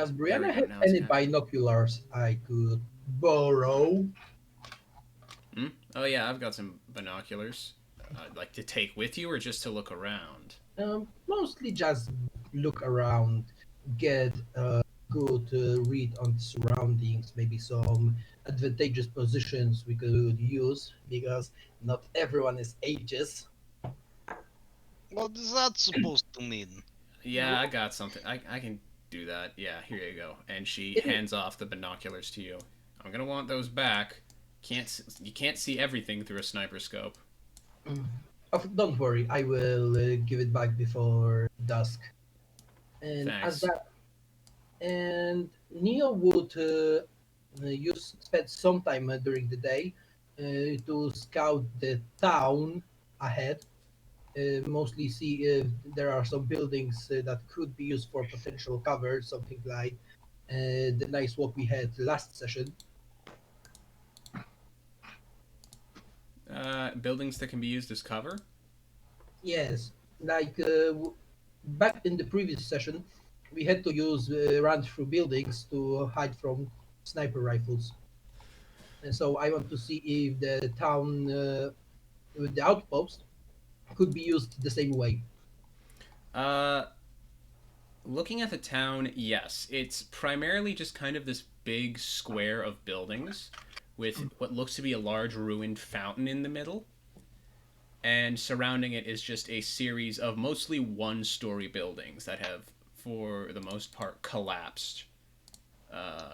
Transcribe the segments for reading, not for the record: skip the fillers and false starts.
Does There we Brianna go. have Now it's any happening. binoculars I could borrow? Hmm? Oh yeah, I've got some binoculars. Like to take with you or just to look around? Mostly just look around, get a good read on the surroundings, maybe some advantageous positions we could use because not everyone is ages. What is that supposed to mean? Yeah, I got something. I can do that. Yeah, here you go. And she It, hands off the binoculars to you. I'm gonna want those back. You can't see everything through a sniper scope. don't worry, I will give it back before dusk. And as Thanks. that, and Neo would use spend some time during the day to scout the town ahead, mostly see if there are some buildings that could be used for potential cover, something like the nice walk we had last session. Buildings that can be used as cover. Yes, like back in the previous session, we had to use run through buildings to hide from sniper rifles. And so I want to see if the town with the outpost could be used the same way. Uh, Looking at the town, yes, it's primarily just kind of this big square of buildings with what looks to be a large ruined fountain in the middle. And surrounding it is just a series of mostly one-story buildings that have, for the most part, collapsed. Uh,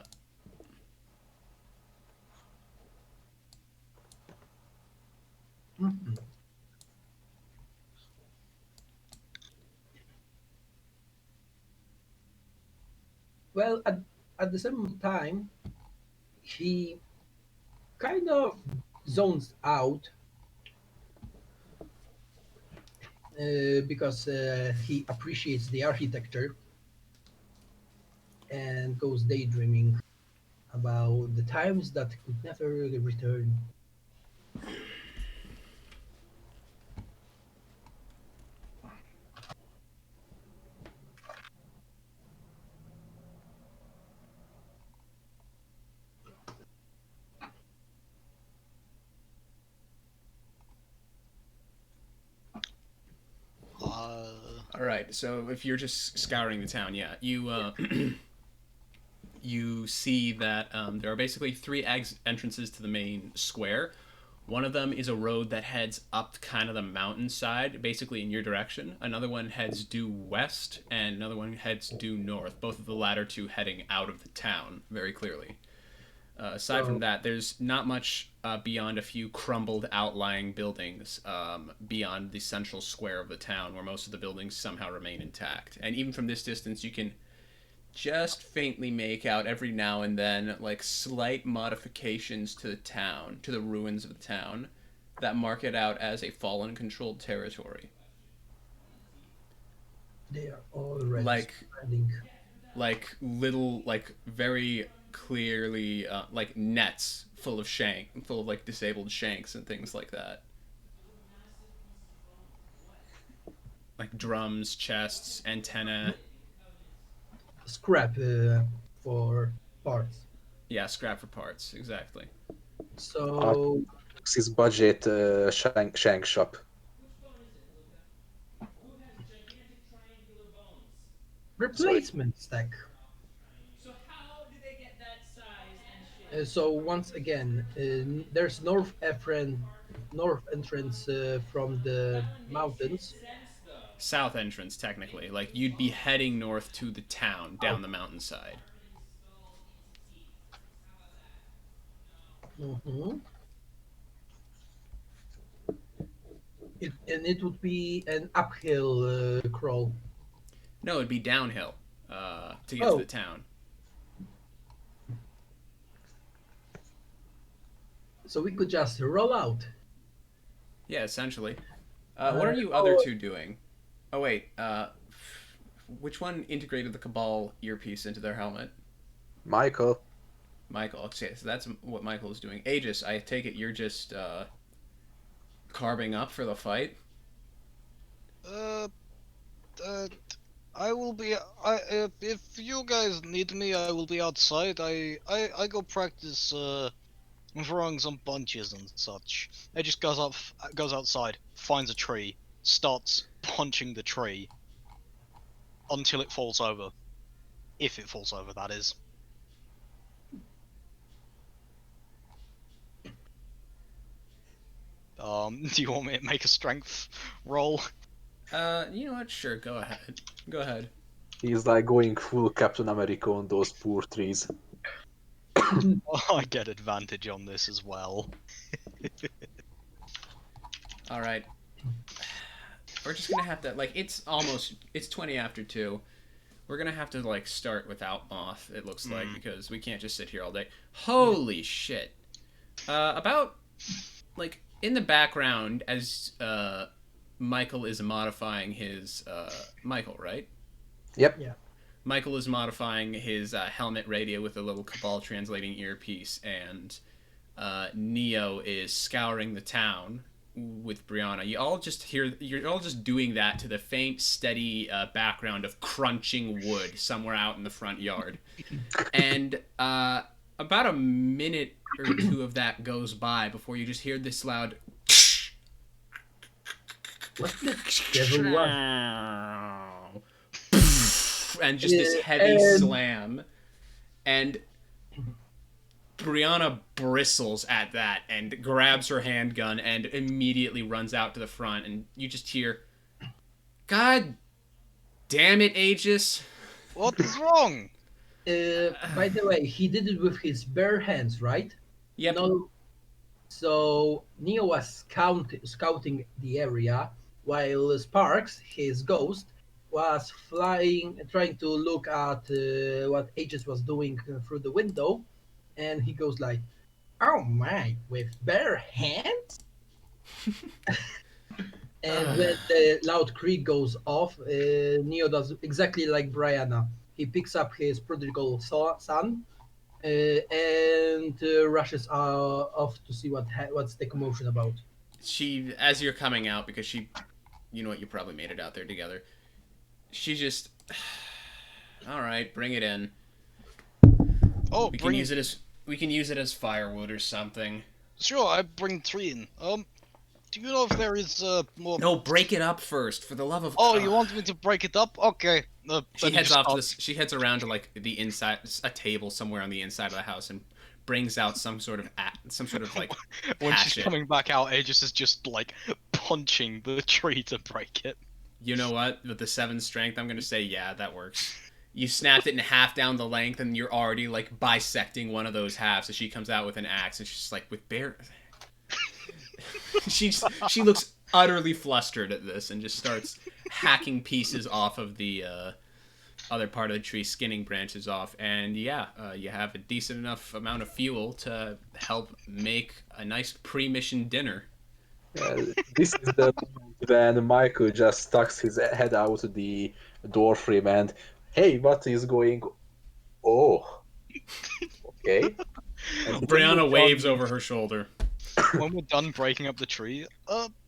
Mhm. Well, at the same time, he kind of zones out because he appreciates the architecture and goes daydreaming about the times that could never return. all right, so if you're just scouring the town, yeah, you see that there are basically three entrances to the main square. One of them is a road that heads up kind of the mountainside, basically in your direction. Another one heads due west, and another one heads due north. Both of the latter two heading out of the town, very clearly. Aside from So, that, there's not much beyond a few crumbled outlying buildings beyond the central square of the town, where most of the buildings somehow remain intact. And even from this distance, you can just faintly make out every now and then like slight modifications to the town, to the ruins of the town, that mark it out as a fallen controlled territory. they are already Like spreading. little very clearly like nets full of like disabled shanks and things like that. Like drums, chests, antennae. Scrap for parts. Yeah, scrap for parts, exactly. So His budget shank shop. Sorry. replacement stack. So once again, there's north entrance from the mountains. South entrance, technically. Like you'd be heading north to the town Oh, down the mountainside. mhm. And it would be an uphill crawl. No, it'd be downhill to get to the Oh, town. so we could just roll out. Yeah, essentially. What Uh, are you other oh, two doing? Oh wait, which one integrated the Cabal earpiece into their helmet? Michael. Michael. Okay, so that's what Michael is doing. Aegis, I take it you're just carving up for the fight. Uh, uh, I will be. If you guys need me, I will be outside. I go practice throwing some punches and such. It just goes outside, finds a tree, starts punching the tree until it falls over. If it falls over, that is. Do you want me to make a strength roll? You know what? Sure, go ahead. Go ahead. He's like going full Captain America on those poor trees. I get advantage on this as well. All right. We're just gonna have to it's 20 after 2. We're gonna have to start without Moth. It looks like because we can't just sit here all day. Holy shit! About in the background as Michael is modifying his Michael, right? Yep. Yeah. Michael is modifying his helmet radio with a little Cabal translating earpiece, and Neo is scouring the town with Brianna. You're all just doing that to the faint, steady background of crunching wood somewhere out in the front yard. And about a minute or two of that goes by before you just hear this loud What the devil was? and just this heavy and- slam, and Brianna bristles at that and grabs her handgun and immediately runs out to the front, and you just hear, "God damn it, Aegis!" What is wrong? By the way, he did it with his bare hands, right? Yep. No. So Neo was scouting the area, while Sparks, his ghost, was flying, trying to look at what Aegis was doing through the window, and he goes like, "Oh my, with bare hands!" And when the loud creak goes off, Neo does exactly like Brianna. He picks up his prodigal son and rushes off to see what's the commotion about. She, as you're coming out, because you know what, you probably made it out there together. She just, all right, bring it in. Oh, We can use it as firewood or something. Sure, I bring 3 in. Do you know if there is more? No, break it up first, for the love of. Oh, you want me to break it up? Okay. She heads off to this. She heads around to the inside, a table somewhere on the inside of the house, and brings out some sort of When she's hatchet. coming back out, Aegis is just punching the tree to break it. You know what? With the 7 strength, I'm gonna say yeah, that works. You snapped it in half down the length, and you're already bisecting one of those halves. So she comes out with an axe, and she's with bare. She looks utterly flustered at this, and just starts hacking pieces off of the other part of the tree, skinning branches off, and you have a decent enough amount of fuel to help make a nice pre-mission dinner. This is the moment when Michael just sticks his head out the door frame and, "Hey, what is going? Oh, okay." And Brianna waves over her shoulder. When we're done breaking up the tree,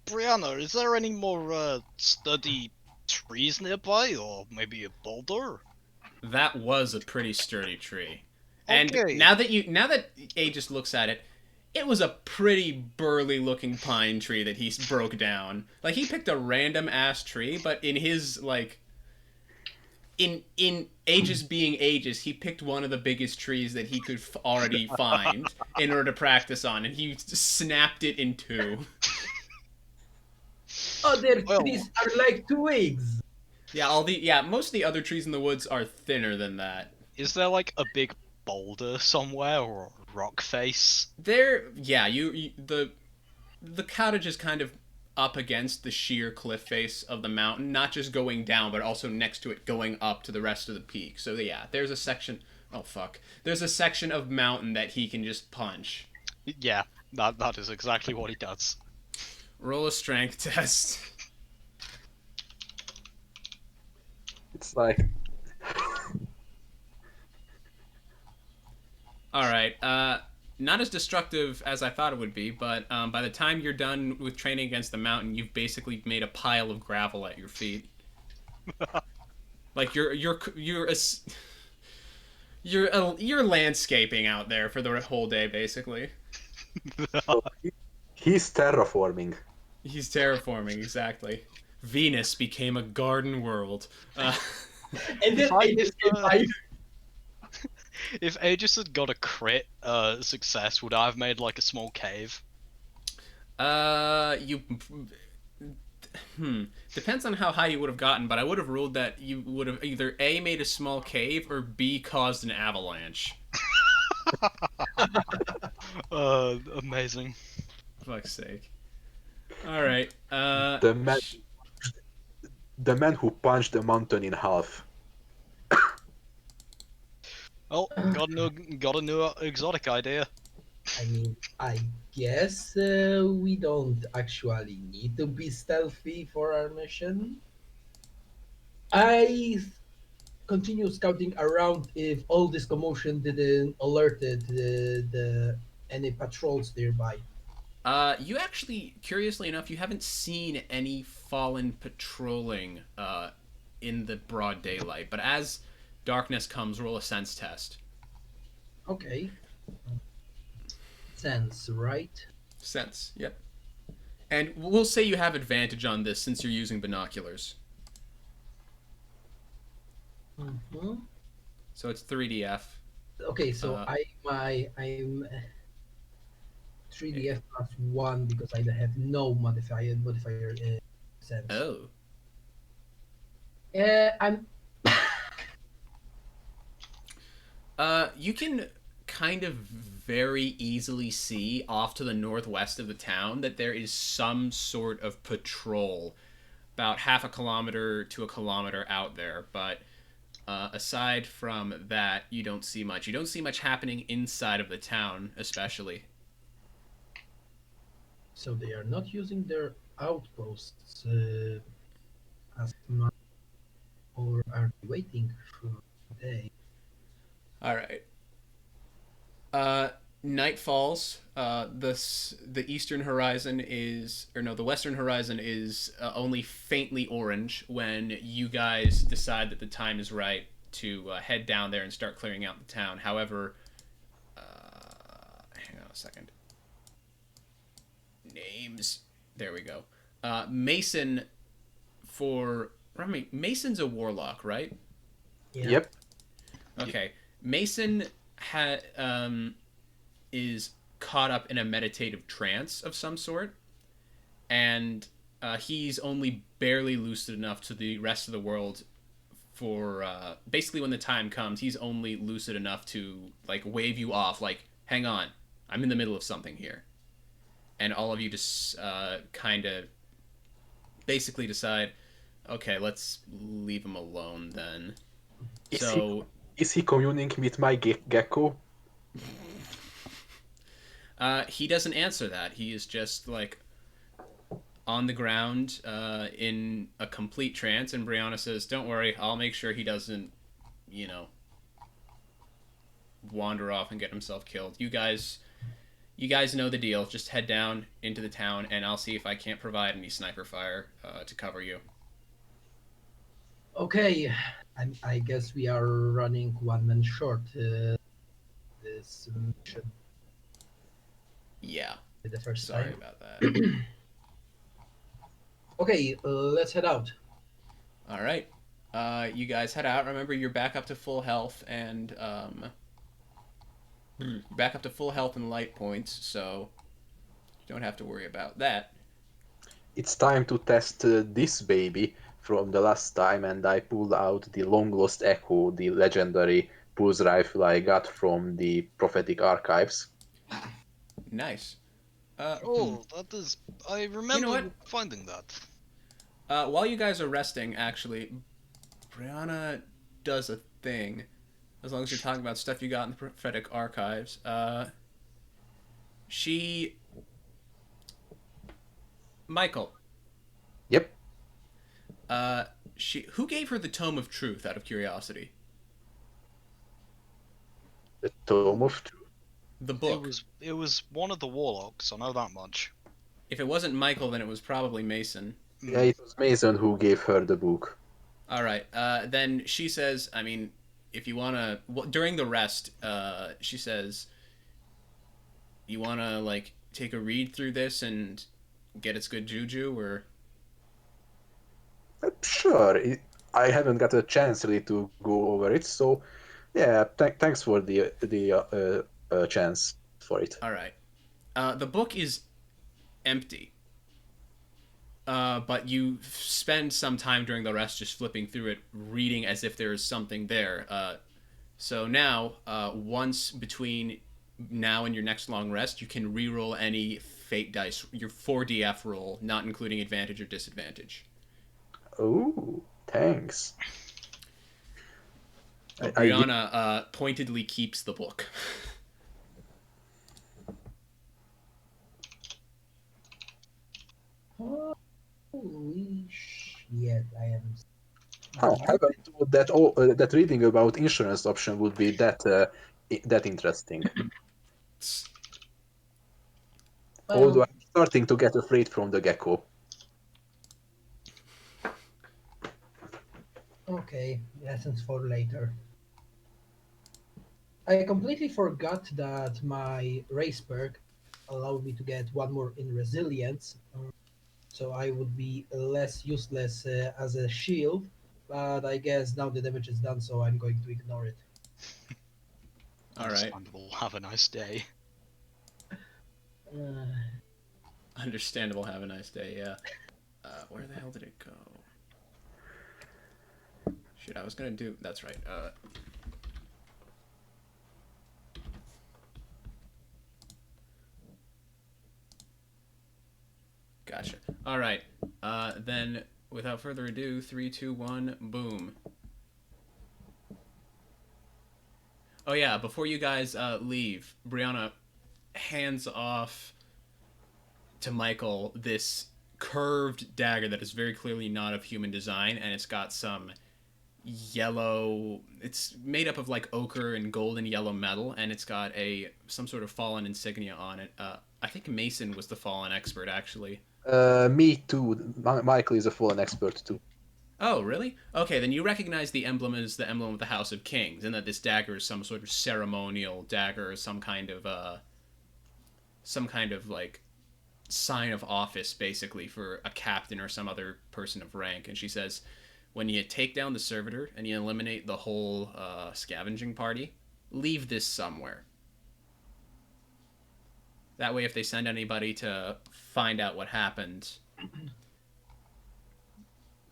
Brianna, is there any more sturdy trees nearby, or maybe a boulder? That was a pretty sturdy tree. And Okay. now that Aegis looks at it, it was a pretty burly looking pine tree that he broke down. He picked a random ass tree, but in his in Aegis being Aegis, he picked one of the biggest trees that he could already find in order to practice on, and he snapped it in 2. Other Well- trees are like twigs. Yeah, most of the other trees in the woods are thinner than that. Is there a big boulder somewhere, or a rock face? The cottage is kind of up against the sheer cliff face of the mountain, not just going down, but also next to it going up to the rest of the peak. So yeah, there's a section. Oh fuck! There's a section of mountain that he can just punch. Yeah, that is exactly what he does. Roll a strength test. It's like, All right. Not as destructive as I thought it would be, but by the time you're done with training against the mountain, you've basically made a pile of gravel at your feet. Like you're landscaping out there for the whole day, basically. So he's terraforming. He's terraforming, exactly. Venus became a garden world. And then I- I just came by. If Aegis had got a crit success, would I have made like a small cave? You. Depends on how high you would have gotten, but I would have ruled that you would have either A, made a small cave, or B, caused an avalanche. Amazing. Fuck's sake. Alright, The man, the man who punched the mountain in half. Oh, got a new exotic idea. I mean, I guess we don't actually need to be stealthy for our mission. I continue scouting around if all this commotion didn't alerted the any patrols nearby. You actually, curiously enough, you haven't seen any fallen patrolling, in the broad daylight, but as darkness comes, roll a sense test. Okay. Sense, right? Sense, yep. And we'll say you have advantage on this since you're using binoculars. Mm-hmm. So it's 3DF. Okay, so Uh, I'm 3DF plus one because I have no modifier sense. Oh. I'm You can kind of very easily see off to the northwest of the town that there is some sort of patrol about half a kilometer to a kilometer out there, but aside from that, you don't see much. You don't see much happening inside of the town, especially. so they are not using their outposts as much, or are they waiting for day? All right. Night falls. The eastern horizon is, or no, the western horizon is only faintly orange when you guys decide that the time is right to head down there and start clearing out the town. However, hang on a second. Names. There we go. Mason. Mason's a warlock, right? Yeah. Yep. Okay. Mason is caught up in a meditative trance of some sort, and he's only barely lucid enough to the rest of the world for basically when the time comes, he's only lucid enough to like wave you off, like, hang on, I'm in the middle of something here. And all of you just kind of basically decide, okay, let's leave him alone then. Is he communing with my gecko? He doesn't answer that. He is just like on the ground in a complete trance, and Brianna says, "Don't worry, I'll make sure he doesn't, wander off and get himself killed. You guys know the deal. Just head down into the town, and I'll see if I can't provide any sniper fire to cover you." Okay, I guess we are running one man short this mission Yeah, the first sorry time. about that. Okay, let's head out. All right, you guys head out. Remember, you're back up to full health and light points, so you don't have to worry about that. It's time to test this baby from the last time, and I pulled out the long lost echo, the legendary pulse rifle I got from the prophetic archives. Nice. That is. I remember what? finding that. While you guys are resting, actually, Brianna does a thing. As long as you're talking about stuff you got in the prophetic archives. Michael. Yep. Who gave her the Tome of Truth, out of curiosity? The Tome of Truth. The book. It was one of the warlocks. I know that much. If it wasn't Michael, then it was probably Mason. Yeah, it was Mason who gave her the book. All right. Then she says, I mean, if you wanna, during the rest, she says, you wanna like take a read through this and get its good juju, or Sure, I haven't got a chance really to go over it, so yeah, thanks for the chance for it. all right. The book is empty. But you spend some time during the rest just flipping through it, reading as if there is something there. So now, once between now and your next long rest, you can re-roll any fate dice, your 4DF roll, not including advantage or disadvantage. Oh, thanks. But I did. Brianna pointedly keeps the book. Holy shit, I am. I haven't thought that that reading about insurance option would be that interesting. Although Well, I'm starting to get afraid from the gecko. okay, lessons for later. I completely forgot that my race perk allowed me to get one more in resilience, so I would be less useless as a shield. But I guess now the damage is done, so I'm going to ignore it. All right. Understandable. Have a nice day. Uh, Understandable. Have a nice day. Yeah. Where the hell did it go? Shit, I was gonna do. That's right. Gotcha. All right. Then, without further ado, 3, 2, 1, boom. Oh yeah. Before you guys leave, Brianna hands off to Michael this curved dagger that is very clearly not of human design, and it's got some yellow. It's made up of like ochre and gold and yellow metal, and it's got some sort of fallen insignia on it. I think Mason was the fallen expert actually. Me too. Michael is a fallen expert too. Oh, really? Okay, then you recognize the emblem as the emblem of the House of Kings, and that this dagger is some sort of ceremonial dagger, or some kind of like sign of office, basically, for a captain or some other person of rank. And she says, when you take down the servitor and you eliminate the whole scavenging party, leave this somewhere. That way, if they send anybody to find out what happened,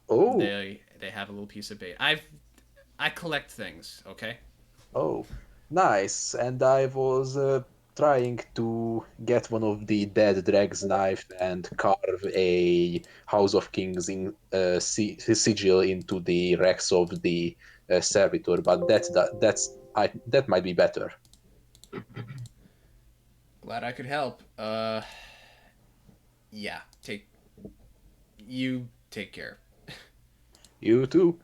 Oh, they have a little piece of bait. I collect things, okay? oh, nice. And I was trying to get one of the dead drag's knife and carve a House of Kings in sigil into the Rex of the Servitor, but that might be better. Glad I could help. Yeah, take care. You too.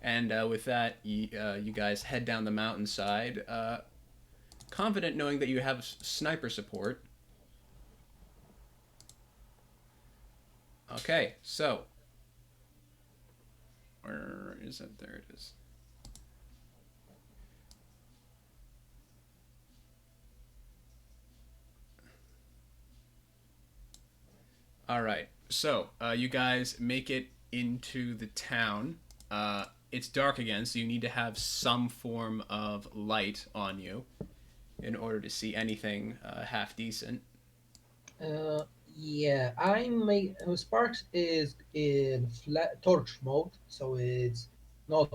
And with that, you guys head down the mountainside, confident knowing that you have sniper support. Okay, so where is it? There it is. All right, so you guys make it into the town. It's dark again, so you need to have some form of light on you in order to see anything half decent. yeah, I make Sparks is in torch mode, so it's not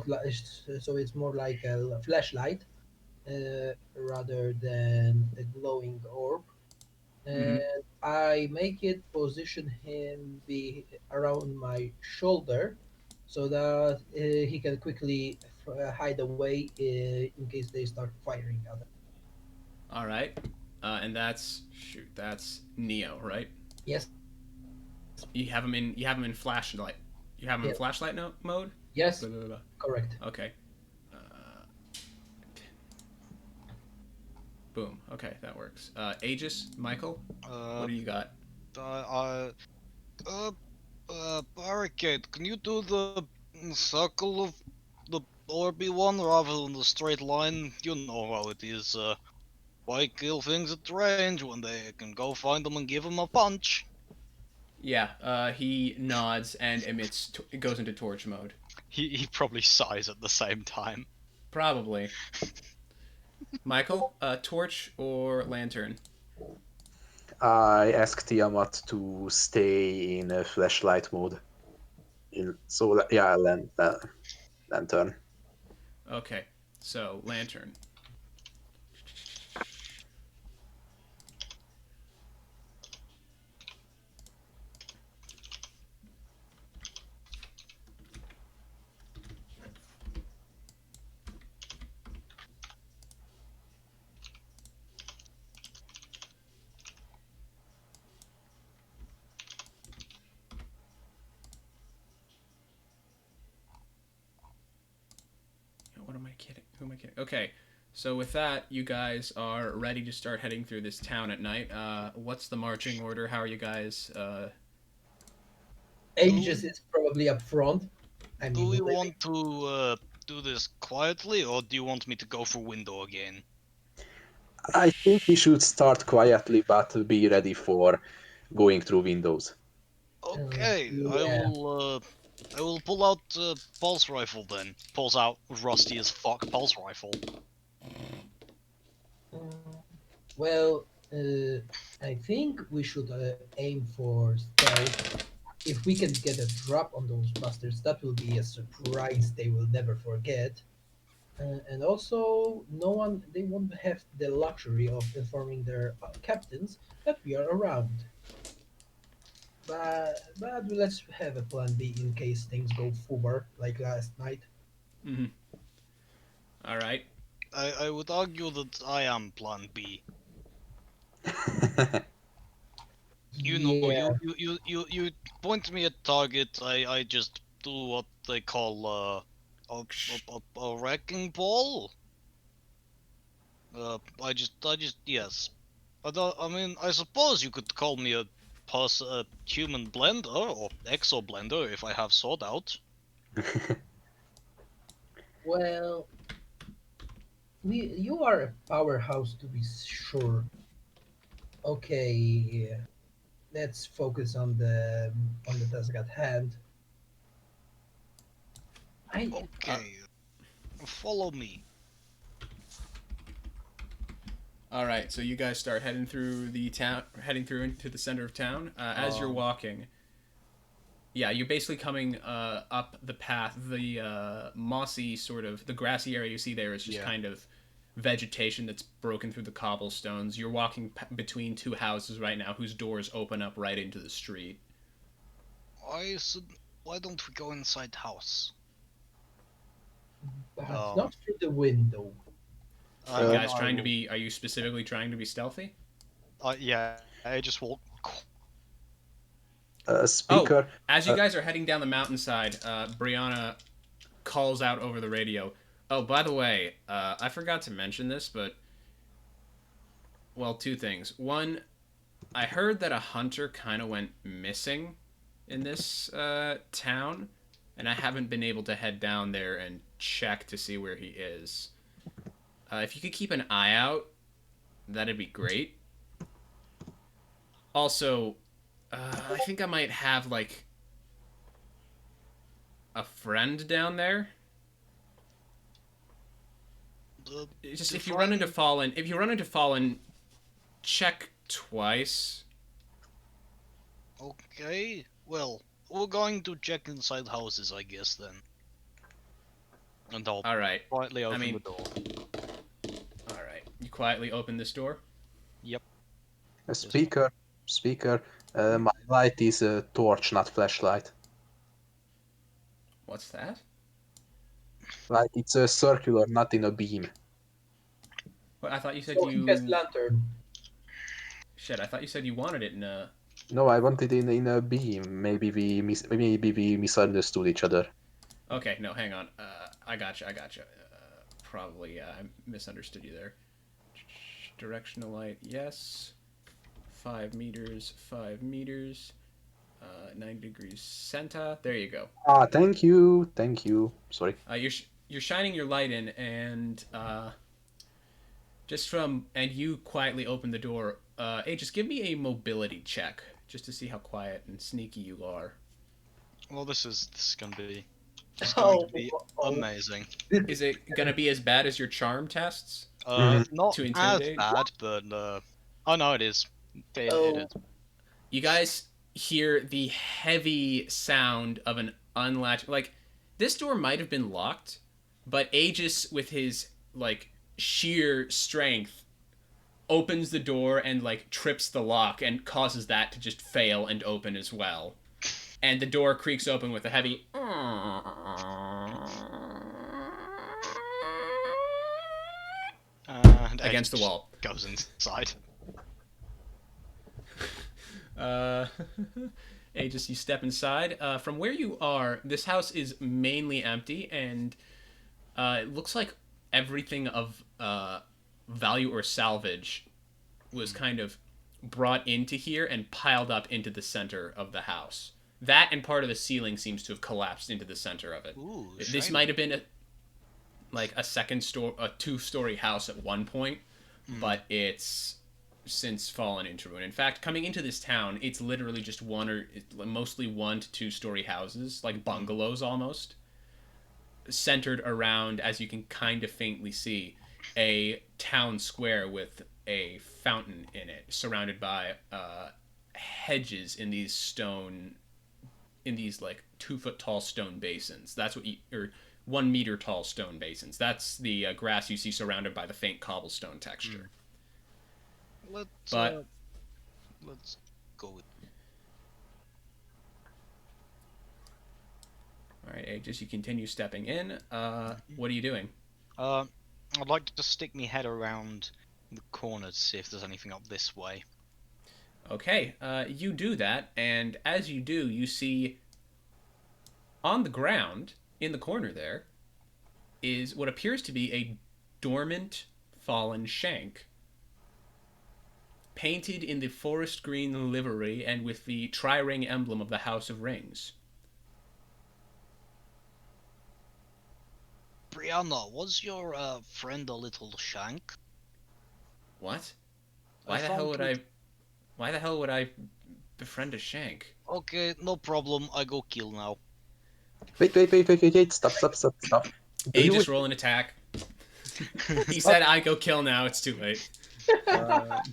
so it's more like a flashlight rather than a glowing orb. Mm-hmm. And I make it position him be around my shoulder so that he can quickly hide away in case they start firing at him. All right, and that's Neo, right? Yes, You have him in flashlight. You have him yeah, in flashlight mode. yes, Blah, blah, blah. correct. Okay. Uh, boom. Okay, that works. Aegis, Michael, Uh, what do you got? uh, uh, Barricade, can you do the circle of the orby one rather than the straight line? You know how it is. Why kill things at range when they can go find them and give them a punch? Yeah, he nods and goes into torch mode. He probably sighs at the same time. Probably. Michael, torch or lantern? I asked Tiamat to stay in a flashlight mode. Yeah, lantern. Okay, so lantern. What am I kidding? Who am I kidding? Okay, so with that, you guys are ready to start heading through this town at night. What's the marching order? How are you guys? Aegis is probably up front. I Do mean, we living. want to do this quietly, or do you want me to go for window again? I think we should start quietly, but be ready for going through windows. Okay, Yeah. I will pull out pulse rifle then. Pulls out rusty as fuck pulse rifle. Well, I think we should aim for stealth. If we can get a drop on those bastards, that will be a surprise they will never forget. And also, no one they won't have the luxury of informing their captains that we are around. But let's have a plan B in case things go forward like last night. Mm-hmm. All right. I would argue that I am plan B. You know, Yeah, you point me at target. I just do what they call a wrecking ball. I just yes. I mean, I suppose you could call me a human blender or exo blender if I have sword out. well, you are a powerhouse to be sure. Okay, let's focus on the task at hand. I Uh, Okay, follow me. all right. So you guys start heading through the town, heading through into the center of town. As you're walking, yeah, you're basically coming up the path. The mossy sort of the grassy area you see there is just Yeah. kind of vegetation that's broken through the cobblestones. You're walking between two houses right now whose doors open up right into the street. I said, why don't we go inside house? but Um, not through the window. Are you I, guys I trying to will. be? Are you specifically trying to be stealthy? Yeah, I just walk. Oh, Speaker, as you guys are heading down the mountainside, Brianna calls out over the radio. Oh, by the way, I forgot to mention this, but well, two things. One, I heard that a hunter kind of went missing in this town, and I haven't been able to head down there and check to see where he is. If you could keep an eye out, that'd be great. Also, I think I might have like a friend down there. Just The if you run into friend. fallen, check twice. Okay, well, we're going to check inside houses, I guess then, and I'll All right. quietly I open the mean, door. all right. You quietly open this door. Yep. This one. speaker. My light is a torch, not flashlight. What's that? Like it's a circular, not in a beam. Well, I thought you said So he has you. lantern. Shit, I thought you said you wanted it in a. No, I want it in a beam. Maybe we misunderstood each other. Okay, no, hang on. I gotcha. I gotcha. Probably, yeah, I misunderstood you there. Directional light, yes. 5 meters. 5 meters. 90 degrees center. There you go. Thank you. Thank you. Sorry. You're shining your light in, and and you quietly open the door. Hey, just give me a mobility check, just to see how quiet and sneaky you are. Well, this is going to be Oh, amazing. Is it gonna be as bad as your charm tests? Not To as intimidate? bad, but oh no, it is. It oh, is. You guys hear the heavy sound of an unlatched. Like, this door might have been locked, but Aegis, with his like sheer strength, opens the door and like trips the lock and causes that to just fail and open as well. And the door creaks open with a heavy And against the Edge wall. goes inside. Uh, Aegis, you step inside. From where you are, this house is mainly empty, and it looks like everything of value or salvage was kind of brought into here and piled up into the center of the house. That and part of the ceiling seems to have collapsed into the center of it. Ooh, This shiny. might have been a two-story house at one point, but it's since fallen into ruin. In fact, coming into this town, it's literally just mostly 1 to 2 story houses, like bungalows almost, centered around, as you can kind of faintly see, a town square with a fountain in it, surrounded by hedges in these like 2-foot tall stone basins. That's what or 1 meter tall stone basins. That's the grass you see surrounded by the faint cobblestone texture. Let's go with. All right, Aegis, you continue stepping in. What are you doing? I'd like to just stick my head around the corner to see if there's anything up this way. Okay, you do that, and as you do, you see on the ground, in the corner there, is what appears to be a dormant, fallen shank, painted in the forest green livery and with the tri-ring emblem of the House of Rings. Brianna, was your friend a little shank? What? I Why the hell found would I? Why the hell would I befriend a shank? Okay, no problem. I go kill now. Wait. Stop. Do you Aegis, roll an attack. He said, "I go kill now." It's too late. The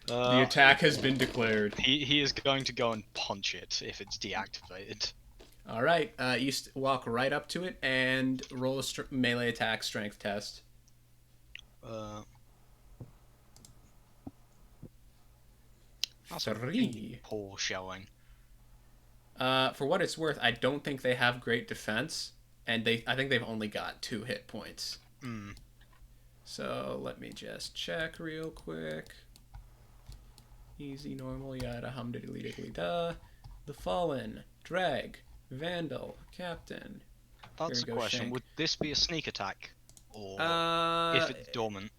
attack has been declared. He is going to go and punch it if it's deactivated. All right, you walk right up to it and roll a melee attack strength test. That's 3. poor showing. For what it's worth, I don't think they have great defense, and I think they've only got 2 hit points. So let me just check real quick. Easy, normal, yada, hum diddly diddly da. The Fallen, Drag, Vandal, Captain. That's Here a we go, question. Shank. Would this be a sneak attack? Or if it's dormant?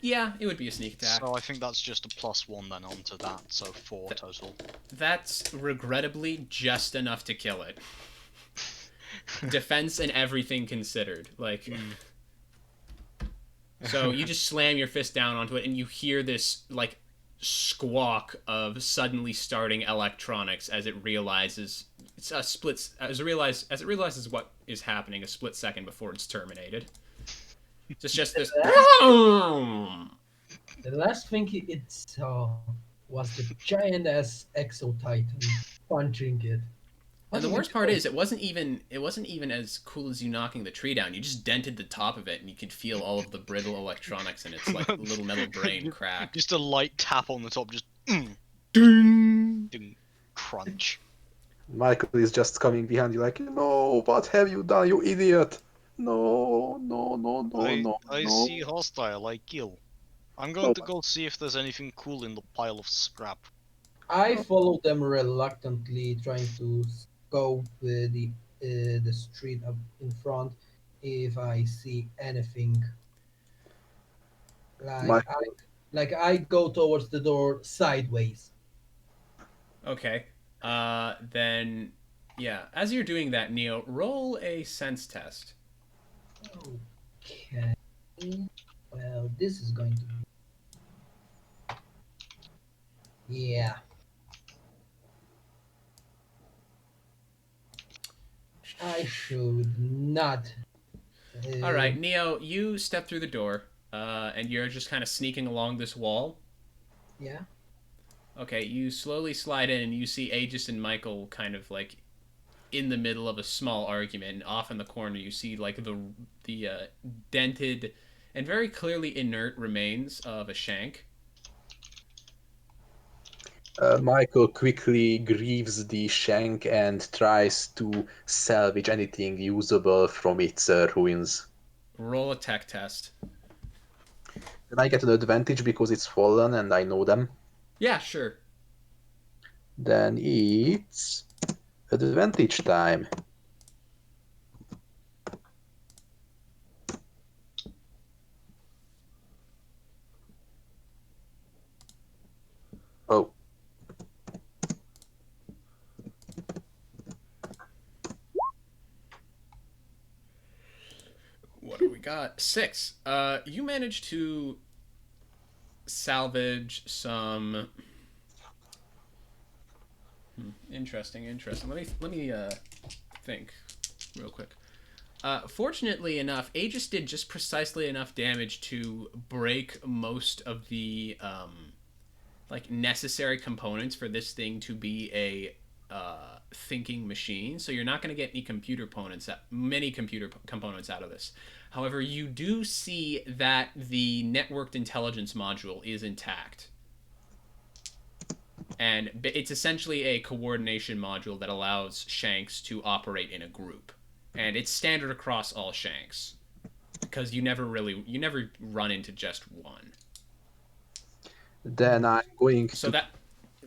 Yeah, it would be a sneak attack. So I think that's just a +1 then onto that, so 4 total. That's regrettably just enough to kill it. Defense and everything considered. Like, so you just slam your fist down onto it, and you hear this like squawk of suddenly starting electronics as it realizes as it realizes what is happening a split second before it's terminated. It's just this. the last thing it saw was the giant ass exotitan punching it. And the worst part is, it wasn't even as cool as you knocking the tree down. You just dented the top of it, and you could feel all of the brittle electronics in its like little metal brain crack. Just a light tap on the top, just Ding! ding, crunch. Michael is just coming behind you like, no, what have you done, you idiot? No. I see hostile, I kill. I'm going to go see if there's anything cool in the pile of scrap. I follow them reluctantly, trying to scope the street up in front if I see anything. Michael. I go towards the door sideways. Okay. Then, yeah. As you're doing that, Neo, roll a sense test. Okay. Well, this is going to be. Yeah. I should not. All right, Neo, you step through the door, and you're just kind of sneaking along this wall. Yeah. Okay, you slowly slide in, and you see Aegis and Michael kind of like in the middle of a small argument, and off in the corner you see like the dented and very clearly inert remains of a shank. Michael quickly grieves the shank and tries to salvage anything usable from its ruins. Roll a tech test. Then I get an advantage because it's fallen and I know them. Yeah, sure. Then it's advantage time. Oh, What do we got? 6. You managed to salvage some. Interesting. Let me think real quick. Fortunately enough, Aegis did just precisely enough damage to break most of the like necessary components for this thing to be a thinking machine. So you're not going to get many computer components out of this. However, you do see that the networked intelligence module is intact. And it's essentially a coordination module that allows shanks to operate in a group. And it's standard across all shanks. Because you never run into just one. then I'm going So to.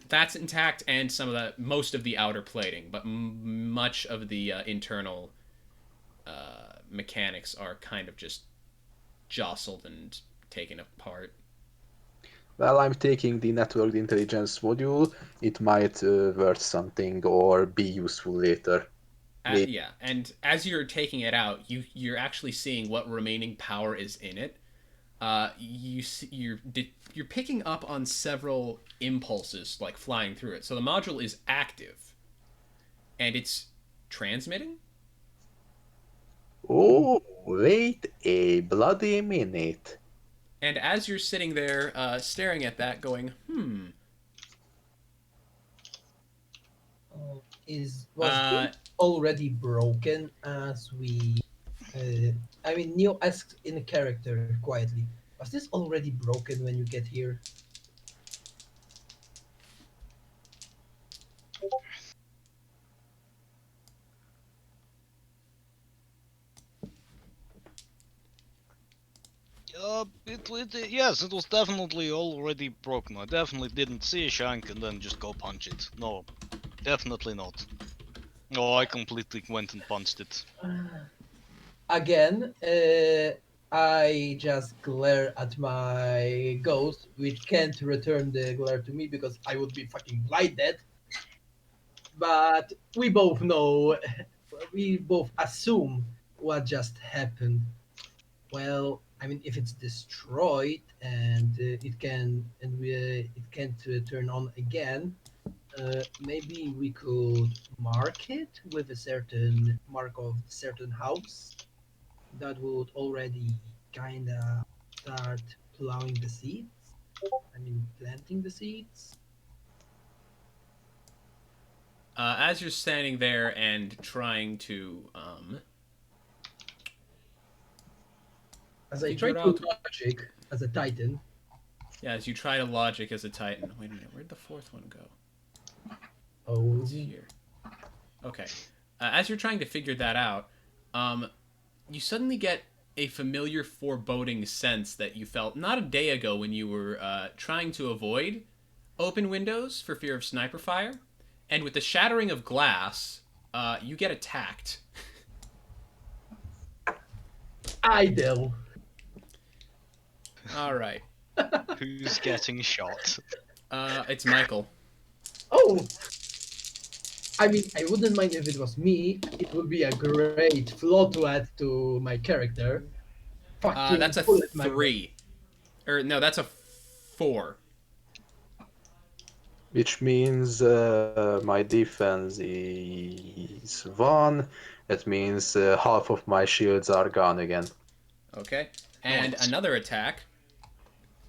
that's intact, and most of the outer plating, but much of the internal mechanics are kind of just jostled and taken apart. Well, I'm taking the network intelligence module. It might worth something or be useful later. Maybe. Yeah, and as you're taking it out, you're actually seeing what remaining power is in it. You're picking up on several impulses like flying through it. So the module is active, and it's transmitting. Oh, wait a bloody minute. And as you're sitting there staring at that, going, Was it already broken as we? I mean, Neo asked in character quietly. Was this already broken when you get here? Yes, it was definitely already broken. I definitely didn't see a shank and then just go punch it. No, definitely not. No, I completely went and punched it. Again, I just glare at my ghost, which can't return the glare to me because I would be fucking blinded. But we both know, we both assume what just happened. Well, I mean, if it's destroyed and it can't turn on again, maybe we could mark it with a certain mark of certain house that would already kind of start plowing the seeds. I mean, planting the seeds. as you're standing there and trying to As I try figure to out, logic as a titan. yeah, as you try to logic as a titan. Wait a minute, where'd the fourth one go? Oh, It's here. Okay. As you're trying to figure that out, you suddenly get a familiar foreboding sense that you felt not a day ago when you were trying to avoid open windows for fear of sniper fire. And with the shattering of glass, you get attacked. idle. All right. Who's getting shot? It's Michael. Oh, I mean, I wouldn't mind if it was me. It would be a great flaw to add to my character. Fucking That's a bullet magnet. 3. Or no, that's a 4. Which means my defense is 1. That means half of my shields are gone again. Okay. And Nice. another attack.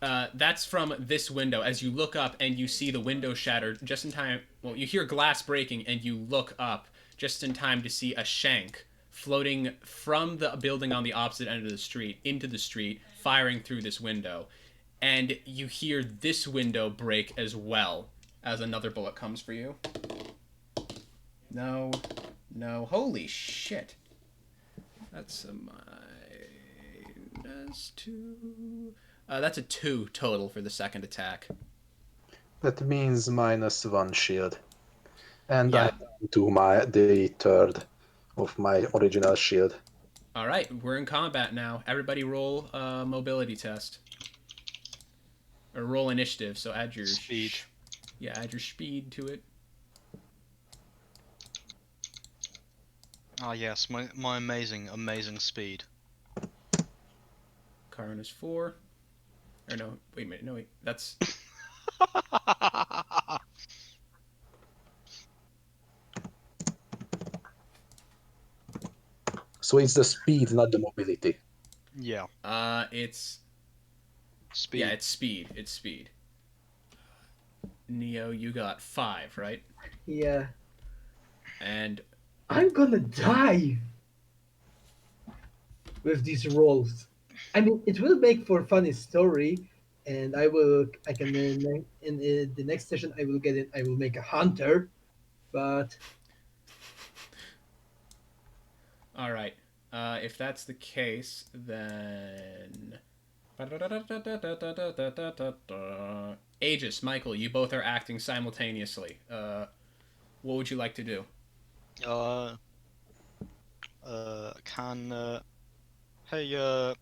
That's from this window. As you look up and you see the window shattered just in time. Well, you hear glass breaking and you look up just in time to see a shank floating from the building on the opposite end of the street into the street, firing through this window. And you hear this window break as well as another bullet comes for you. No. No. Holy shit. That's a -2. That's a 2 total for the second attack. That means -1 shield. And Yeah. I do the third of my original shield. All right, we're in combat now. Everybody roll a mobility test. Or roll initiative, so add your... Speed. Yeah, add your speed to it. Ah yes, my amazing speed. Karan is 4. Or no, wait a minute. No, wait. That's... So it's the speed, not the mobility. Yeah, It's... speed. Yeah, it's speed. It's speed. Neo, you got 5, right? Yeah. And... I'm gonna die with these rolls. I mean, it will make for funny story, and I can in the next session I will get it. I will make a hunter, but All right. If that's the case, then... Aegis, Michael, you both are acting simultaneously. What would you like to do? Hey,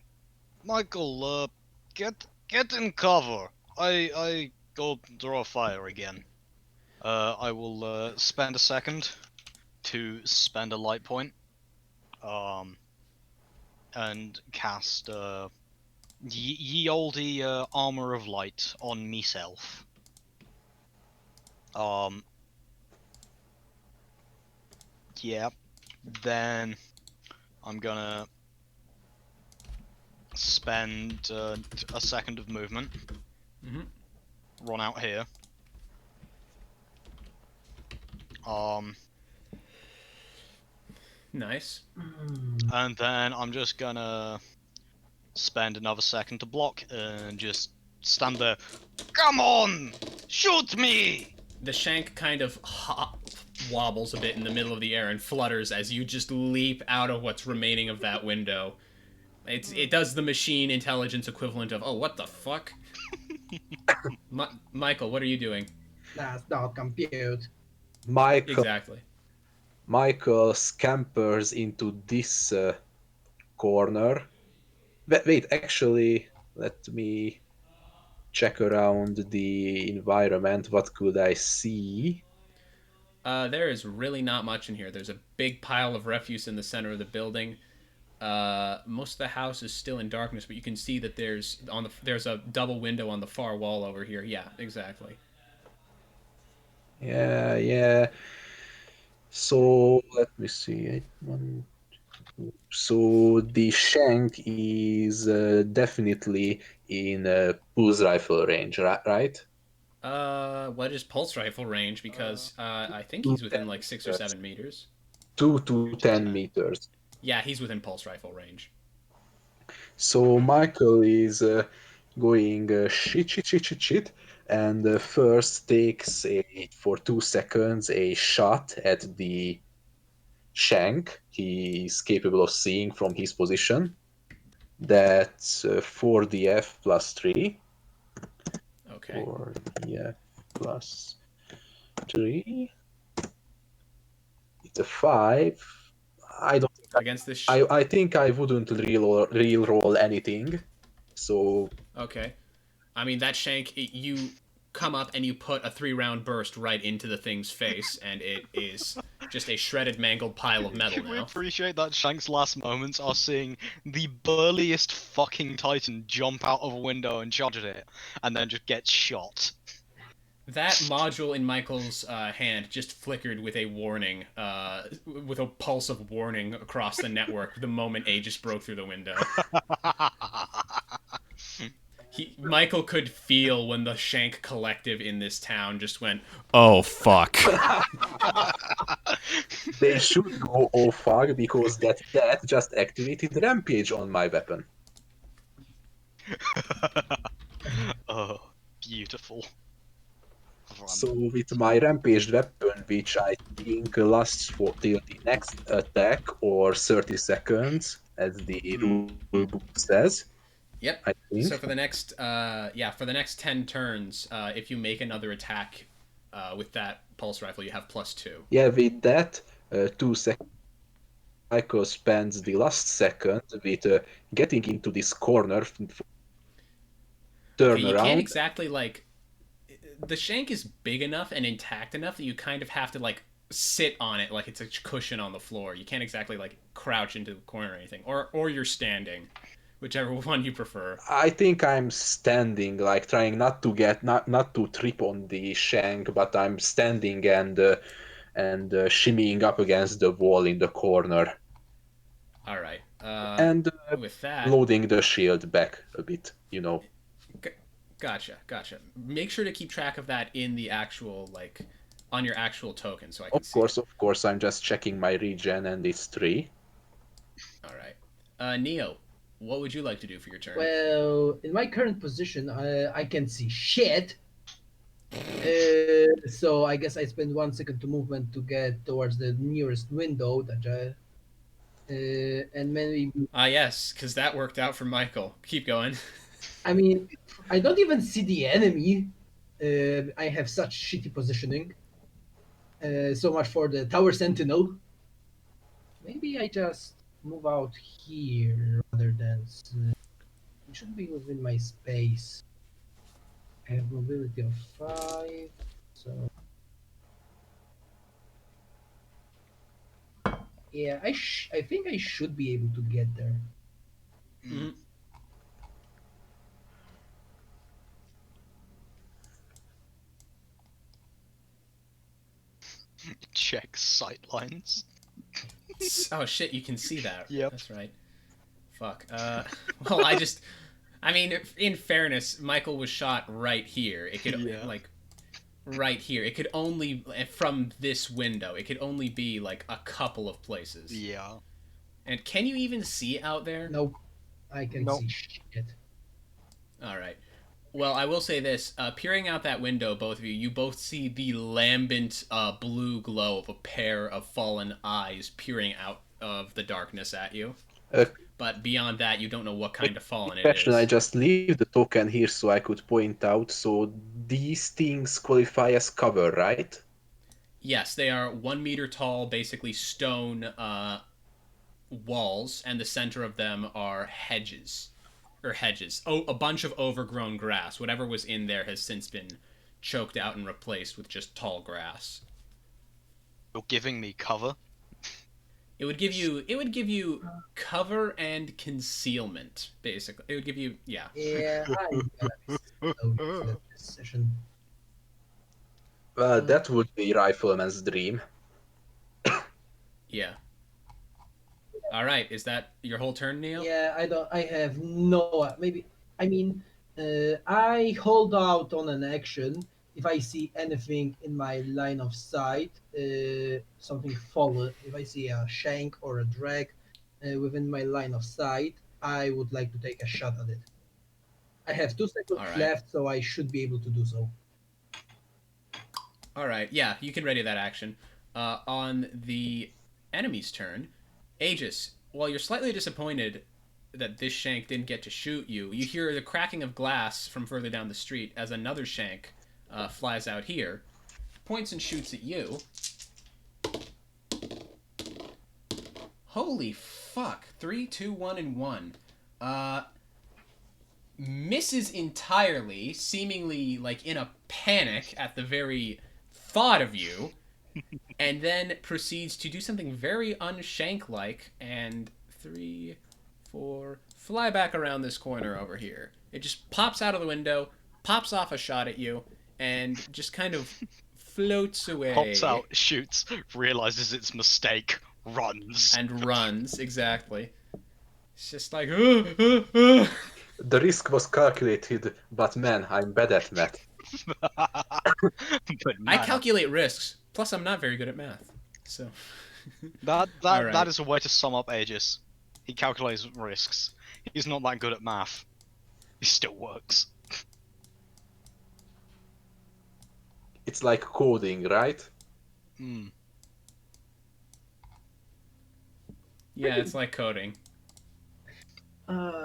Michael, get in cover. I go draw fire again. I will spend a second to spend a light point. And cast ye olde armor of light on meself. Yeah. Then I'm gonna spend a second of movement. Mhm. Run out here. Nice. And then I'm just gonna spend another second to block and just stand there. Come on! Shoot me! The shank kind of wobbles a bit in the middle of the air and flutters as you just leap out of what's remaining of that window. It does the machine intelligence equivalent of, oh, what the fuck? Michael, what are you doing? that's not compute. Exactly. Michael scampers into this corner. Wait, actually, let me check around the environment. What could I see? There is really not much in here. There's a big pile of refuse in the center of the building. Most of the house is still in darkness, but you can see that there's a double window on the far wall over here. Yeah, exactly. Yeah. So let me see. So the shank is definitely in pulse rifle range, right? What is pulse rifle range? Because I think he's within like 6 or 7 meters. 2 to 10 10. meters. Yeah, he's within pulse rifle range. So Michael is going shit, and first takes for 2 seconds a shot at the shank he is capable of seeing from his position. That's 4df plus 3. Okay. 4df plus 3. It's a 5. I don't. Against this. I think I wouldn't real roll anything. So Okay. I mean, that shank, you come up and you put a 3-round burst right into the thing's face, and it is just a shredded, mangled pile of metal Can we now. appreciate that Shank's last moments are seeing the burliest fucking Titan jump out of a window and charge at it, and then just get shot? That module in Michael's hand just flickered with a warning, with a pulse of warning across the network the moment Aegis broke through the window. Michael could feel when the Shank collective in this town just went, "Oh fuck." They should go oh fuck because that just activated rampage on my weapon. Oh, beautiful. So with my rampaged weapon, which I think lasts for till the next attack or 30 seconds, as the rule book says. Yep. I think. So for the next, for the next 10 turns, if you make another attack with that pulse rifle, you have +2. Yeah, with that, 2 seconds. Michael spends the last second with getting into this corner, turn You around. can't exactly like. The shank is big enough and intact enough that you kind of have to like sit on it like it's a cushion on the floor. You can't exactly like crouch into the corner or anything, or you're standing, whichever one you prefer. I think I'm standing, like trying not to trip on the shank, but I'm standing and shimmying up against the wall in the corner. All right. And with that, loading the shield back a bit, you know. Gotcha. Make sure to keep track of that in the actual like on your actual token, so I can see. Of course. I'm just checking my regen, and it's 3. All right. Neo, what would you like to do for your turn? Well, in my current position, I can see shit. So I guess I spend 1 second to movement to get towards the nearest window that and maybe. Yes, because that worked out for Michael. Keep going. I mean, I don't even see the enemy. I have such shitty positioning. So much for the tower sentinel. Maybe I just move out here rather than. It should be within my space. I have mobility of 5, so. Yeah, I think I should be able to get there. Mm-hmm. Check sightlines. Oh shit, you can see that. Yep. That's right. Fuck. Well, I mean, in fairness, Michael was shot right here. It could like right here. It could only from this window. It could only be like a couple of places. Yeah. And can you even see out there? Nope. I can see shit. All right. Well, I will say this: peering out that window, both of you, you both see the lambent blue glow of a pair of fallen eyes peering out of the darkness at you. But beyond that, you don't know what kind of fallen it is. I just leave the token here so I could point out. So these things qualify as cover, right? Yes, they are 1 meter tall, basically stone walls, and the center of them are hedges. Oh, a bunch of overgrown grass. Whatever was in there has since been choked out and replaced with just tall grass. You're giving me cover? It would give you cover and concealment, basically. It would give you Yeah, I'm gonna be this session. Well, that would be Rifleman's dream. Yeah. All right, is that your whole turn, Neil? Yeah, I have no. Maybe. I mean, I hold out on an action if I see anything in my line of sight. Something fallen. If I see a shank or a drag within my line of sight, I would like to take a shot at it. I have 2 seconds left, so I should be able to do so. All right, yeah, you can ready that action. On the enemy's turn, Aegis, while you're slightly disappointed that this shank didn't get to shoot you, you hear the cracking of glass from further down the street as another shank flies out here, points and shoots at you. Holy fuck. 3, 2, 1, and 1. misses entirely, seemingly like in a panic at the very thought of you, and then proceeds to do something very unshank-like, and 3, 4, fly back around this corner over here. It just pops out of the window, pops off a shot at you, and just kind of floats away. Pops out, shoots, realizes its mistake, runs. And runs, exactly. It's just like, The risk was calculated, but man, I'm bad at math. But I man, calculate risks. Plus, I'm not very good at math. So, that Alright. is a way to sum up Aegis. He calculates risks. He's not that good at math. He still works. It's like coding, right? Hmm. yeah, it's like coding.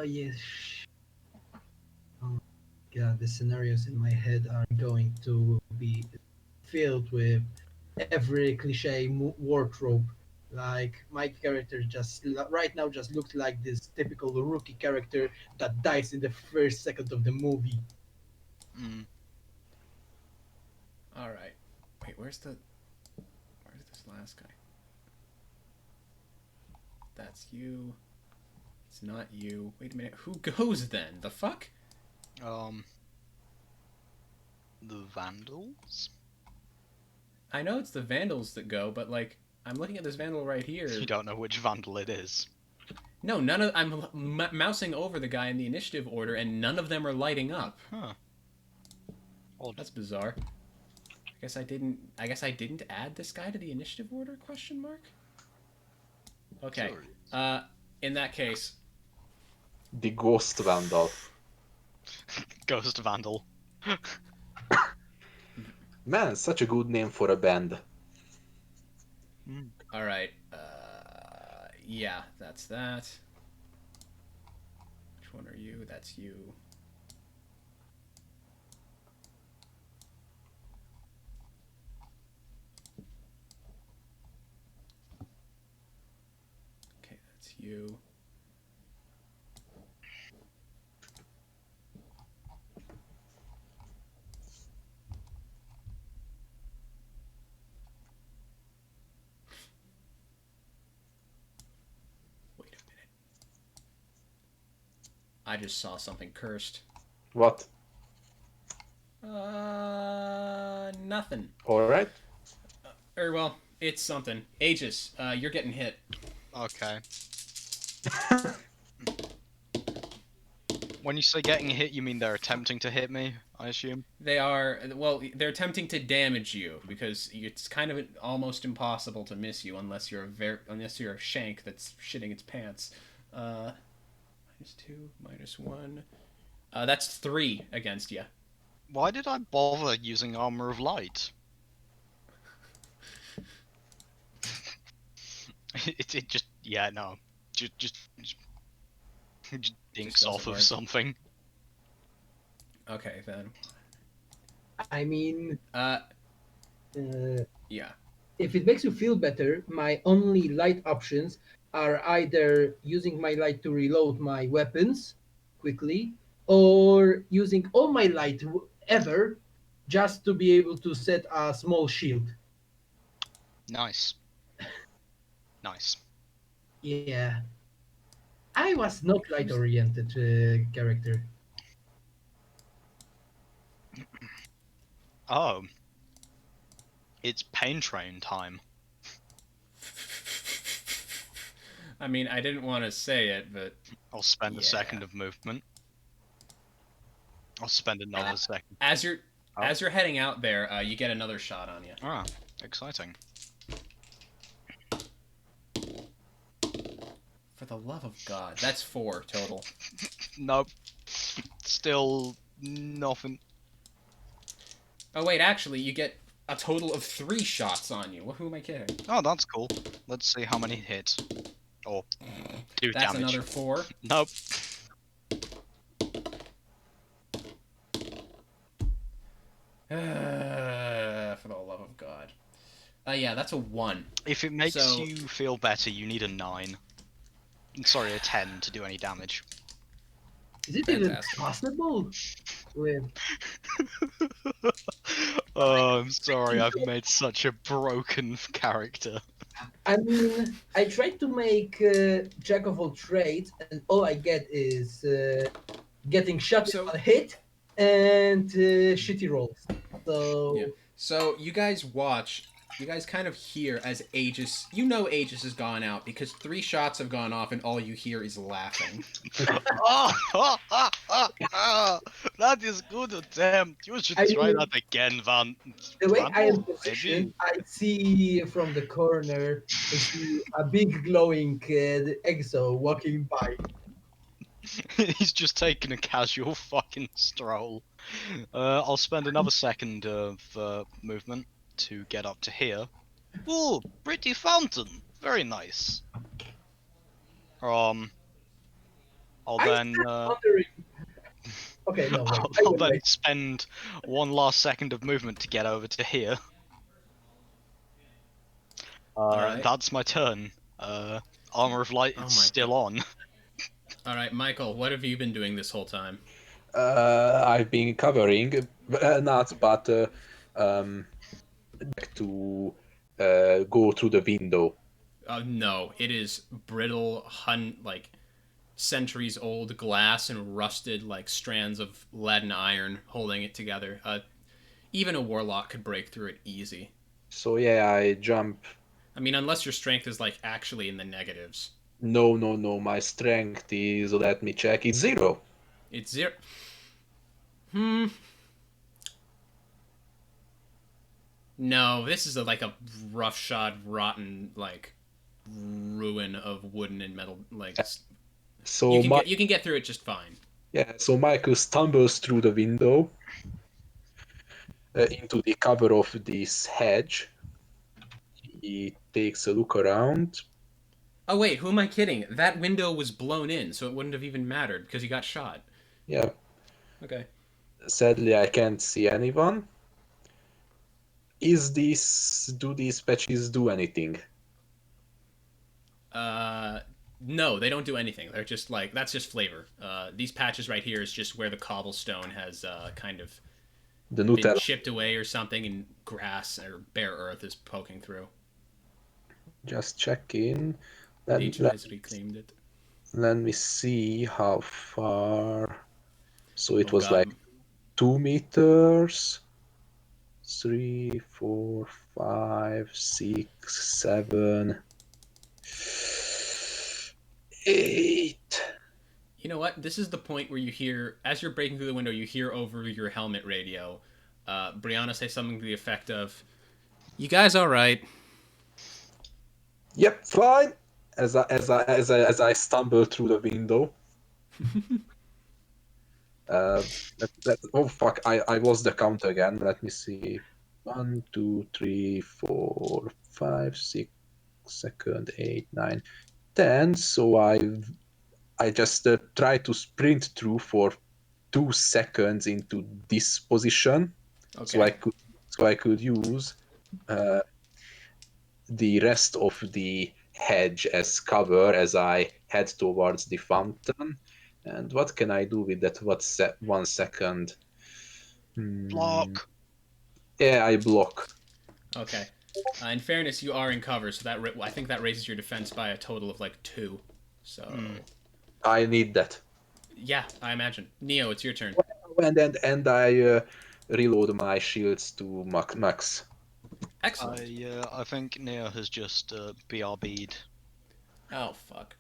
Yes. Oh god, the scenarios in my head are going to be filled with every cliche wardrobe. Like my character right now just looks like this typical rookie character that dies in the first second of the movie. Hmm. All right. Wait, where's this last guy? That's you. It's not you. Wait a minute. Who goes then? The fuck? The Vandals? I know it's the Vandals that go, but like, I'm looking at this Vandal right here. You don't know which Vandal it is. No, none of. I'm mousing over the guy in the initiative order, and none of them are lighting up. Huh. Odd. That's bizarre. I guess I didn't add this guy to the initiative order? Question mark. Okay. Sorry. In that case, The Ghost Vandal. Ghost Vandal. Man, such a good name for a band. all right. Yeah, that's that. Which one are you? That's you. Okay, that's you. Wait a minute. I just saw something cursed. What? Nothing. Alright. Or well, it's something. Aegis, you're getting hit. Okay. When you say getting hit, you mean they're attempting to hit me, I assume? They're attempting to damage you because it's kind of almost impossible to miss you unless you're a shank that's shitting its pants. -2, -1. That's 3 against you. Why did I bother using Armor of Light? it just, yeah, no. Just dinks doesn't off of work. something. Okay then. I mean, Yeah. if it makes you feel better, my only light options are either using my light to reload my weapons quickly, or using all my light ever just to be able to set a small shield. Nice. Nice. Yeah. I was not light oriented character. Oh. It's Pain Train time. I mean, I didn't want to say it, but I'll spend a Yeah. second of movement. I'll spend another second. as you're Oh. as you're heading out there, you get another shot on you. Ah, exciting. For the love of God, that's 4 total. Nope. Still nothing. Oh wait, actually, you get a total of 3 shots on you. Who am I kidding? Oh, that's cool. Let's see how many hits. Or 2 That's damage. another 4. Nope. For the love of God. Yeah, that's a 1. If it makes So- you feel better, you need a 9. Sorry, a 10 to do any damage. Is it even Fantastic. possible? With Oh, I'm sorry, I've made such a broken character. I mean, I tried to make jack of all trades, and all I get is getting shot So- on hit and shitty rolls. So Yeah. So you guys watch. You guys kind of hear as Aegis. You know Aegis has gone out because 3 shots have gone off and all you hear is laughing. That is good attempt. You should I try mean- that again, Van. the way I am Vandal, positioned, I see from the corner, I see a big glowing exo walking by. He's just taking a casual fucking stroll. I'll spend another second of movement to get up to here. Ooh, pretty fountain. Very nice. I'll I then wondering. Okay, no, wait. I'll I then wait. spend one last second of movement to get over to here. Alright. That's my turn. Armor of Light Oh my is still on. All right, Michael. What have you been doing this whole time? I've been covering, not, but back to go through the window. No, it is brittle, like centuries old glass and rusted like strands of lead and iron holding it together. Even a warlock could break through it easy. So yeah, I jump. I mean, unless your strength is like actually in the negatives. No, no, no. My strength is. Let me check. It's 0. It's 0. No, this is like a roughshod, rotten like ruin of wooden and metal. Like So you can get through it just fine. yeah. So Michael stumbles through the window into the cover of this hedge. He takes a look around. Oh wait, who am I kidding? That window was blown in, so it wouldn't have even mattered because he got shot. Yeah. Okay. Sadly, I can't see anyone. Do these patches do anything? No, they don't do anything. They're just like that's just flavor. These patches right here is just where the cobblestone has kind of The been Nutella. chipped away or something, and grass or bare earth is poking through. Just check in. Nature has reclaimed it. Let me see how far. So it Oh was god. like 2 meters. 3, 4, 5, 6, 7, 8. You know what? This is the point where you hear, as you're breaking through the window, you hear over your helmet radio, Brianna say something to the effect of, "You guys all right?" Yep, fine. As I stumble through the window. Oh fuck! I lost the count again. Let me see. 1, 2, 3, 4, 5, 6, 7, 8, 9, 10. So I just try to sprint through for 2 seconds into this position, so Okay. I could use uh, the rest of the hedge as cover as I head towards the fountain. And what can I do with that? 1 second? Block. Yeah, I block. Okay. In fairness, you are in cover, so I think that raises your defense by a total of like 2. So I need that. yeah, I imagine. Neo, it's your turn. And I reload my shields to max. Excellent. I think Neo has just BRB'd. Oh fuck.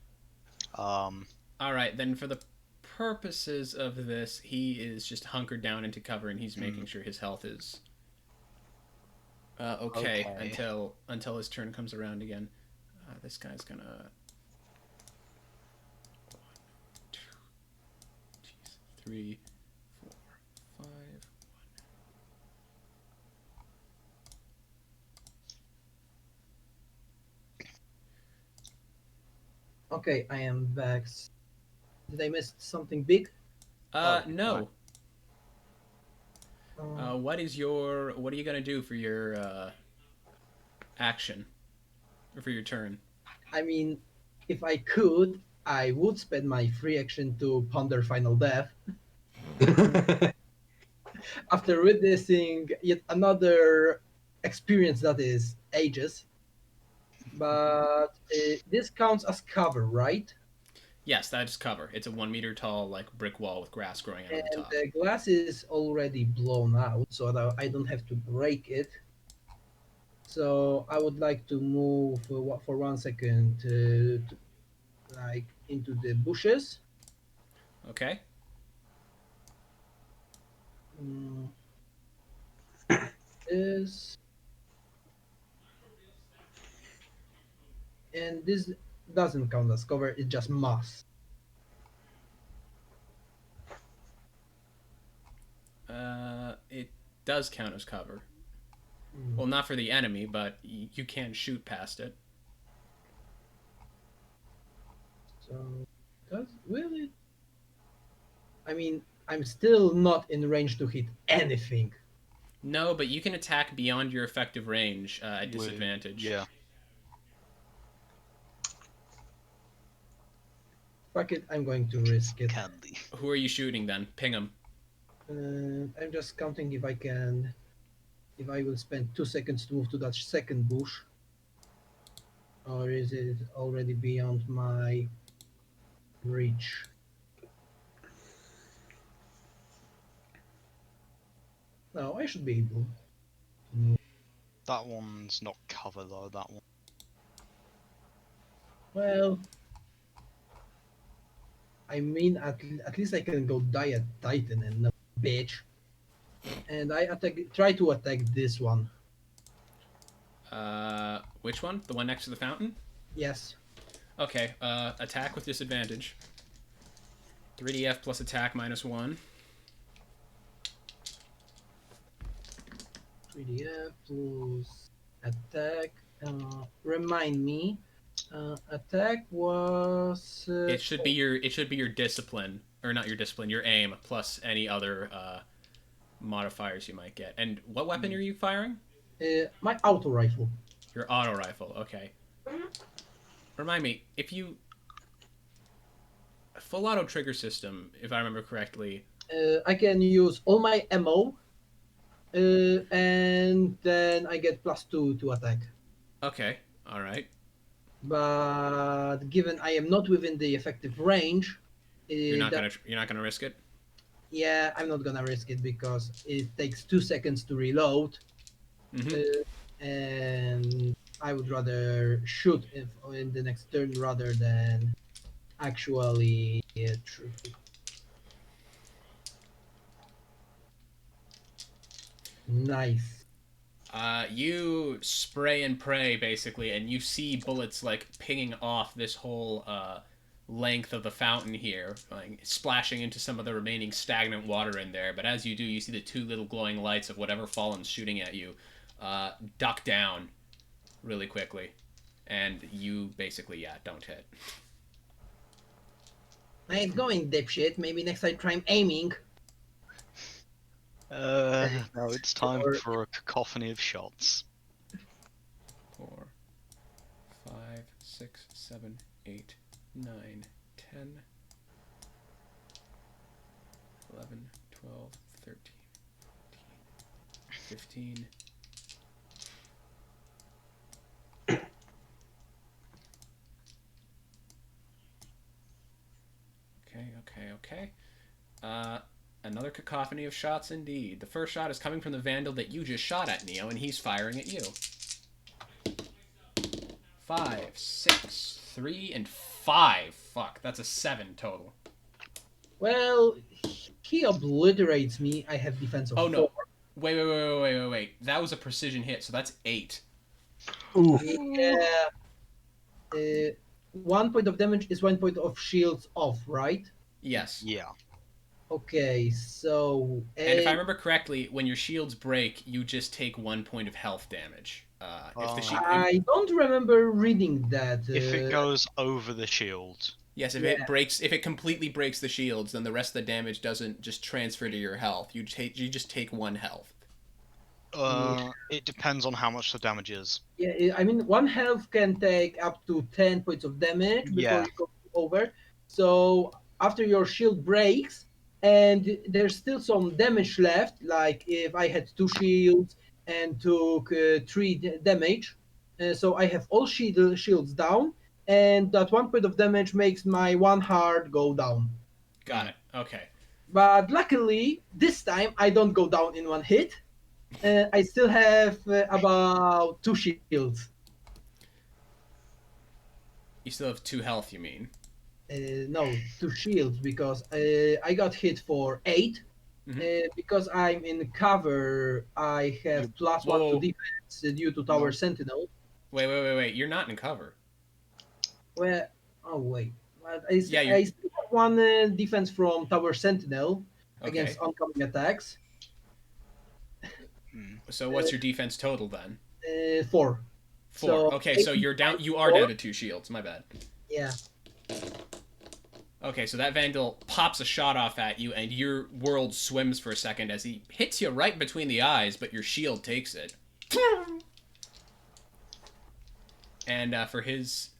Um, All right, then for the purposes of this, he is just hunkered down into cover, and he's making sure his health is okay, until his turn comes around again. This guy's gonna 1, 2, 3, 4, 5. Okay, I am back. Did I miss something big? No. Uh, What are you gonna do for your action or for your turn? I mean, if I could, I would spend my free action to ponder final death after witnessing yet another experience that is ages. But this counts as cover, right? Yes, that is cover. It's a 1 meter tall like brick wall with grass growing out of the And top. the glass is already blown out, so that I don't have to break it. So I would like to move for 1 second, like into the bushes. Okay. Mm, this and this doesn't count as cover. It's just moss. It does count as cover. Mm, Well, not for the enemy, but you can shoot past it. So will it? I mean, I'm still not in range to hit anything. No, but you can attack beyond your effective range at With- disadvantage. Yeah. Fuck it, I'm going to risk it. Candy. Who are you shooting then? Ping them. I'm just counting if I can. If I will spend 2 seconds to move to that second bush, or is it already beyond my reach? No, I should be able to move. That one's not cover though. That one. Well, I mean, at least I can go die at Titan and not bitch. And I try to attack this one. Which one? The one next to the fountain? Yes. Okay, attack with disadvantage. 3df plus attack -1. 3DF plus attack. Remind me. Attack was. It should be your discipline, or not your discipline, your aim plus any other modifiers you might get. And what weapon are you firing? My auto rifle. Your auto rifle. Okay. Remind me, if you full auto trigger system, if I remember correctly. I can use all my ammo, and then I get +2 to attack. Okay. All right. But given I am not within the effective range, You're not gonna risk it. yeah, I'm not gonna risk it because it takes 2 seconds to reload, and I would rather shoot in the next turn rather than actually. Nice. You spray and pray basically, and you see bullets like pinging off this whole length of the fountain here, like, splashing into some of the remaining stagnant water in there. But as you do, you see the two little glowing lights of whatever fallen's shooting at you duck down really quickly, and you basically don't hit. Nice going, dipshit. Maybe next time try aiming. No, it's time Or- for a cacophony of shots. 4, 5, 6, 7, 8, 9, 10, 11, 12, 13, 14, 15. Okay. Another cacophony of shots indeed. The first shot is coming from the vandal that you just shot at, Neo, and he's firing at you. 5, 6, 3, and 5. Fuck, that's a 7 total. Well, he obliterates me. I have defense of Oh no. 4. Wait. That was a precision hit, so that's 8. Oof. Yeah. 1 point of damage is 1 point of shields off, right? Yes. Yeah. Okay, so And if I remember correctly, when your shields break, you just take 1 point of health damage. If the shield, I don't remember reading that. If it goes over the shield. yes, if it completely breaks the shields, then the rest of the damage doesn't just transfer to your health. You just take 1 health. It depends on how much the damage is. Yeah, I mean, 1 health can take up to 10 points of damage before Yeah. you go to over. So after your shield breaks, and there's still some damage left, like if I had 2 shields and took 3 damage, so I have all shields down, and that 1 point of damage makes my 1 heart go down. Got it. Okay. But luckily, this time I don't go down in 1 hit. I still have about 2 shields. You still have 2 health, you mean? No, 2 shields because I got hit for 8. Mhm. Because I'm in cover, I have You- +1 to Whoa. defense due to Tower No. Sentinel. Wait. You're not in cover. Where? Oh wait, but Yeah, I still have 1 defense from Tower Sentinel Okay. against oncoming attacks. Hmm. So what's your defense total then? 4. 4. So Okay, so 8 you're down. minus You are 4. down to 2 shields. My bad. Yeah. Okay, so that Vandal pops a shot off at you, and your world swims for a second as he hits you right between the eyes, but your shield takes it. And for his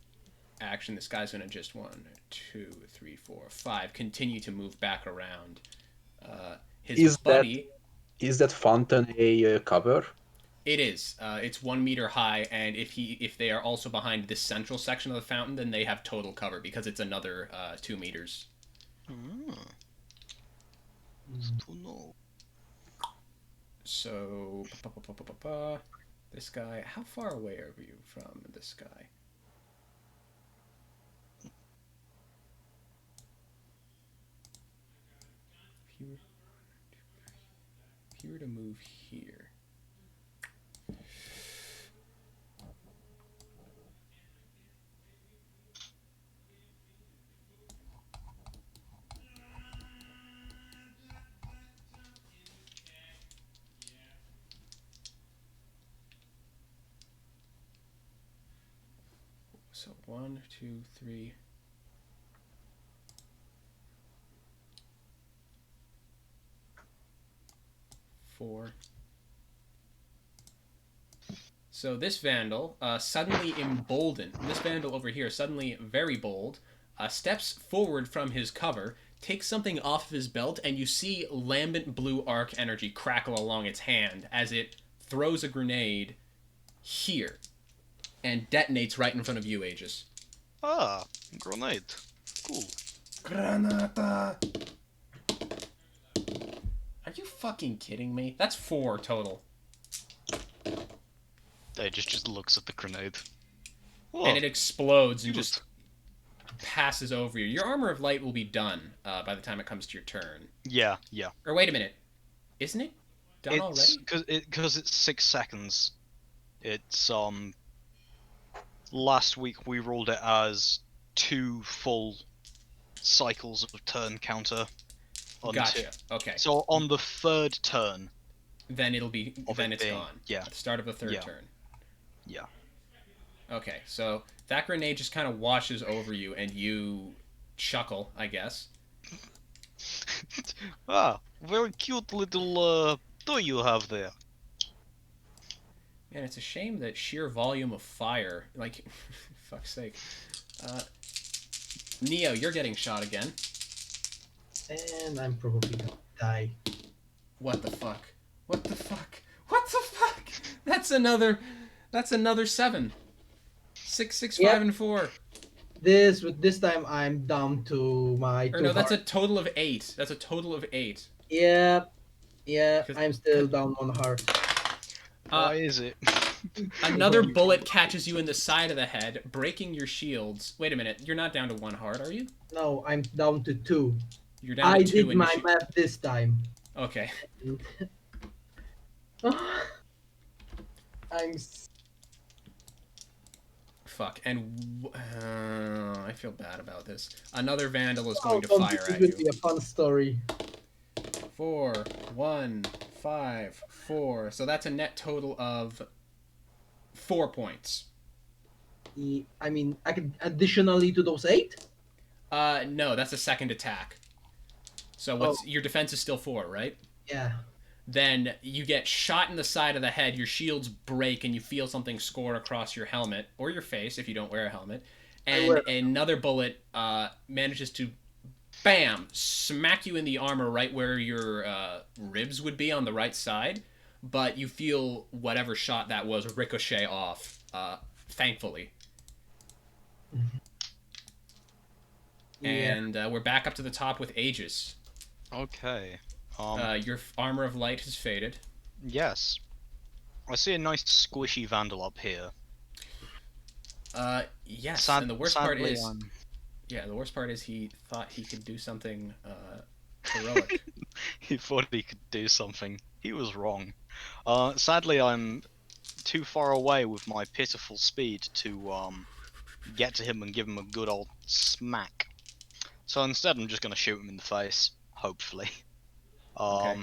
action, this guy's gonna just 1, 2, 3, 4, 5 continue to move back around. His Is buddy. Is that fountain a cover? It is. It's 1 meter high, and if they are also behind this central section of the fountain, then they have total cover because it's another 2 meters. Hmm. To know. So this guy. How far away are you from this guy? If you were to move here. So 1, 2, 3. 4. So this Vandal, suddenly emboldened, this Vandal over here, suddenly very bold, steps forward from his cover, takes something off of his belt, and you see lambent blue arc energy crackle along its hand as it throws a grenade here and detonates right in front of you, Aegis. Ah, grenade. Cool. Granata! Are you fucking kidding me? That's 4 total. Just looks at the grenade. Oh, And it explodes and good. just passes over you. Your armor of light will be done by the time it comes to your turn. Yeah. Or wait a minute, isn't it done It's already? because it's 6 seconds. It's last week we rolled it as 2 full cycles of turn counter. Gotcha. Okay. So on the 3rd turn. Then it'll be. Of Then it it's being- gone. yeah. At the start of the 3rd Yeah. turn. Yeah. Okay. So that grenade just kind of washes over you, and you chuckle, I guess. Ah, very cute little toy you have there. And it's a shame that sheer volume of fire, like, fuck's sake. Neo, you're getting shot again. And I'm probably gonna die. What the fuck? What the fuck? What the fuck? That's another 7. 6, 6, Yep. 5, and 4. This time I'm down to my Or 2 no, that's a heart. total of 8. That's a total of 8. Yeah, Cause- I'm still down 1 heart. Why is it? Another bullet catches you in the side of the head, breaking your shields. Wait a minute, you're not down to 1 heart, are you? No, I'm down to 2. You're down I to 2 did and your my math this time. Okay. I'm Fuck. And I feel bad about this. Another Vandal is oh, going to don't fire this at is going you. to be a fun story. 4, 1, 5, 4. So that's a net total of 4 points. I mean, I could additionally to those 8. No, that's a second attack. So what's your defense is still 4, right? Yeah. Then you get shot in the side of the head, your shields break, and you feel something score across your helmet, or your face if you don't wear a helmet, and another bullet manages to, bam, smack you in the armor right where your ribs would be on the right side, but you feel whatever shot that was ricochet off, thankfully. And we're back up to the top with Aegis. Okay. Your armor of light has faded. Yes. I see a nice squishy vandal up here. Yes, and the worst part sadly, is... Yeah, the worst part is he thought he could do something heroic. He thought he could do something. He was wrong. Sadly, I'm too far away with my pitiful speed to get to him and give him a good old smack. So instead, I'm just gonna shoot him in the face, hopefully. Okay.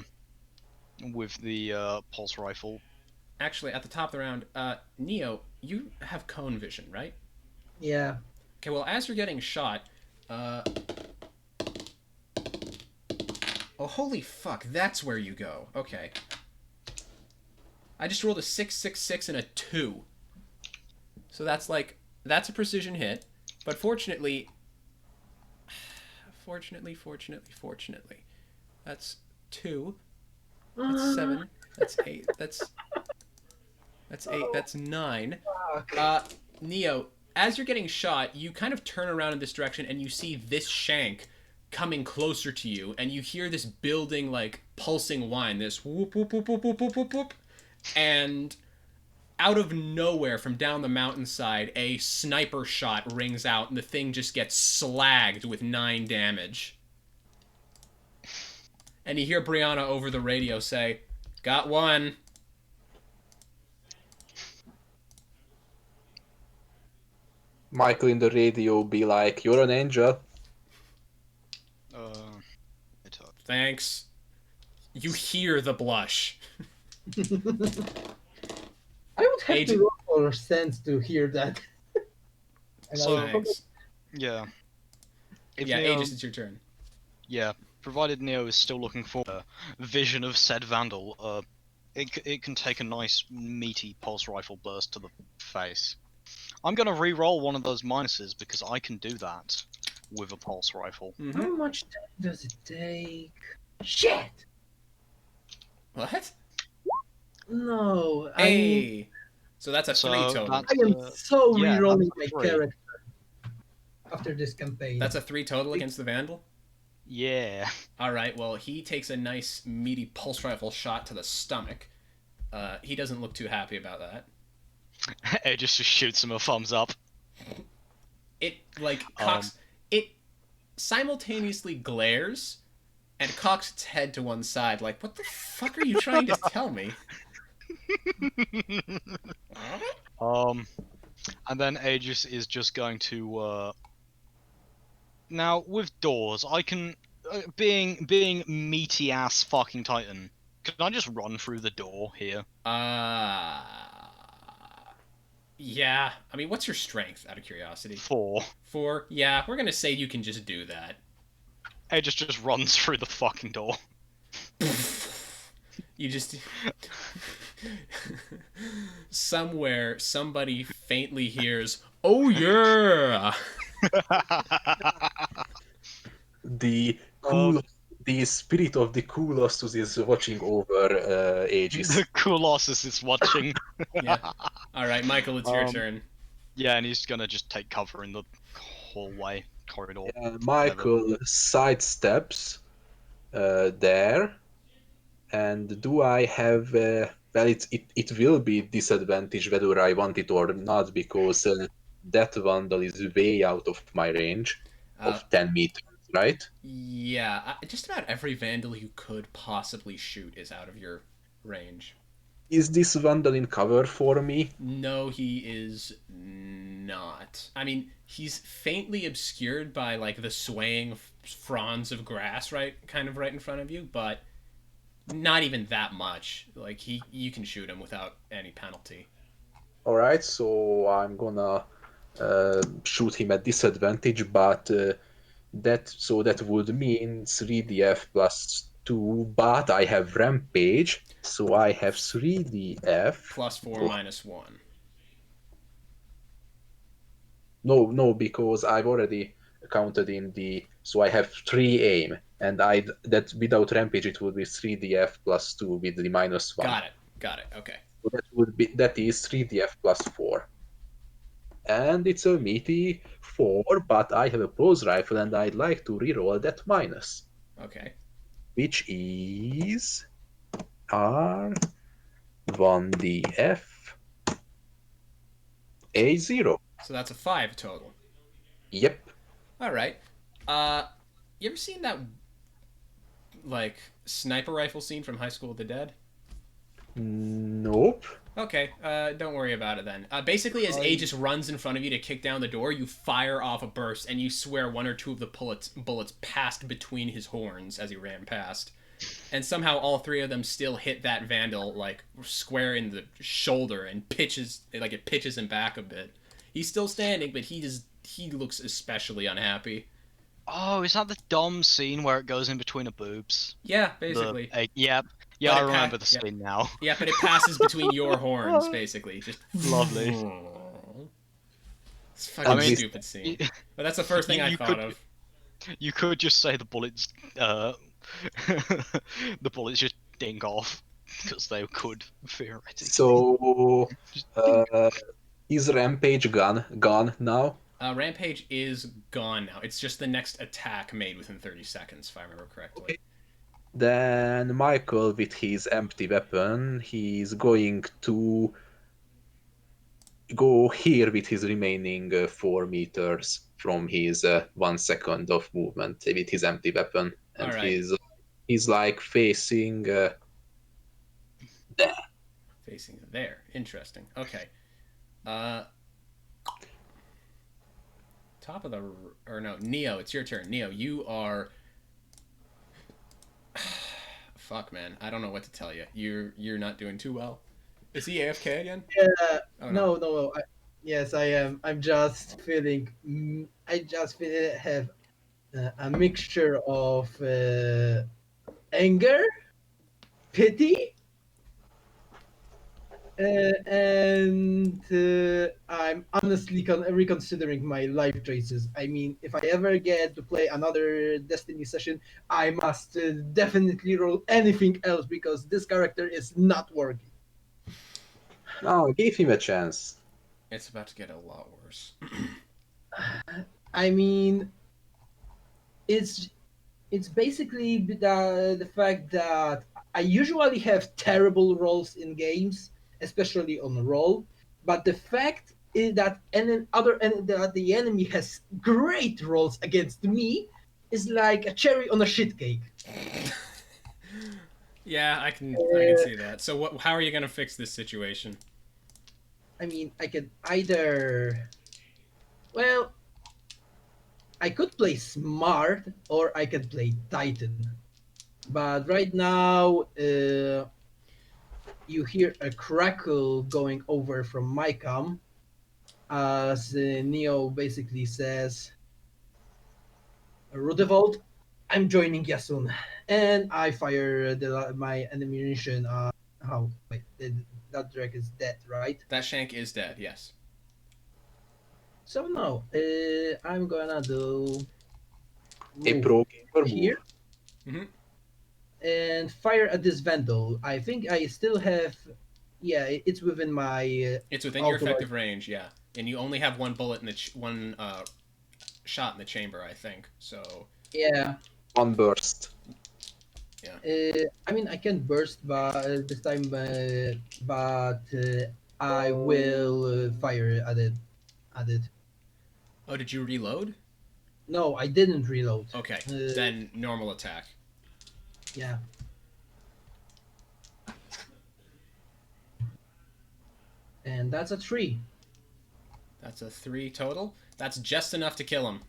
With the pulse rifle. Actually, at the top of the round, Neo, you have cone vision, right? Yeah. Okay, well, as you're getting shot, oh, holy fuck, that's where you go. Okay. I just rolled a 6, 6, 6, and a 2. So that's a precision hit. But fortunately, that's 2. That's 7. That's 8. That's 8. That's 9. Neo, as you're getting shot, you kind of turn around in this direction and you see this shank coming closer to you, and you hear this building, like, pulsing whine, this whoop, whoop, whoop, whoop, whoop, whoop, whoop, whoop, and out of nowhere from down the mountainside, a sniper shot rings out, and the thing just gets slagged with 9 damage. And you hear Brianna over the radio say, "Got one." Michael in the radio be like, "You're an angel." Thanks. You hear the blush. I would have to roll for sense to hear that. Thanks. Yeah. Aegis, it's your turn. Yeah, provided Neo is still looking for a vision of said vandal, it can take a nice meaty pulse rifle burst to the face. I'm gonna re-roll one of those minuses because I can do that with a pulse rifle. Mm-hmm. How much time does it take? Shit! What? No, Hey! So that's a 3 total. I am so yeah, re-rolling that's my a 3. character after this campaign. That's a 3 total against the Vandal? Yeah. Alright, well, he takes a nice, meaty pulse rifle shot to the stomach. He doesn't look too happy about that. It just shoots him a thumbs up. It, like, cocks... it simultaneously glares and cocks its head to one side, like, what the fuck are you trying to tell me? And then Aegis is just going to, now, with doors, I can, being meaty ass fucking Titan, can I just run through the door here? Yeah. I mean, what's your strength, out of curiosity? 4. 4? Yeah, we're gonna say you can just do that. Aegis just runs through the fucking door. You just... Somewhere, somebody faintly hears, "Oh yeah!" The spirit of the Colossus is watching over Aegis. The Colossus is watching. Yeah. Alright, Michael, it's your turn. Yeah, and he's gonna just take cover in the hallway, corridor. Michael sidesteps there. And do I have... well, it will be disadvantage whether I want it or not, because that Vandal is way out of my range of 10 meters, right? Yeah, just about every Vandal you could possibly shoot is out of your range. Is this Vandal in cover for me? No, he is not. I mean, he's faintly obscured by, like, the swaying fronds of grass right in front of you, but not even that much. Like, you can shoot him without any penalty. Alright, so I'm gonna shoot him at disadvantage, but that would mean 3df plus 2, but I have rampage, so I have 3df plus 4 minus 1. No, because I've already counted in the. So I have 3 aim, and that without rampage it would be 3df plus 2 with the -1. Got it. Okay. So that is 3df plus 4. And it's a meaty 4, but I have a pulse rifle and I'd like to reroll that minus, Okay. which is R1df A0. So that's a 5 total. Yep. All right. You ever seen that like sniper rifle scene from High School of the Dead? Nope. Okay, don't worry about it then. Basically, as A just runs in front of you to kick down the door, you fire off a burst, and you swear one or two of the bullets passed between his horns as he ran past. And somehow all three of them still hit that vandal, like, square in the shoulder, and it pitches him back a bit. He's still standing, but he looks especially unhappy. Oh, is that the Dom scene where it goes in between the boobs? Yeah, basically. Yep. Yeah, But I it remember the yeah. scene now. Yeah, but it passes between your horns, basically. Just Lovely. It's a fucking I mean, stupid scene. But that's the first thing I thought of. You could just say the bullets, the bullets just ding off, because they could, theoretically. So, is Rampage gone now? Rampage is gone now. It's just the next attack made within 30 seconds, if I remember correctly. Okay. Then Michael, with his empty weapon, he's going to go here with his remaining 4 meters from his 1 second of movement with his empty weapon, and Alright. he's like facing there. Facing there. Interesting. Okay. Top of the... Or no, Neo, it's your turn. Neo, you are... Fuck, man. I don't know what to tell you. You're not doing too well. Is he AFK again? Yeah, Oh, no. Yes, I am. I'm just feeling. I just have a mixture of anger, pity, and I'm honestly reconsidering my life choices. I mean, if I ever get to play another Destiny session, I must definitely roll anything else because this character is not working. Oh, give him a chance. It's about to get a lot worse. I mean, it's basically the fact that I usually have terrible rolls in games, especially on roll, but the fact is that that the enemy has great rolls against me is like a cherry on a shit cake. Yeah, I can see that. So how are you going to fix this situation? I mean, I could either, well, I could play smart or I could play Titan. But right now, you hear a crackle going over from my cam as Neo basically says, Rudevold, I'm joining Yasun. And I fire my ammunition. Wait, that Drake is dead, right? That Shank is dead, yes. So now, I'm gonna do A move pro gamer here Mm-hmm. and fire at this Vandal. I think I still have, yeah, it's within my. It's within your effective range, yeah. And you only have one bullet in the one shot in the chamber, I think. So Yeah. 1 burst. Yeah. I mean, I can burst, but this time, but I will fire at it. Oh, did you reload? No, I didn't reload. Okay, then normal attack. Yeah. And that's a 3. That's a 3 total. That's just enough to kill him.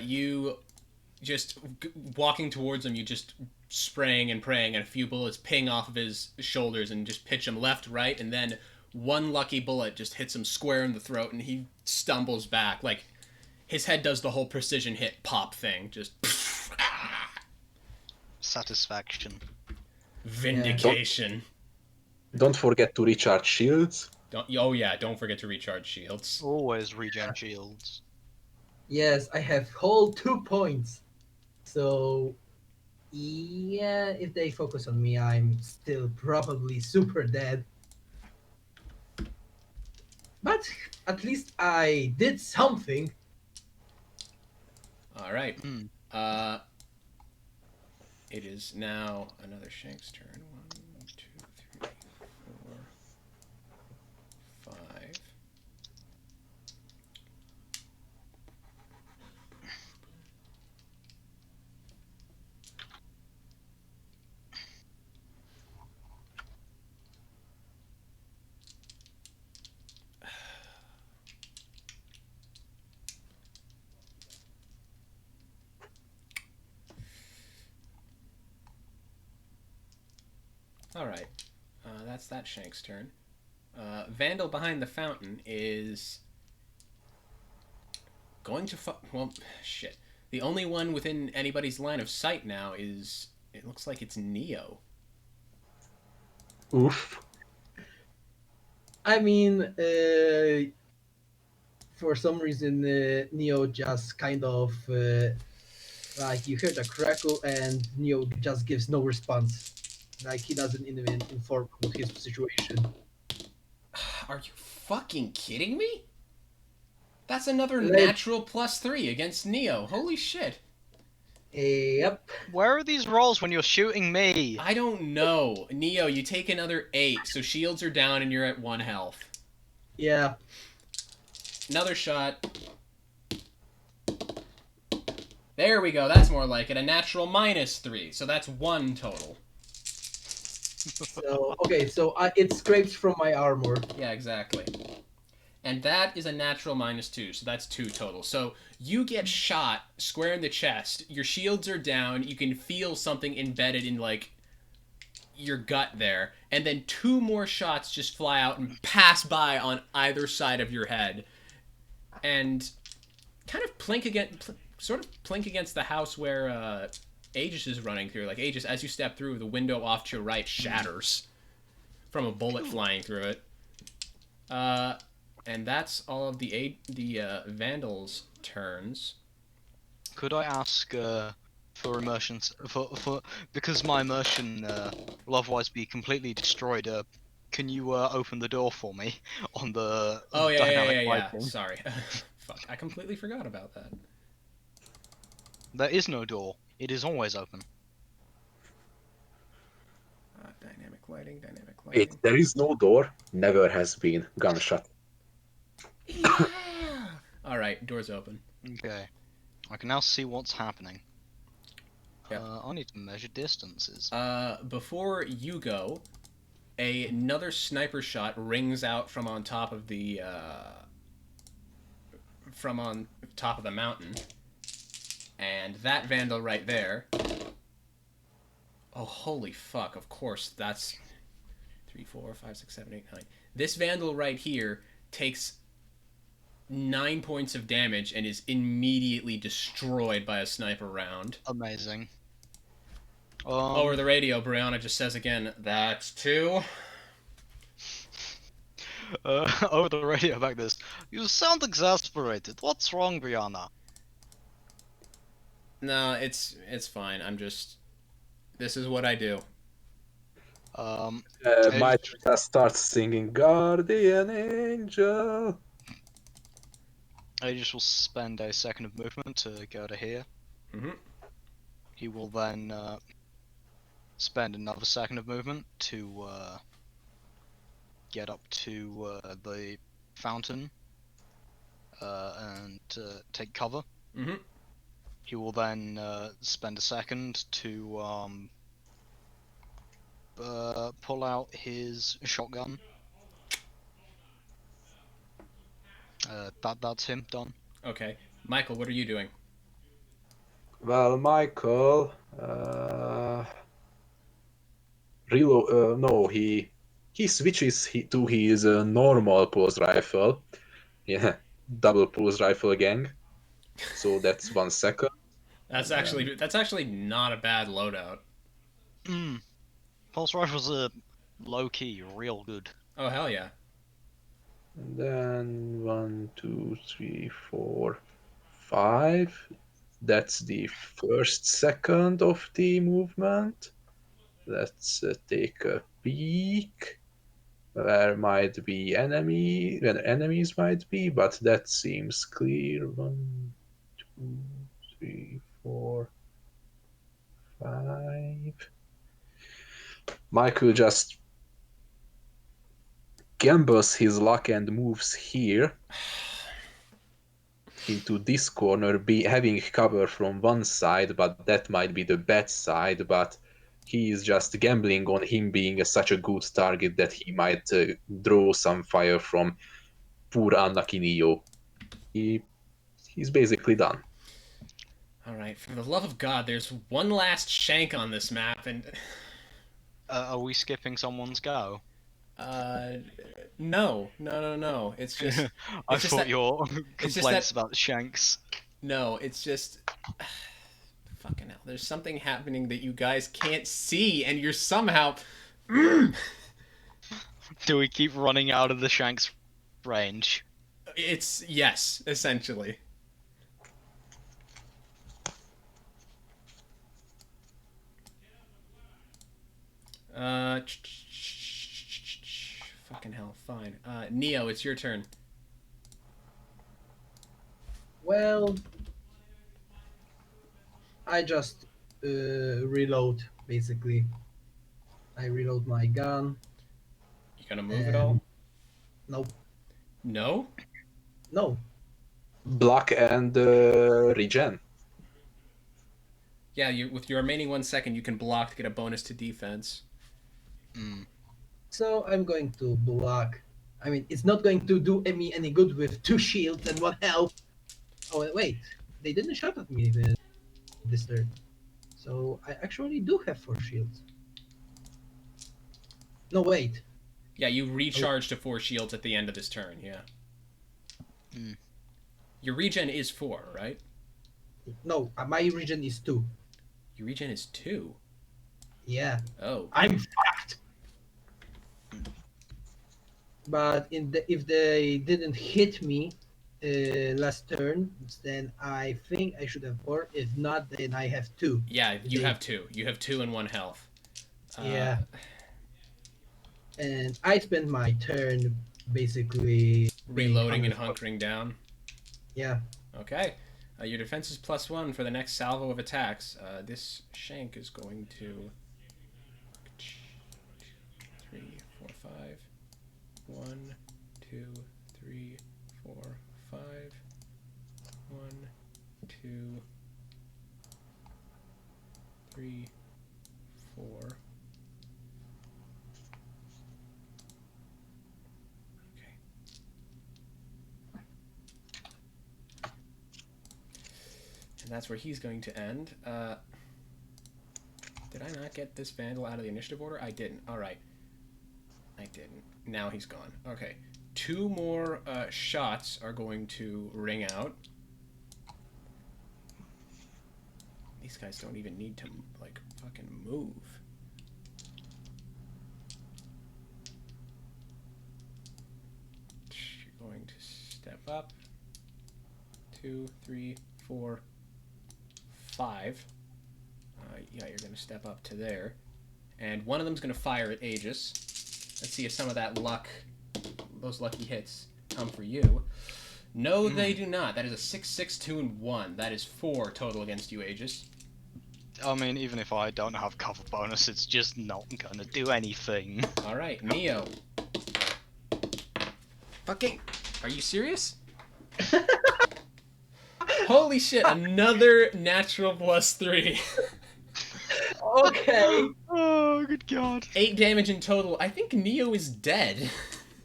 You just walking towards him, you just spraying and praying, and a few bullets ping off of his shoulders and just pitch him left, right, and then one lucky bullet just hits him square in the throat, and he stumbles back. Like, his head does the whole precision hit pop thing. Just... Satisfaction. Vindication. Don't forget to recharge shields. Don't forget to recharge shields. Always regen shields. Yes, I have whole 2 points. So, yeah, if they focus on me, I'm still probably super dead. But at least I did something. All right. Hmm. It is now another Shank's turn. 1, 2, 3, 4, 5. All right. That's that Shank's turn. Vandal behind the fountain is going to well, shit. The only one within anybody's line of sight now is, it looks like it's Neo. Oof. I mean, for some reason, Neo just kind of like you heard a crackle, and Neo just gives no response. Like he doesn't even inform of his situation. Are you fucking kidding me? That's another Like- natural +3 against Neo. Holy shit. Yep. Where are these rolls when you're shooting me? I don't know. Neo, you take another 8, so shields are down and you're at 1 health. Yeah. Another shot. There we go. That's more like it. A natural -3. So that's 1 total. So okay, so it scrapes from my armor. Yeah, exactly. And that is a natural -2, so that's 2 total. So you get shot square in the chest. Your shields are down. You can feel something embedded in, like, your gut there. And then 2 more shots just fly out and pass by on either side of your head. And kind of plink against the house where Aegis is running through. Like, Aegis, as you step through, the window off to your right shatters from a bullet flying through it. And that's all of the Vandals' turns. Could I ask for immersion for because my immersion will otherwise be completely destroyed? Can you open the door for me on the Oh, yeah. dynamic lighting? Sorry. Fuck, I completely forgot about that. There is no door. It is always open. Dynamic lighting. Wait, there is no door. Never has been. Gunshot. Yeah! Alright, door's open. Okay. I can now see what's happening. Yep. I need to measure distances. Before you go, another sniper shot rings out from on top of the mountain, and that Vandal right there. Oh, holy fuck! Of course, that's 3, 4, 5, 6, 7, 8, 9. This Vandal right here takes 9 points of damage and is immediately destroyed by a sniper round. Amazing. Over the radio, Brianna just says again, "That's 2." Over the radio back this. You sound exasperated. What's wrong, Brianna? No, it's fine. I'm just. This is what I do. My just starts singing Guardian Angel. Aegis will spend a second of movement to go to here. Mm-hmm. He will then spend another second of movement to get up to the fountain and take cover. Mm-hmm. He will then spend a second to pull out his shotgun. That's him done. Okay, Michael, what are you doing? Well, Michael, reload. No, he switches to his normal pulse rifle. Yeah, double pulse rifle gang. So that's 1 second. That's actually not a bad loadout. Pulse rifles are low key, real good. Oh hell yeah! And then 1, 2, 3, 4, 5. That's the first second of the movement. Let's take a peek. There might be enemies might be, but that seems clear. 1, 2, 3, 4, 5. Michael just gambles his luck and moves here into this corner, having cover from one side, but that might be the bad side. But he is just gambling on him being such a good target that he might draw some fire from poor Anakinio. He's basically done. All right, for the love of God, there's one last shank on this map, and Are we skipping someone's go? no. It's just I it's just thought that your it's just complaints that about the shanks. no, it's just fucking hell. There's something happening that you guys can't see, and you're somehow. Do we keep running out of the shanks range? It's yes, essentially. Uh, fucking hell. Fine. Neo, it's your turn. Well, I just reload, basically. I reload my gun. You gonna move at all? Nope. No. No. Block and regen. Yeah, with your remaining 1 second, you can block to get a bonus to defense. So I'm going to block. I mean, it's not going to do me any good with 2 shields and 1 health. Oh, wait. They didn't shout at me this turn. So I actually do have 4 shields. No, wait. Yeah, you recharge to 4 shields at the end of this turn, yeah. Your regen is 4, right? No, my regen is 2. Your regen is 2? Yeah. Oh. I'm fucked. But if they didn't hit me last turn, then I think I should have 4. If not, then I have 2. Yeah, you have 2. You have 2 and 1 health. Yeah. And I spent my turn basically Reloading and hunkering down. Yeah. Okay. Your defense is +1 for the next salvo of attacks. This shank is going to 3, 4, 5. 1, 2, 3, 4, 5. 1, 2, 3, 4. Okay. And that's where he's going to end. Did I not get this vandal out of the initiative order? I didn't. All right. I didn't. Now he's gone. Okay. 2 more shots are going to ring out. These guys don't even need to, like, fucking move. You're going to step up. 2, 3, 4, 5. Yeah, you're going to step up to there. And one of them's going to fire at Aegis. Let's see if some of that luck, those lucky hits, come for you. No, they do not. That is a 6, 6, 2, and 1. That is 4 total against you, Aegis. I mean, even if I don't have cover bonus, it's just not gonna do anything. Alright, Neo. Fucking... Are you serious? Holy shit, another natural +3. Okay. Oh, good god. 8 damage in total. I think Neo is dead.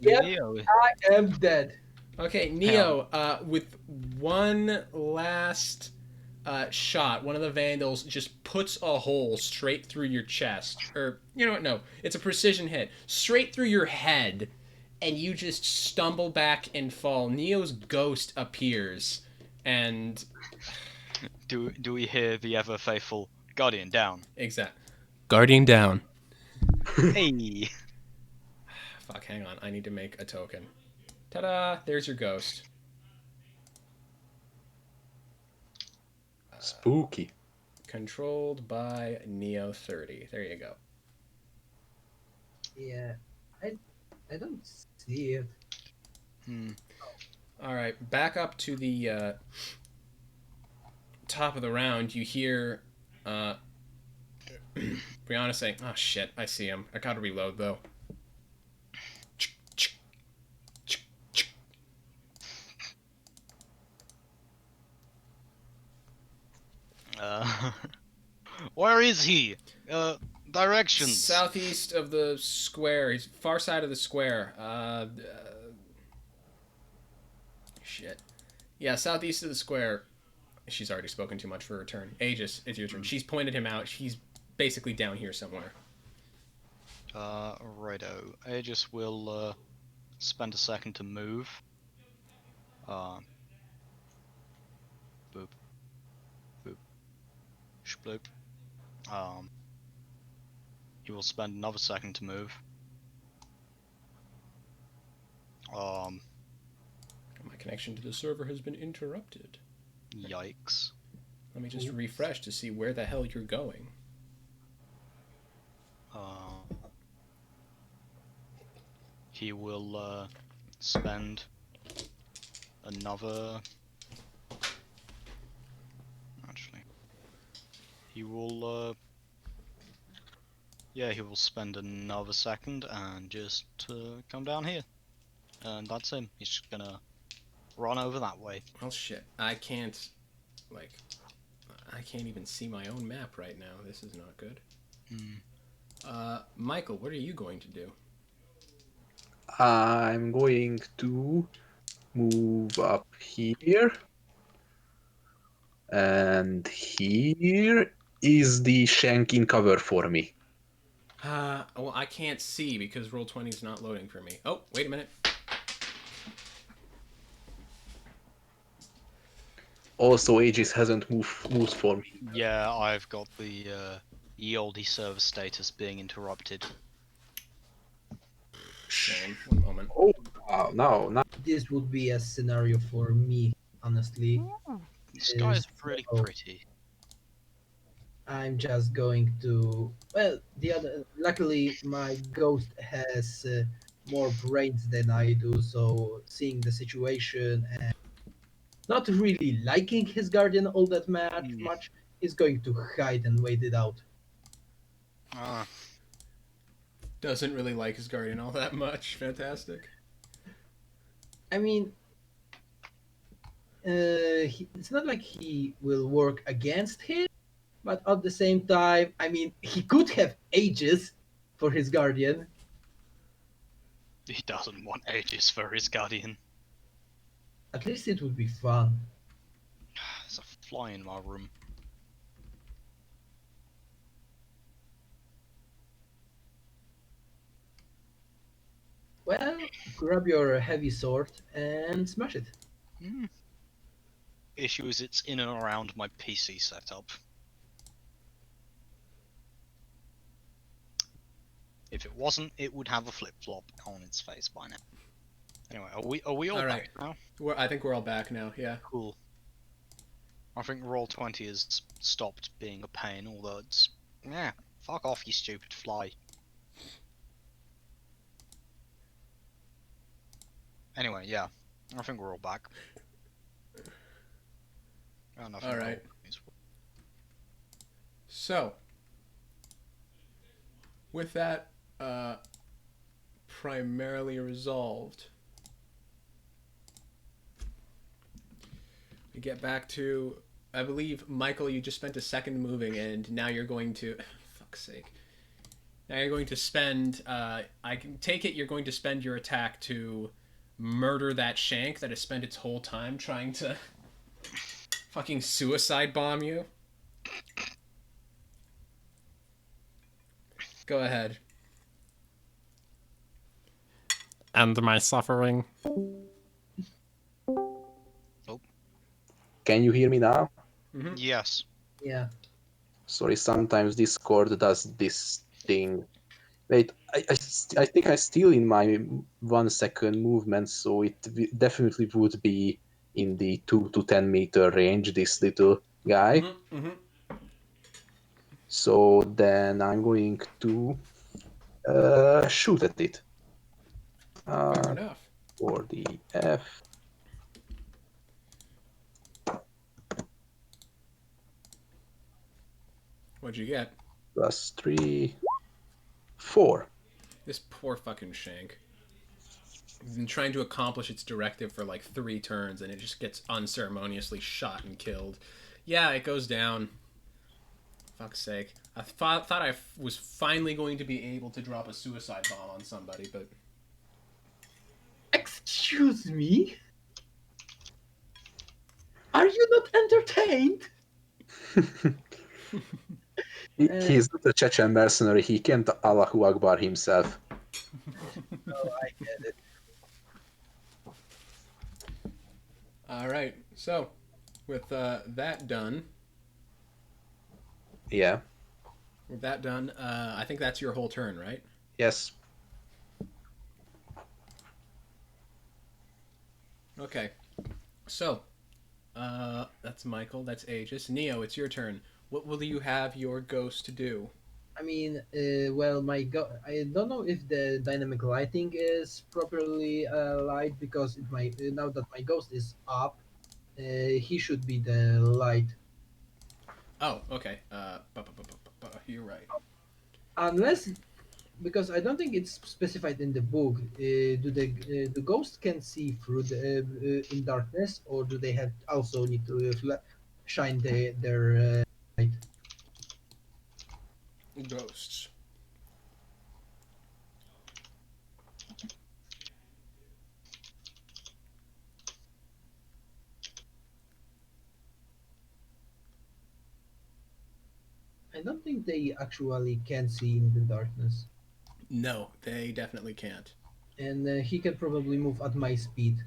Yep. Neo. I am dead. Okay, Neo, with one last shot, one of the Vandals just puts a hole straight through your chest. Or, you know what, no, it's a precision hit. Straight through your head, and you just stumble back and fall. Neo's ghost appears, and... Do we hear the ever faithful Guardian down? Exact. Guardian down. Hey. Fuck, hang on. I need to make a token. Ta-da! There's your ghost. Spooky. Controlled by Neo 30. There you go. Yeah, I don't see it. All right, back up to the top of the round. You hear Brianna saying, "Oh shit, I see him. I gotta reload though." Where is he? Directions. Southeast of the square. He's far side of the square. Shit. Yeah, southeast of the square. She's already spoken too much for her turn. Aegis, it's your turn. She's pointed him out. He's basically down here somewhere. Righto. Aegis will spend a second to move. Boop. Boop. Shbloop. He will spend another second to move. My connection to the server has been interrupted. Yikes. Let me just refresh to see where the hell you're going. He will spend another. Actually, he will. Yeah, he will spend another second and just come down here, and that's him. He's just gonna run over that way. Well, shit. I can't even see my own map right now. This is not good. Michael, what are you going to do? I'm going to move up here. And here is the shanking cover for me. Well, I can't see because Roll20 is not loading for me. Oh, wait a minute. Also, Aegis hasn't moved for me. Yeah, I've got the ye olde server status being interrupted. Shame. One moment. Oh, wow, now. This would be a scenario for me, honestly. The sky is really So- pretty. I'm just going to. Well, luckily, my ghost has more brains than I do, so seeing the situation and not really liking his guardian all that much is going to hide and wait it out. Doesn't really like his guardian all that much. Fantastic. I mean, it's not like he will work against him, but at the same time, I mean, he could have Aegis for his guardian. He doesn't want Aegis for his guardian. At least it would be fun. There's a fly in my room. Well, grab your heavy sword and smash it. Issue is it's in and around my PC setup. If it wasn't, it would have a flip-flop on its face by now. Anyway, are we all Alright. back now? I think we're all back now, yeah. Cool. I think Roll20 has stopped being a pain, although it's... Yeah, fuck off, you stupid fly. Anyway, yeah. I think we're all back. Alright. So, with that primarily resolved, we get back to, I believe, Michael, you just spent a second moving, and now you're going to, fuck's sake, now you're going to spend, I can take it you're going to spend your attack to murder that shank that has spent its whole time trying to fucking suicide bomb you. Go ahead. And my suffering. Can you hear me now? Mm-hmm. Yes. Yeah. Sorry, sometimes Discord does this thing. Wait, I think I still in my 1 second movement, so it definitely would be in the 2 to 10 meter range, this little guy. So then I'm going to shoot at it. Fair enough. For the F. What'd you get? +3, 4. This poor fucking shank. He's been trying to accomplish its directive for like 3 turns, and it just gets unceremoniously shot and killed. Yeah, it goes down. Fuck's sake. I thought I was finally going to be able to drop a suicide bomb on somebody, but... Excuse me? Are you not entertained? He's not a Chechen mercenary. He can't Allahu Akbar himself. Oh, I get it. Alright, so, with that done... Yeah. With that done, I think that's your whole turn, right? Yes. Okay. So, that's Michael, that's Aegis. Neo, it's your turn. What will you have your ghost do? I mean, well, I don't know if the dynamic lighting is properly light because now that my ghost is up, he should be the light. Oh, okay. You're right. Unless, because I don't think it's specified in the book. Do ghosts can see through in darkness, or do they have also need to shine their light? Ghosts. I don't think they actually can see in the darkness, No, they definitely can't. and he can probably move at my speed.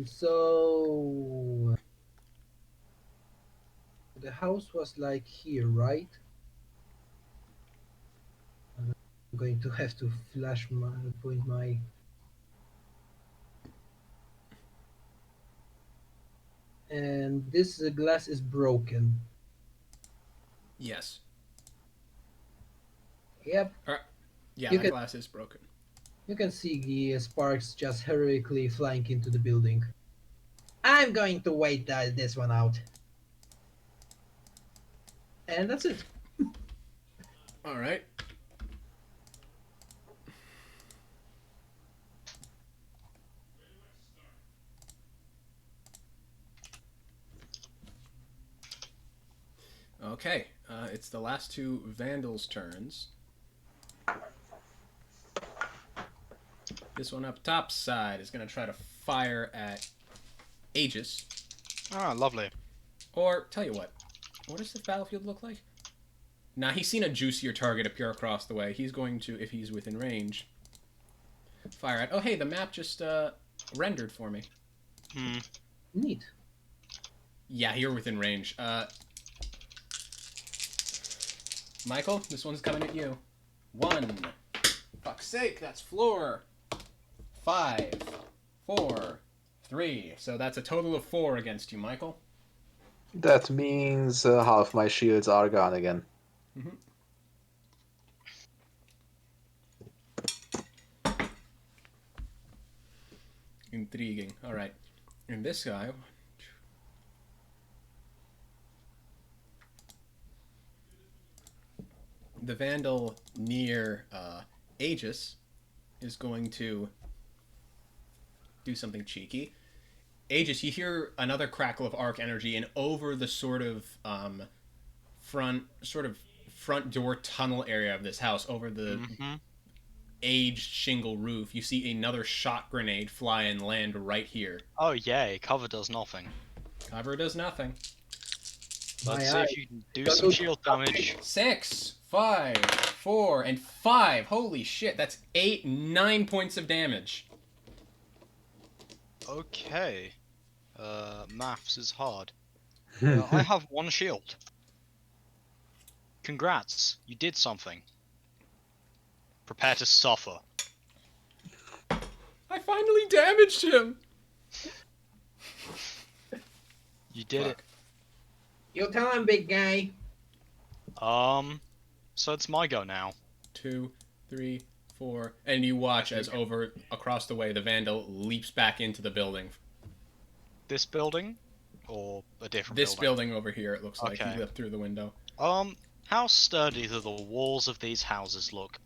So the house was like here, right? I'm going to have to flash my point my. And this glass is broken. Yes. Yep, Yeah, You that can- glass is broken. you can see the sparks just heroically flying into the building. I'm going to wait this one out. And that's it. Alright. Okay, it's the last 2 Vandals' turns. This one up top side is going to try to fire at Aegis. Ah, lovely. Or, tell you what does this battlefield look like? Nah, he's seen a juicier target appear across the way. He's going to, if he's within range, fire at... Oh, hey, the map just rendered for me. Hmm. Neat. Yeah, you're within range. Michael, this one's coming at you. 1. Fuck's sake, that's floor. 5, 4, 3. So that's a total of 4 against you, Michael. That means half my shields are gone again. Intriguing. Alright. And this guy... The Vandal near Aegis is going to do something cheeky. Aegis, you hear another crackle of arc energy, and over the sort of front door tunnel area of this house, over the aged shingle roof, you see another shot grenade fly and land right here. Oh yay, cover does nothing. Cover does nothing. Let's see eye. if you can do some shield damage. 6, 5, 4, and 5. Holy shit, that's 9 points of damage. Okay. Maths is hard. I have one shield. Congrats, you did something. Prepare to suffer. I finally damaged him. You did Fuck. Your time, big guy. it. So it's my go now. 2, 3, 4, and you watch as over across the way the vandal leaps back into the building. This building? Or a different This building? building over here, it looks like. Okay. He leapt through the window. How sturdy do the walls of these houses look?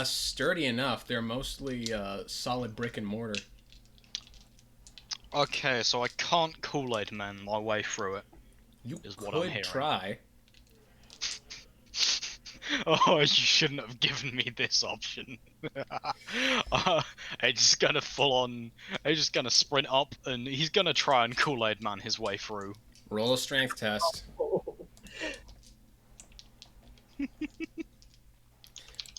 Sturdy enough. They're mostly solid brick and mortar. Okay, so I can't Kool-Aid Man my way through it. You Is what I'm could hearing. try. Oh, you shouldn't have given me this option. I'm just gonna sprint up and he's gonna try and Kool-Aid Man his way through. Roll a strength test.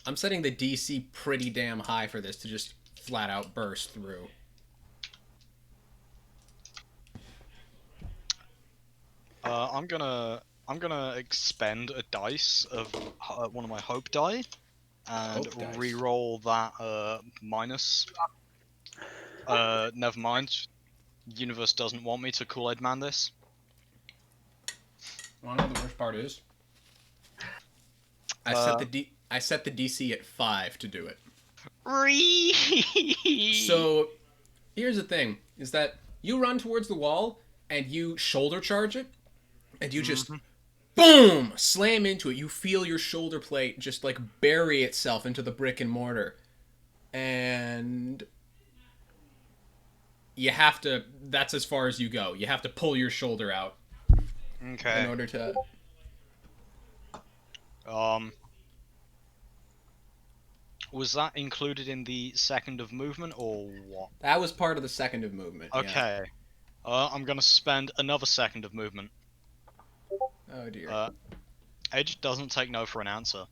I'm setting the DC pretty damn high for this to just flat out burst through. I'm gonna expend a dice of one of my hope die and Hope dice. re-roll that minus. Never mind. Universe doesn't want me to Kool-Aid Man this. Wanna know the worst part is? I set the DC at 5 to do it. So here's the thing: is that you run towards the wall and you shoulder charge it, and you just boom slam into it. You feel your shoulder plate just like bury itself into the brick and mortar, and you have to. That's as far as you go. You have to pull your shoulder out Okay. in order to. Was that included in the second of movement or what? That was part of the second of movement. Yeah. Okay. I'm gonna spend another second of movement. Oh dear. Edge doesn't take no for an answer.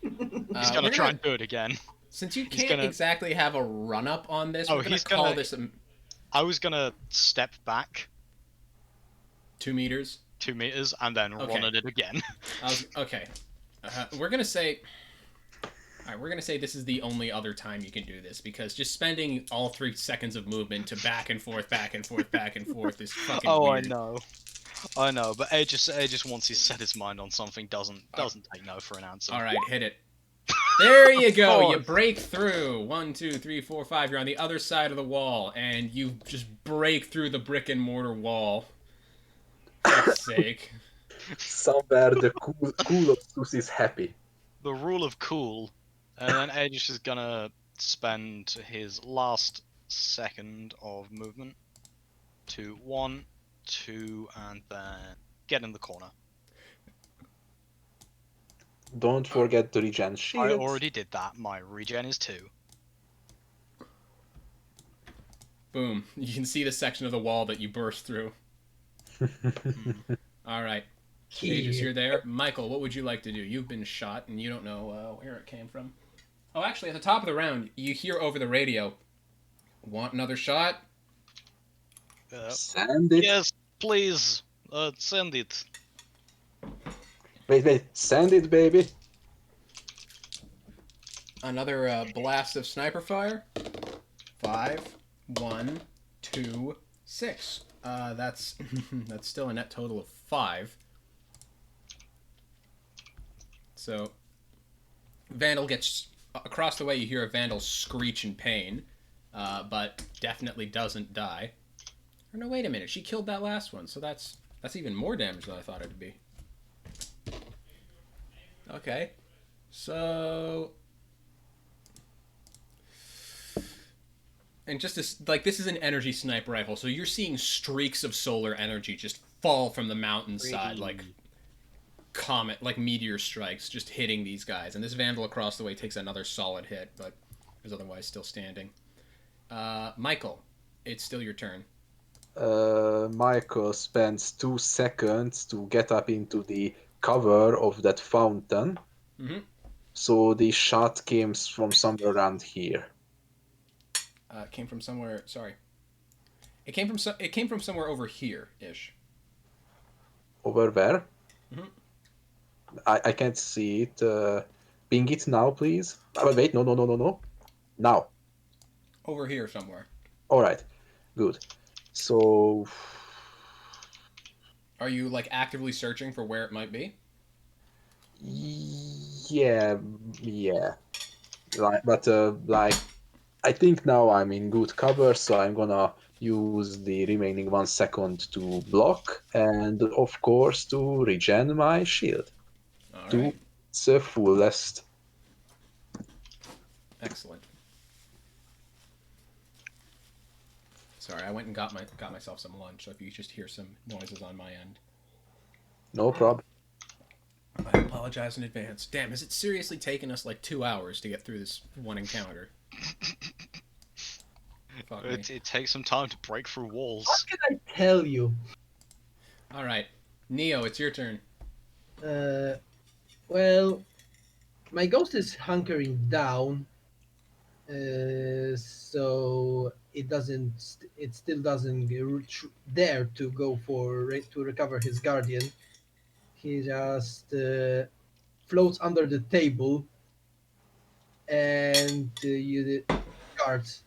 He's We're gonna try and do it again. Since you he's can't gonna- exactly have a run up on this, Oh, we're gonna he's call gonna- this I was gonna step back 2 meters. 2 meters and then Okay. run at it again. Okay. We're gonna say. All right, we're gonna say this is the only other time you can do this because just spending all 3 seconds of movement to back and forth, back and forth, back and forth is fucking weird. I know, but Edge just once he's set his mind on something, doesn't take no for an answer. All right, hit it. There you go. course. You break through. 1, 2, 3, 4, 5. You're on the other side of the wall, and you just break through the brick and mortar wall. For fuck's sake. Somewhere the cool of Sus is happy. The rule of cool, and then Edge is gonna spend his last second of movement to 1, 2, and then get in the corner. Don't forget to regen I shield. already did that. My regen is 2. Boom. You can see the section of the wall that you burst through. All right. Aegis, you're there. Michael, what would you like to do? You've been shot, and you don't know where it came from. Oh, actually, at the top of the round, you hear over the radio, "Want another shot?" Send it. Yes, please. Send it. Wait, send it, baby. Another blast of sniper fire. 5, 1, 2, 6. That's that's still a net total of 5. So, Vandal gets across the way. You hear a Vandal screech in pain, but definitely doesn't die. Or no, wait a minute. She killed that last one, so that's even more damage than I thought it'd be. Okay, so. And just as, like, this is an energy sniper rifle, so you're seeing streaks of solar energy just fall from the mountainside, like comet, like meteor strikes, just hitting these guys. And this Vandal across the way takes another solid hit, but is otherwise still standing. Michael, it's still your turn. Michael spends 2 seconds to get up into the cover of that fountain. Mm-hmm. So the shot came from somewhere around here. Came from somewhere. Sorry. It came from somewhere over here ish. Over where? Mhm. I can't see it. Ping it now, please. Wait, no. Now. Over here somewhere. All right, good. So, Are you like actively searching for where it might be? yeah. Like, I think now I'm in good cover, so I'm gonna use the remaining 1 second to block, and of course to regen my shield All to right. its fullest. Excellent. Sorry, I went and got myself some lunch. So if you just hear some noises on my end, No problem. I apologize in advance. Damn, has it seriously taken us like 2 hours to get through this one encounter? Fuck me. It takes some time to break through What walls. can I tell you? All right, Neo, it's your turn. Well, my ghost is hunkering down, so it still doesn't dare to go to recover his guardian. He just floats under the table and you guards.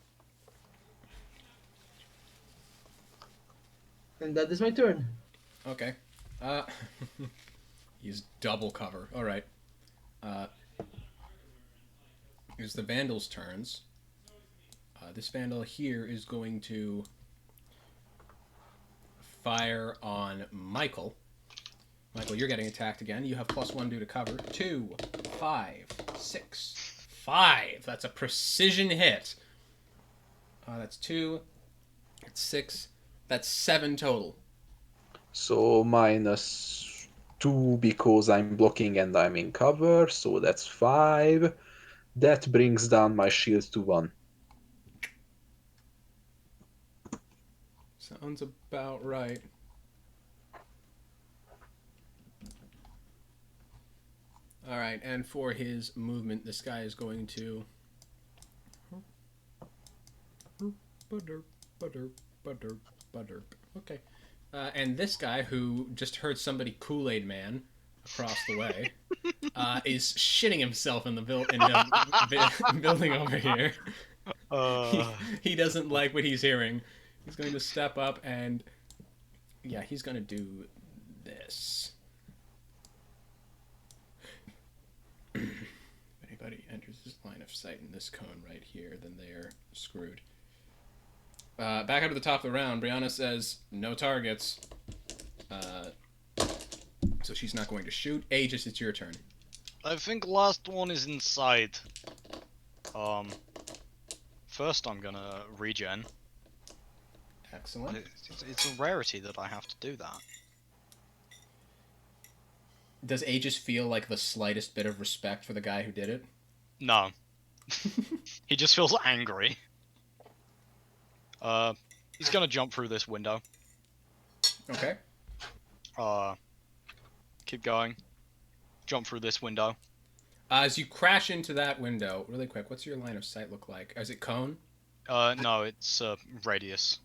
And that is my turn. Okay. Uh, he's double cover. All right. Here's the Vandal's turns. This Vandal here is going to fire on Michael. Michael, you're getting attacked again. You have +1 due to cover. 2, 5, 6, 5. That's a precision hit. That's 2. That's 6. That's 7 total. So -2 because I'm blocking and I'm in cover, so that's 5. That brings down my shield to 1. Sounds about right. All right, and for his movement, this guy is going to. Okay. And this guy, who just heard somebody Kool-Aid Man across the way, is shitting himself in the building over here. He doesn't like what he's hearing. He's going to step up and, yeah, he's going to do this. If anybody enters this line of sight in this cone right here, then they're screwed. Back up to the top of the round, Brianna says no targets. So she's not going to shoot. Aegis, it's your turn. I think last one is inside. First I'm gonna regen. Excellent. It's a rarity that I have to do that. Does Aegis feel like the slightest bit of respect for the guy who did it? No. He just feels angry. He's gonna jump through this window. Okay. Keep going. Jump through this window. As you crash into that window, really quick, what's your line of sight look like? Is it cone? No, it's radius.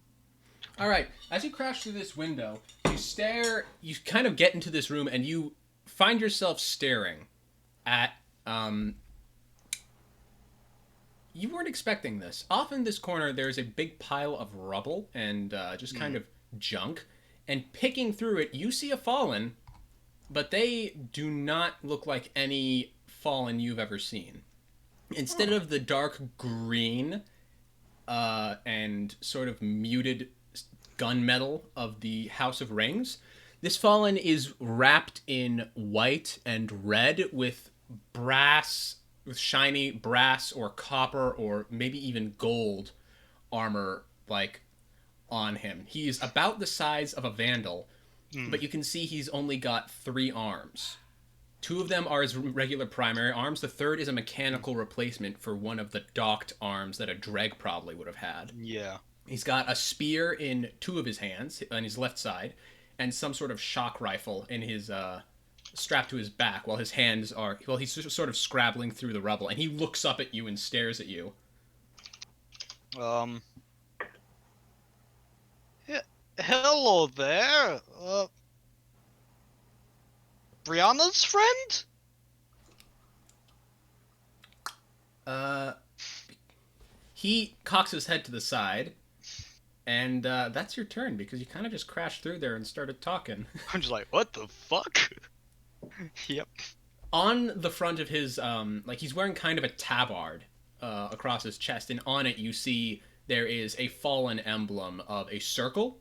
All right. As you crash through this window, you stare. You kind of get into this room, and you find yourself staring at. You weren't expecting this. Off in this corner, there's a big pile of rubble and just kind of junk. And picking through it, you see a fallen, but they do not look like any fallen you've ever seen. Instead of the dark green and sort of muted gunmetal of the House of Rings, this fallen is wrapped in white and red with brass, with shiny brass or copper or maybe even gold armor, like, on him. He's about the size of a Vandal, but you can see he's only got 3 arms. 2 of them are his regular primary arms. The third is a mechanical replacement for one of the docked arms that a Dreg probably would have had. Yeah. He's got a spear in 2 of his hands, on his left side, and some sort of shock rifle in his strapped to his back, while his hands are... Well, he's sort of scrabbling through the rubble, and he looks up at you and stares at you. Hello there. Brianna's friend? He cocks his head to the side, and that's your turn because you kind of just crashed through there and started talking. I'm just like, what the fuck? Yep. On the front of his, like he's wearing kind of a tabard across his chest, and on it you see there is a fallen emblem of a circle,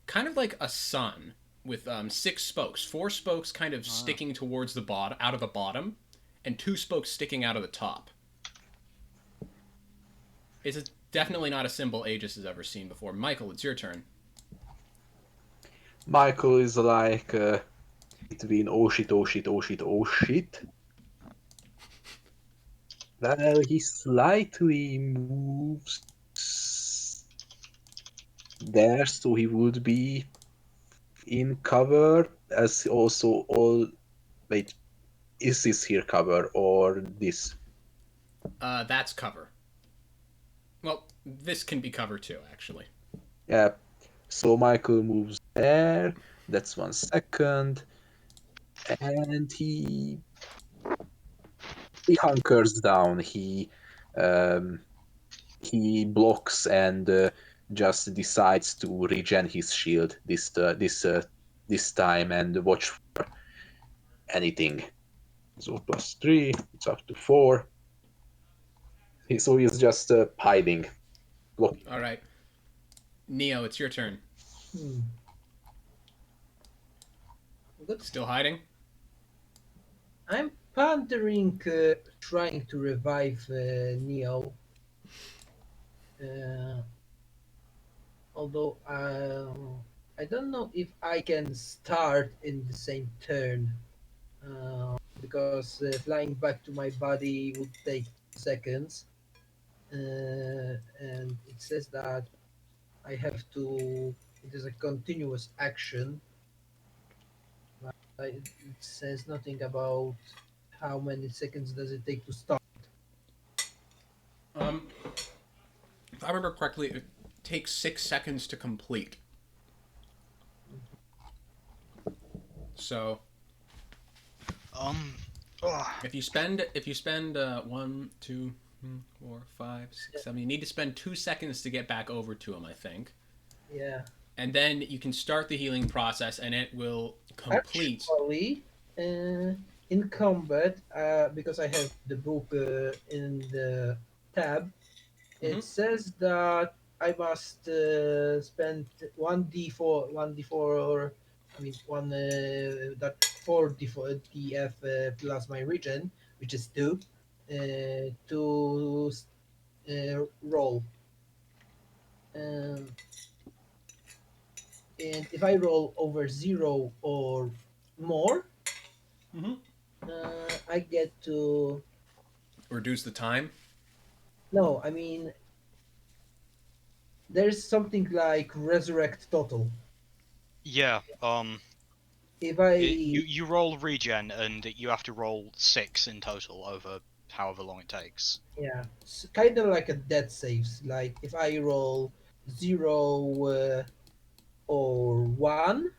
kind of like a sun with 6 spokes, 4 spokes kind of sticking towards the bottom, out of the bottom, and 2 spokes sticking out of the top. It's definitely not a symbol Aegis has ever seen before. Michael, it's your turn. Michael is like between oh shit, oh shit, oh shit, oh shit. Well, he slightly moves there, so he would be in cover. As also all. Wait, is this here cover or this? That's cover. Well, this can be cover too, actually. Yeah. So Michael moves there. That's 1 second, and he hunkers down. He blocks and just decides to regen his shield this time and watch for anything. So +3, it's up to 4. So he's just hiding, blocking. All right. Neo, it's your turn. Hmm. Good. Still hiding? I'm pondering trying to revive Neo. Although I don't know if I can start in the same turn because flying back to my body would take seconds, and it says that I have to. It is a continuous action. It says nothing about how many seconds does it take to start. If I remember correctly, it takes 6 seconds to complete. So Ugh. if you spend 1, 2, 4, 5, 6, 7, you need to spend 2 seconds to get back over to him, I think. Yeah. And then you can start the healing process, and it will complete. Actually, in combat, because I have the book in the tab, it says that I must spend 1d4, 1d4, I mean, one that 4d4 df plus my regen, which is 2, to roll. Um, and if I roll over 0 or more, I get to. Reduce the time. No, I mean, there's something like resurrect total. Yeah. If I. You roll regen and you have to roll 6 in total over however long it takes. Yeah, kind of like a death saves. Like if I roll 0 or 1,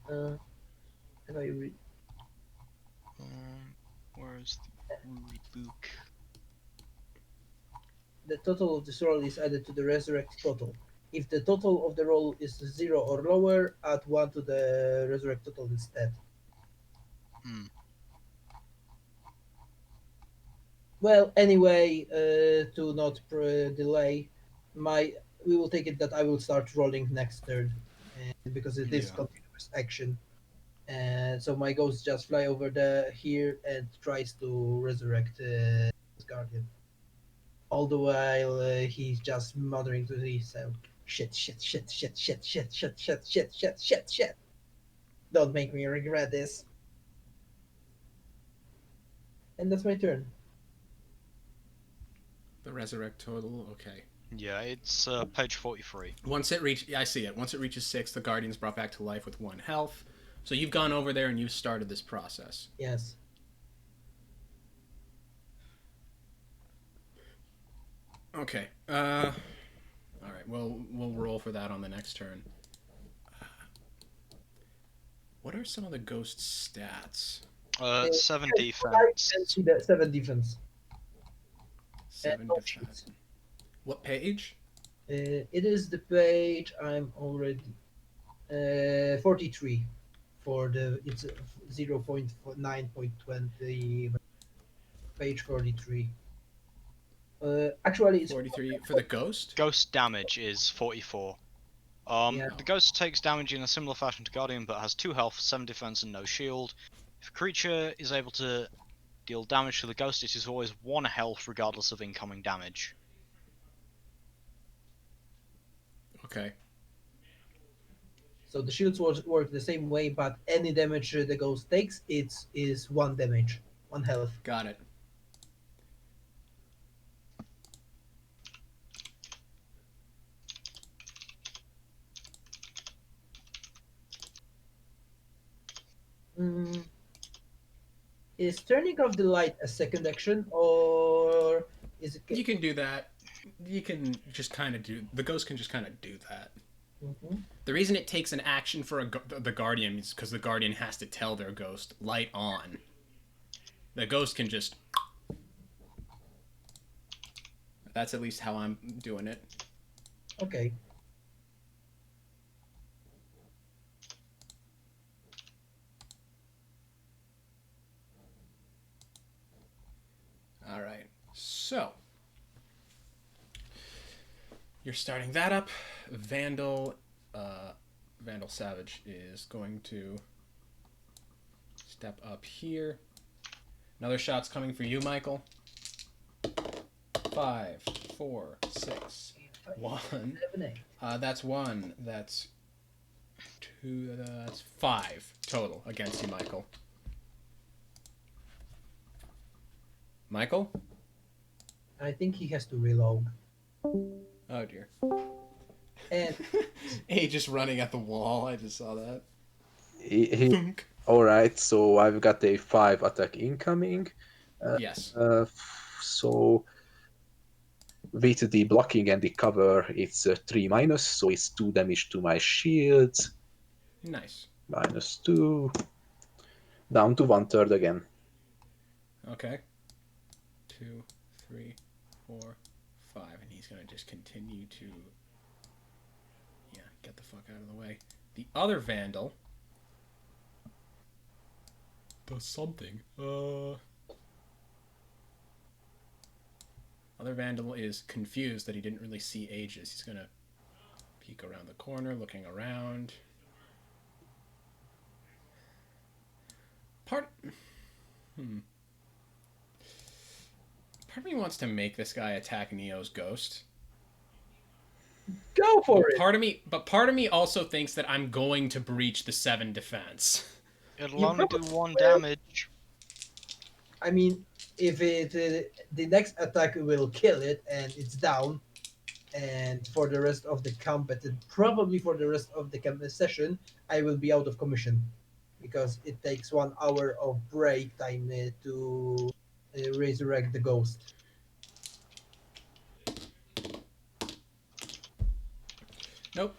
if I Where's the rule book? the total of this roll is added to the resurrect total. If the total of the roll is 0 or lower, add 1 to the resurrect total instead. Well, anyway, to not delay, we will take it that I will start rolling next turn, because it is Yeah. continuous action. And so my ghost just fly over here and tries to resurrect his guardian. All the while he's just muttering to himself, "Shit, shit, shit, shit, shit, shit, shit, shit, shit, shit, shit, shit. Don't make me regret this." And that's my turn. The resurrect total. Okay. Yeah, it's page 43. Once it reach, I see it. Once it reaches 6, the guardian's brought back to life with 1 health. So you've gone over there and you've started this process. Yes. Okay. All right. We'll roll for that on the next turn. What are some of the ghost stats? 7 And defense. 7 defense. 7 no defense. shields. What page? It is the page I'm already 43 for the it's 0.9.20 page 43. Actually, it's 43 for the ghost? Ghost damage is 44. Yeah. The ghost takes damage in a similar fashion to Guardian, but has 2 health, 7 defense, and no shield. If a creature is able to deal damage to the ghost, it is always 1 health regardless of incoming damage. Okay. so the shields work the same way, but any damage the ghost takes, is 1 damage, 1 health. Got it. Mm. Is turning off the light a second action, or is it? You can do that. You can just kind of do... The ghost can just kind of do that. Mhm. The reason it takes an action for the Guardian is because the Guardian has to tell their ghost, light on. The ghost can just... That's at least how I'm doing it. Okay. All right. So... You're starting that up. Vandal Savage is going to step up here. Another shot's coming for you, Michael. 5, 4, 6, 1. 7, 8. That's 1. That's 2. That's 5 total against you, Michael. Michael? I think he has to reload. Oh dear. And Hey, just running at the wall. I just saw that. He, all right, so I've got a 5 attack incoming. Yes. So with the blocking and the cover, it's 3 minus, so it's 2 damage to my shields. Nice. Minus 2. Down to 1/3 again. Okay. 2, 3, 4, 5, and he's gonna just continue to, get the fuck out of the way. The other Vandal does something. Other Vandal is confused that he didn't really see Aegis. He's gonna peek around the corner, looking around. Part of me wants to make this guy attack Neo's ghost. go for it. Part of me also thinks that I'm going to breach the 7 defense. It'll You only do probably 1 will. damage. I mean, if it the next attack will kill it and it's down, and for the rest of the combat, and probably for the rest of the session, I will be out of commission because it takes 1 hour of break time to resurrect the ghost. Nope.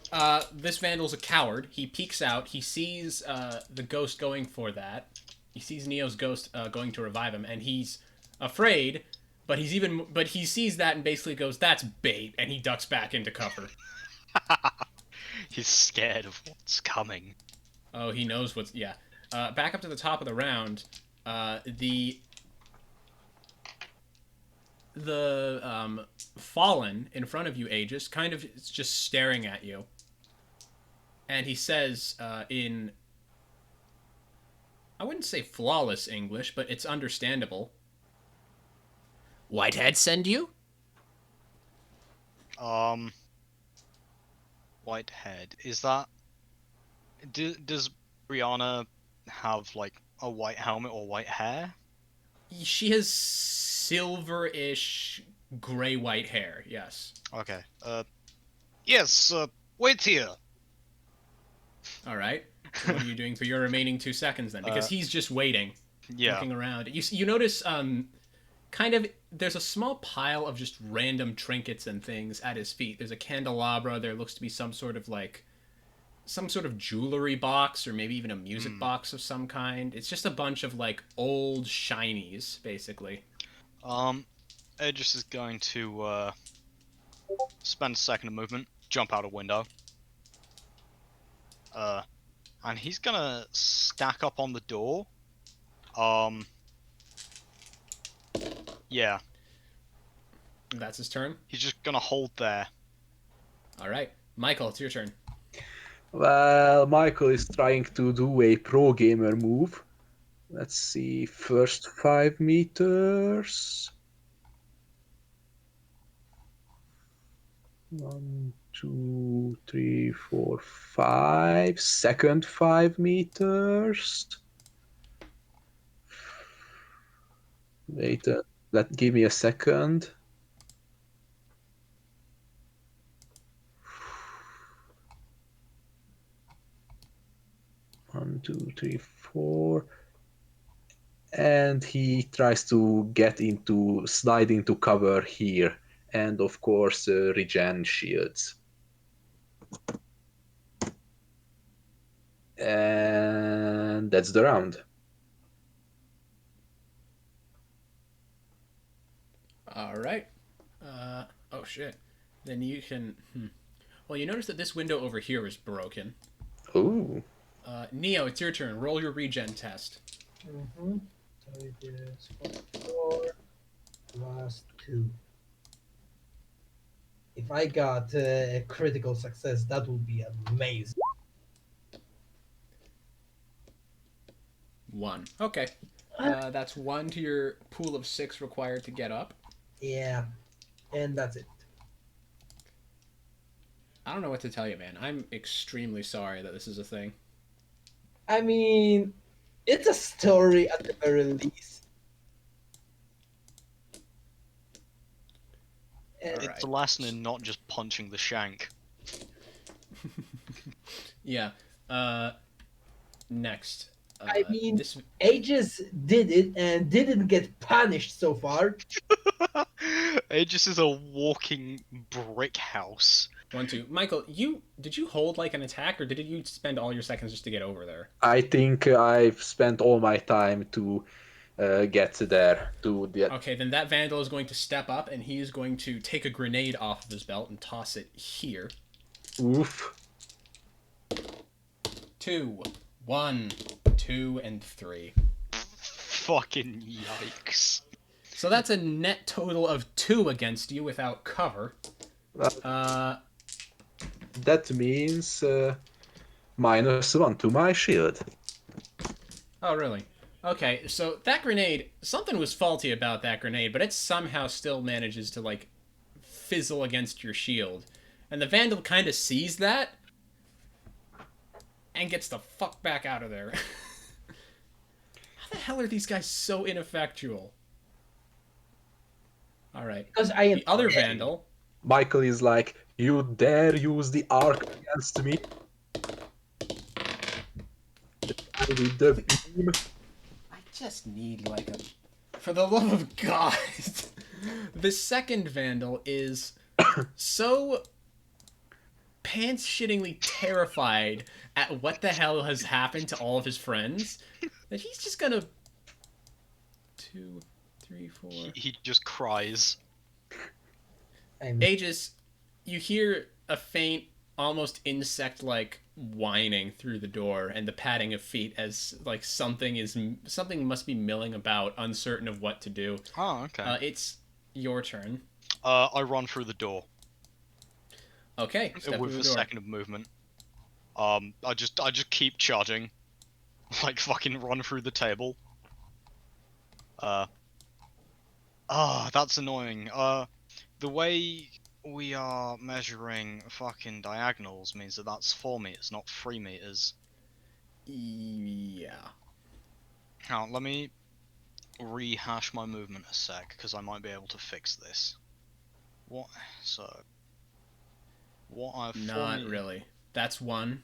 This Vandal's a coward. He peeks out. He sees the ghost going for that. He sees Neo's ghost going to revive him, and he's afraid. But he sees that and basically goes, "That's bait," and he ducks back into cover. He's scared of what's coming. Oh, he knows what's... Yeah. Back up to the top of the round. The Fallen in front of you, Aegis, kind of is just staring at you. And he says in... I wouldn't say flawless English, but it's understandable. Whitehead send you? Whitehead. Is that... does Brianna have, like, a white helmet or white hair? She has silver-ish gray-white hair, yes. Okay. Yes, wait here. Alright. So what are you doing for your remaining 2 seconds then? Because he's just waiting, Yeah. looking around. You notice, kind of, there's a small pile of just random trinkets and things at his feet. There's a candelabra, there looks to be some sort of, like, some sort of jewelry box or maybe even a music box of some kind. It's just a bunch of like old shinies, basically. Aegis is going to spend a second of movement, jump out a window. And he's gonna stack up on the door. Yeah, That's his turn. he's just gonna hold there. All right, Michael, it's your turn. Well, Michael is trying to do a pro gamer move. Let's see, first 5 meters. 1, 2, 3, 4, 5. Second 5 meters. Wait, give me a second. One, two, three, four. And he tries to slide into cover here. And of course, regen shields. And that's the round. All right. Oh shit. Then you can. Well, you notice that this window over here is broken. Ooh. Neo, it's your turn. Roll your regen test. Mm-hmm. So it is 4 plus 2. If I got a critical success, that would be amazing. 1. Okay. That's 1 to your pool of 6 required to get up. Yeah, and that's it. I don't know what to tell you, man. I'm extremely sorry that this is a thing. I mean, it's a story at the very least. And All It's right. a lesson in not just punching the shank. Yeah. Next. I mean, this Aegis did it and didn't get punished so far. Aegis is a walking brick house. 1, 2. Michael, did you hold like an attack, or did you spend all your seconds just to get over there? I think I've spent all my time to get there. Okay, then that vandal is going to step up, and he is going to take a grenade off of his belt and toss it here. Oof. 2, 1, 2, and 3. Fucking yikes. So that's a net total of 2 against you without cover. That means -1 to my shield. Oh, really? Okay, so that grenade, something was faulty about that grenade, but it somehow still manages to, like, fizzle against your shield. And the vandal kind of sees that and gets the fuck back out of there. How the hell are these guys so ineffectual? Alright. Because I am The other vandal... Michael is like, you dare use the arc against me? With the beam. I just need, like, for the love of God. The second vandal is so pants-shittingly terrified at what the hell has happened to all of his friends that he's just gonna... 2, 3, 4... He just cries. Aegis, you hear a faint, almost insect-like whining through the door and the padding of feet as like something must be milling about, uncertain of what to do. Oh, okay. It's your turn. I run through the door Okay, step with through a the door. second of movement. I just keep charging, like fucking run through the table. That's annoying. The way we are measuring fucking diagonals means that that's 4 meters, not 3 meters. Yeah. Now, let me rehash my movement a sec, because I might be able to fix this. What? So... What I have 4 Not meters really. That's 1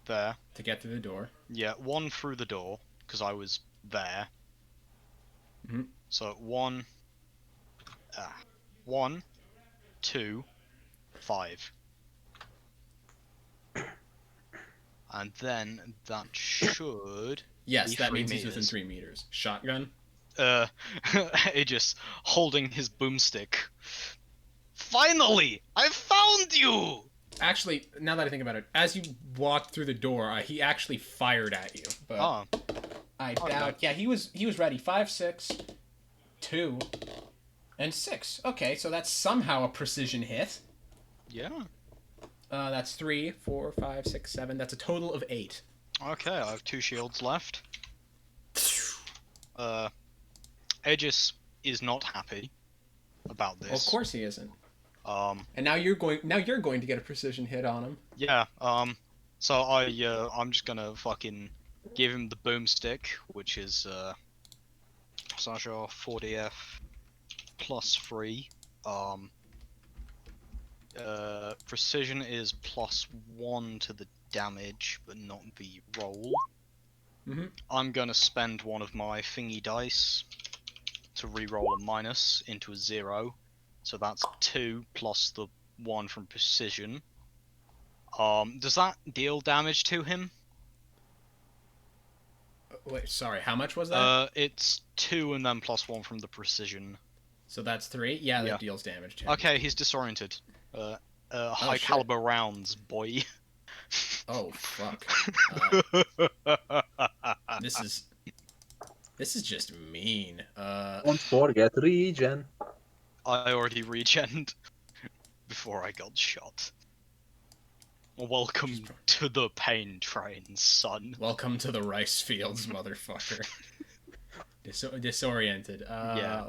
there. to get through the door. Yeah, 1 through the door, because I was there. Mhm. So 1... 1, 2, 5. And then that should Yes, be that 3 means he's within meters. 3 meters. Shotgun. Aegis holding his boomstick. Finally! I found you! Actually, now that I think about it, as you walked through the door, he actually fired at you. But Ah, I okay. doubt. Yeah, he was ready. 5, 6, 2, and 6. Okay, so that's somehow a precision hit. yeah. That's 3, 4, 5, 6, 7. That's a total of 8. Okay, I have 2 shields left. Aegis is not happy about this. Well, of course he isn't. Um, And now you're going to get a precision hit on him. yeah, so I'm just gonna fucking give him the boomstick, which is, Sasha 40F plus 3. Precision is plus 1 to the damage, but not the roll. Mhm. I'm gonna spend one of my thingy dice to re-roll a minus into a 0. So that's 2 plus the 1 from precision. Does that deal damage to him? Wait, sorry. How much was that? It's 2 and then plus 1 from the precision. So that's 3. Yeah, Yeah. that deals damage to him. Okay, he's disoriented. High shit. caliber rounds, boy. Oh fuck. This is just mean. Don't forget regen. I already regened before I got shot. Welcome to the pain train, son. Welcome to the rice fields, motherfucker. Disoriented. Yeah.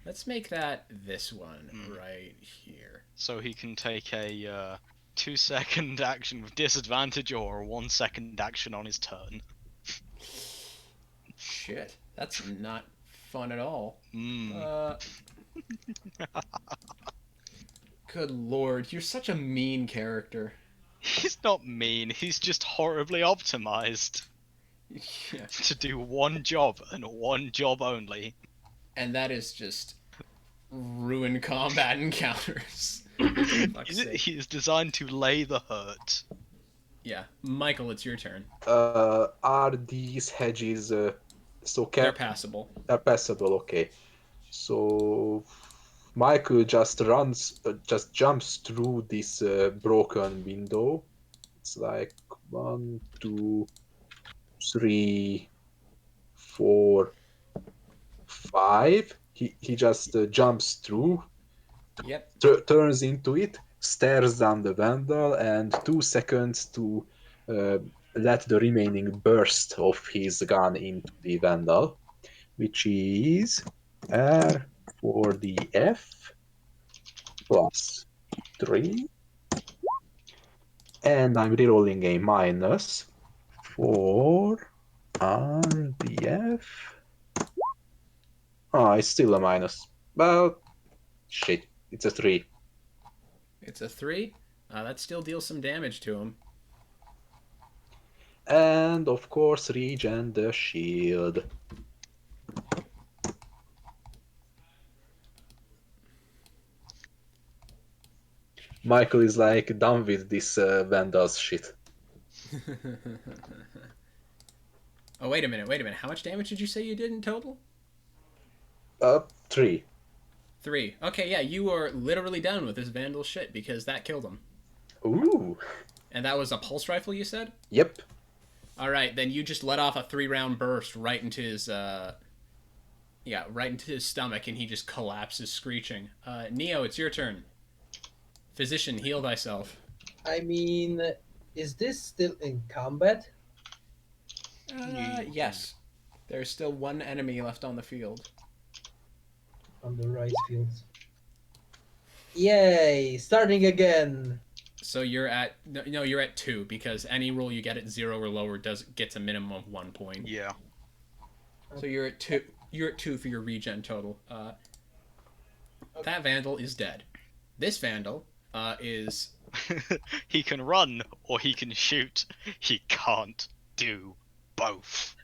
Let's make that this one right here. So he can take a 2-second action with disadvantage or a 1-second action on his turn. Shit, that's not fun at all. Good lord, you're such a mean character. He's not mean, he's just horribly optimized Yeah. to do one job and one job only. And that is just ruin combat encounters. For fuck's sake. He is designed to lay the hurt. Yeah, Michael, it's your turn. Are these hedges so They're kept? passable. They're passable, okay. So Michael just jumps through this broken window. It's like 1, 2, 3, 4, 5. He just jumps through, Yep. turns into it, stares down the vandal, and 2 seconds to let the remaining burst of his gun into the vandal, which is R for the F plus 3. And I'm rerolling a minus for RDF. Ah, it's still a minus. Well, shit, it's a 3. It's a 3. That still deals some damage to him. And of course, regen the shield. Michael is like done with this Vandal's shit. Oh, wait a minute. How much damage did you say you did in total? 3. 3. Okay, yeah, you are literally done with this vandal shit because that killed him. Ooh. And that was a pulse rifle, you said? Yep. All right, then you just let off a 3-round burst right into his, right into his stomach, and he just collapses screeching. Neo, it's your turn. Physician, heal thyself. I mean, is this still in combat? Yes. There's still one enemy left on the field. On the rice fields. Yay! Starting again. So you're at you're at 2 because any roll you get at 0 or lower gets a minimum of 1 point. Yeah. So you're at 2. You're at 2 for your regen total. That vandal is dead. This vandal is. He can run or he can shoot. He can't do both.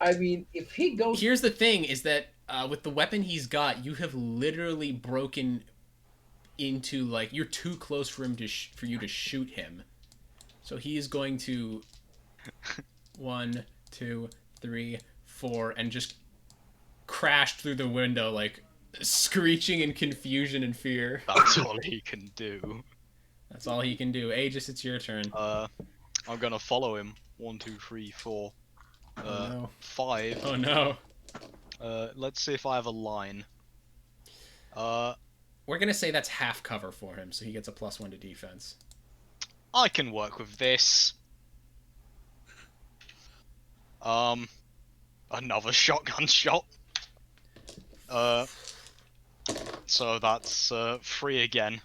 I mean, if he goes, Here's the thing: is that with the weapon he's got, you have literally broken into you're too close for him for you to shoot him. So he is going to 1, 2, 3, 4, and just crash through the window, like screeching in confusion and fear. That's all he can do. That's all he can do. Aegis, it's your turn. I'm gonna follow him. 1, 2, 3, 4, Oh no. 5. Oh no. Let's see if I have a line. We're gonna say that's half cover for him, so he gets a +1 to defense. I can work with this. Another shotgun shot. So that's 3 again.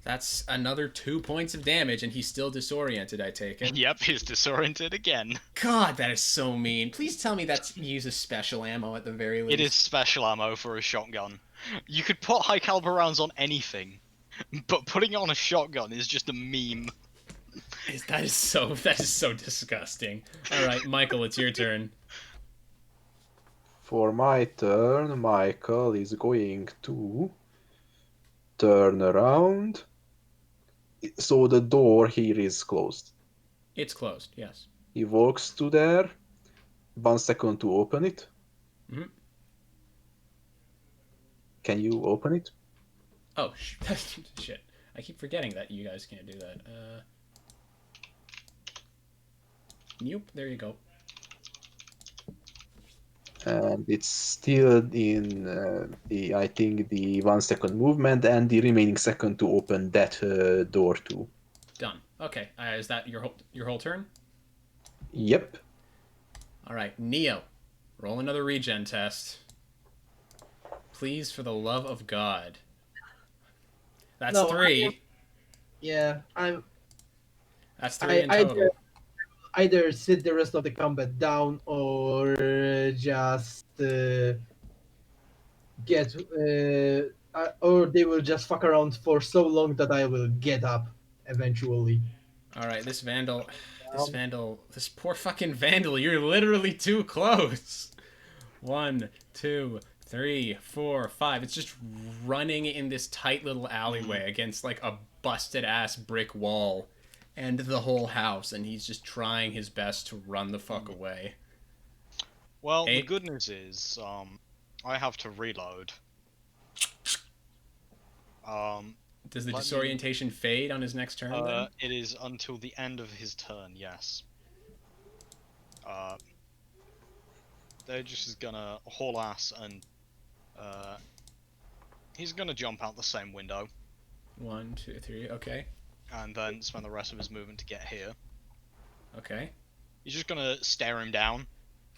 That's another 2 points of damage, and he's still disoriented, I take it. Yep, he's disoriented again. God, that is so mean. Please tell me that uses special ammo at the very least. It is special ammo for a shotgun. You could put high caliber rounds on anything, but putting it on a shotgun is just a meme. That is so disgusting. All right, Michael, it's your turn. For my turn, Michael is going to turn around. So the door here is closed. It's closed. Yes. He walks to there. 1 second to open it. Mhm. Can you open it? Oh shit! I keep forgetting that you guys can't do that. Nope. There you go. And it's still in the I think the 1 second movement and the remaining second to open that door too. Done. Okay. Is that your whole turn? Yep. All right, Neo, roll another regen test. Please, for the love of God. That's No, 3. Yeah, That's 3 in total. either sit the rest of the combat down or just get or they will just fuck around for so long that I will get up eventually. All right, this poor fucking vandal. You're literally too close. 1, 2, 3, 4, 5. It's just running in this tight little alleyway against like a busted ass brick wall and the whole house, and he's just trying his best to run the fuck away. Well, the good news is, I have to reload. Does the disorientation fade on his next turn then? It is until the end of his turn, yes. They're just gonna haul ass and, he's gonna jump out the same window. 1, 2, 3, okay. And then spend the rest of his movement to get here. Okay. He's just gonna stare him down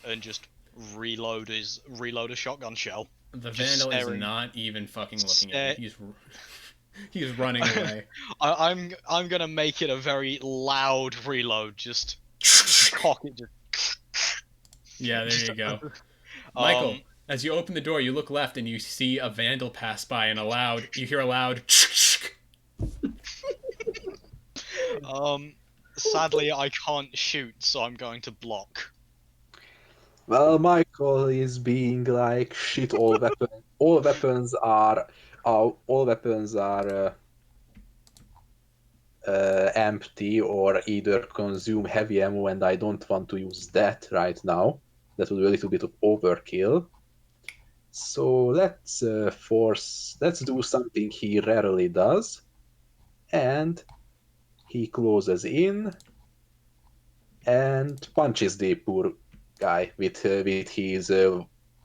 and just reload a shotgun shell. The Just vandal staring. is not even fucking looking at you. He's running away. I'm gonna make it a very loud reload. Just cock it. Just Yeah, there you go. Michael, as you open the door, you look left and you see a vandal pass by, and you hear a loud. Sadly, I can't shoot, so I'm going to block. Well, Michael is being like shit. All weapons are empty or either consume heavy ammo, and I don't want to use that right now. That would be a little bit of overkill. So let's do something he rarely does, and he closes in and punches the poor guy with his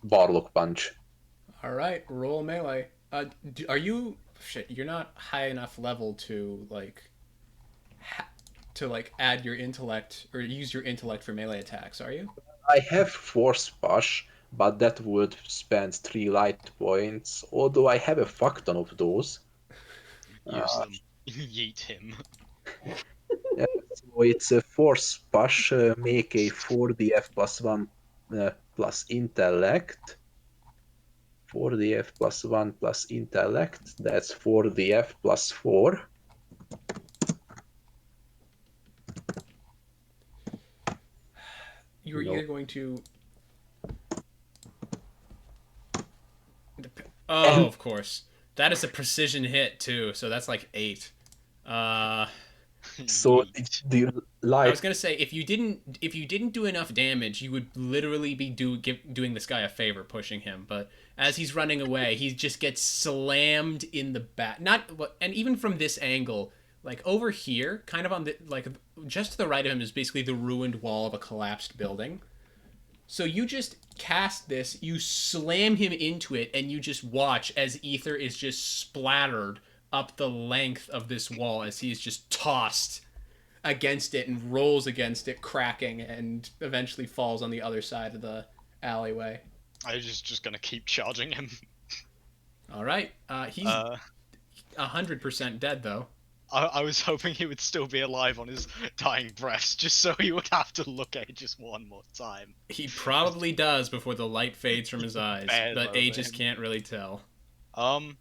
warlock punch. All right, roll melee. Are you shit? You're not high enough level to add your intellect or use your intellect for melee attacks, are you? I have force push, but that would spend 3 light points. Although I have a fuck ton of those. Use them. Yeet him. Yeah, so it's a force push, make a 4df plus 1 plus intellect. 4df plus 1 plus intellect, that's 4df plus 4. You're either going to. Oh, of course. That is a precision hit too, so that's like 8. So Yeet. the I was light. gonna say if you didn't do enough damage, you would literally be doing this guy a favor pushing him. But as he's running away, he just gets slammed in the back. And even from this angle, like over here, kind of on the like just to the right of him is basically the ruined wall of a collapsed building. So you just cast this, you slam him into it, and you just watch as ether is just splattered up the length of this wall as he's just tossed against it and rolls against it, cracking, and eventually falls on the other side of the alleyway. I'm just gonna keep charging him. All right, he's 100% dead though. I was hoping he would still be alive on his dying breath, just so he would have to look at it just one more time. He probably does before the light fades from his eyes, Bears but over Aegis him. can't really tell. I'm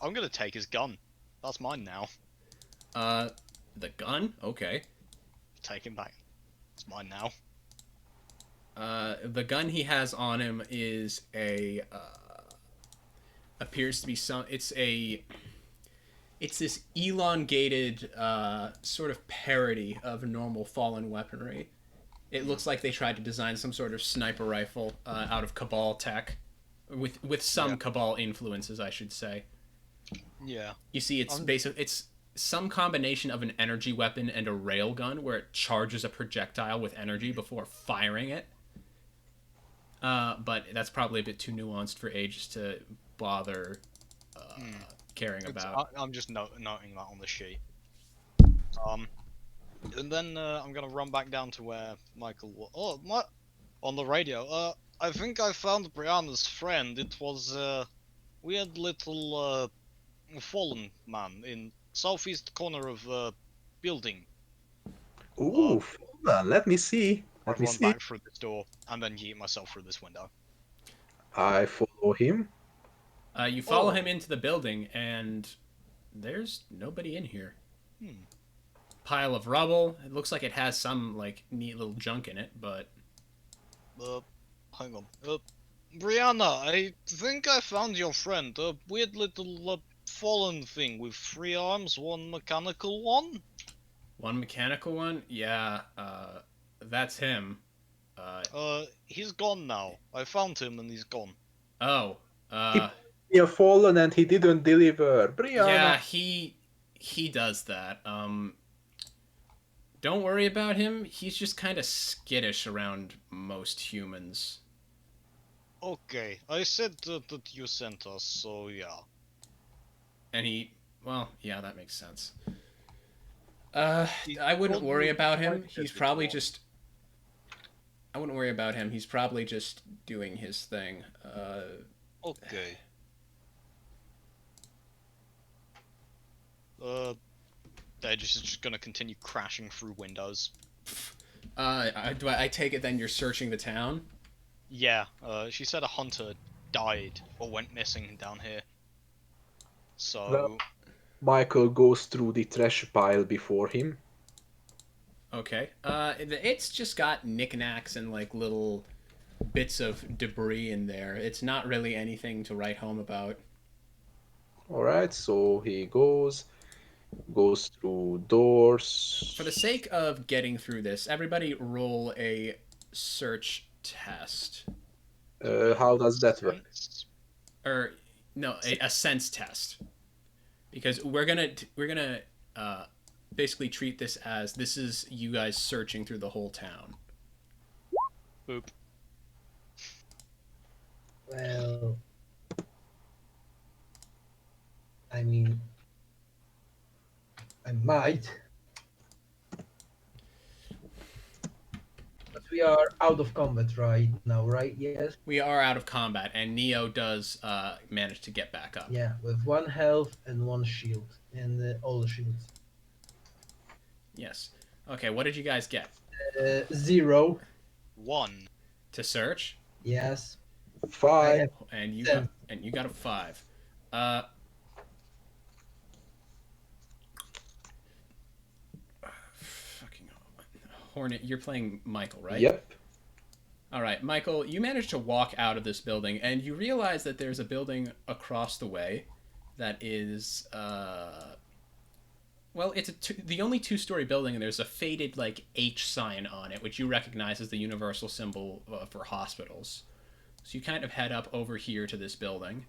gonna take his gun. That's mine now. The gun? Okay. Take him back. It's mine now. The gun he has on him is appears to be it's this elongated sort of parody of normal fallen weaponry. It looks like they tried to design some sort of sniper rifle out of Cabal tech, with some Cabal influences, I should say. Yeah. You see, it's some combination of an energy weapon and a railgun, where it charges a projectile with energy before firing it. But that's probably a bit too nuanced for Aegis to bother caring about. I'm just noting that on the sheet. And then I'm gonna run back down to where Michael was. Oh, on the radio. I think I found Brianna's friend. It was a weird little fallen man in southeast corner of building. Ooh, hold on. Let me see. I Let me run see. back through this door and then yeet myself through this window. I follow him. You follow him into the building, and there's nobody in here. Pile of rubble. It looks like it has some like neat little junk in it, but Hang on. Brianna, I think I found your friend. A weird little fallen thing with 3 arms, 1 mechanical one. one mechanical one. Yeah, that's him. He's gone now. I found him and he's gone. Oh, He have fallen and he didn't deliver. Brianna. yeah, he does that. Don't worry about him. He's just kind of skittish around most humans. Okay, I said that you sent us, so yeah. And yeah, that makes sense. I wouldn't worry about him. He's probably just. I wouldn't worry about him. He's probably just doing his thing. Okay. They're just gonna continue crashing through windows. I take it then you're searching the town? Yeah, she said a hunter died or went missing down here. So... Well- Michael goes through the trash pile before him. Okay. It's just got knickknacks and like little bits of debris in there. It's not really anything to write home about. Alright, so he goes through doors. For the sake of getting through this, everybody roll a search test. How does that work? Or no, a sense test. Because we're gonna basically treat this as this is you guys searching through the whole town. Boop. Well, I mean, I might. But we are out of combat right now, right? Yes? We are out of combat, and Neo does manage to get back up. Yeah, with 1 health and 1 shield. And all the shields. Yes. Okay, what did you guys get? 0. 1. To search? Yes. 5. And you Ten. got a 5. Fucking Hornet, you're playing Michael, right? Yep. All right, Michael, you managed to walk out of this building, and you realize that there's a building across the way that is Well, it's the only two-story building, and there's a faded like H sign on it, which you recognize as the universal symbol for hospitals. So you kind of head up over here to this building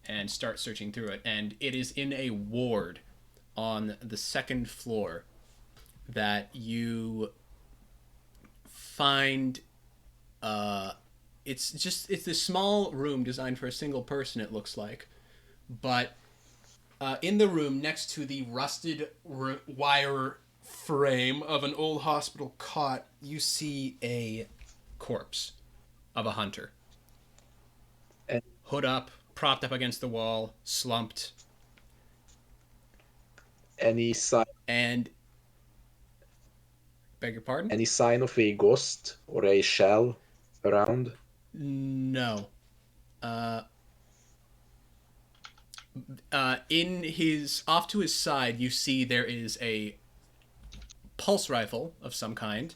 and start searching through it, and it is in a ward on the second floor that you find. It's this small room designed for a single person. It looks like, but in the room next to the rusted wire frame of an old hospital cot, you see a corpse of a hunter. And- Hood up, propped up against the wall, slumped. Any sign? And beg your pardon? Any sign of a ghost or a shell around? No. In his off to his side, you see there is a pulse rifle of some kind,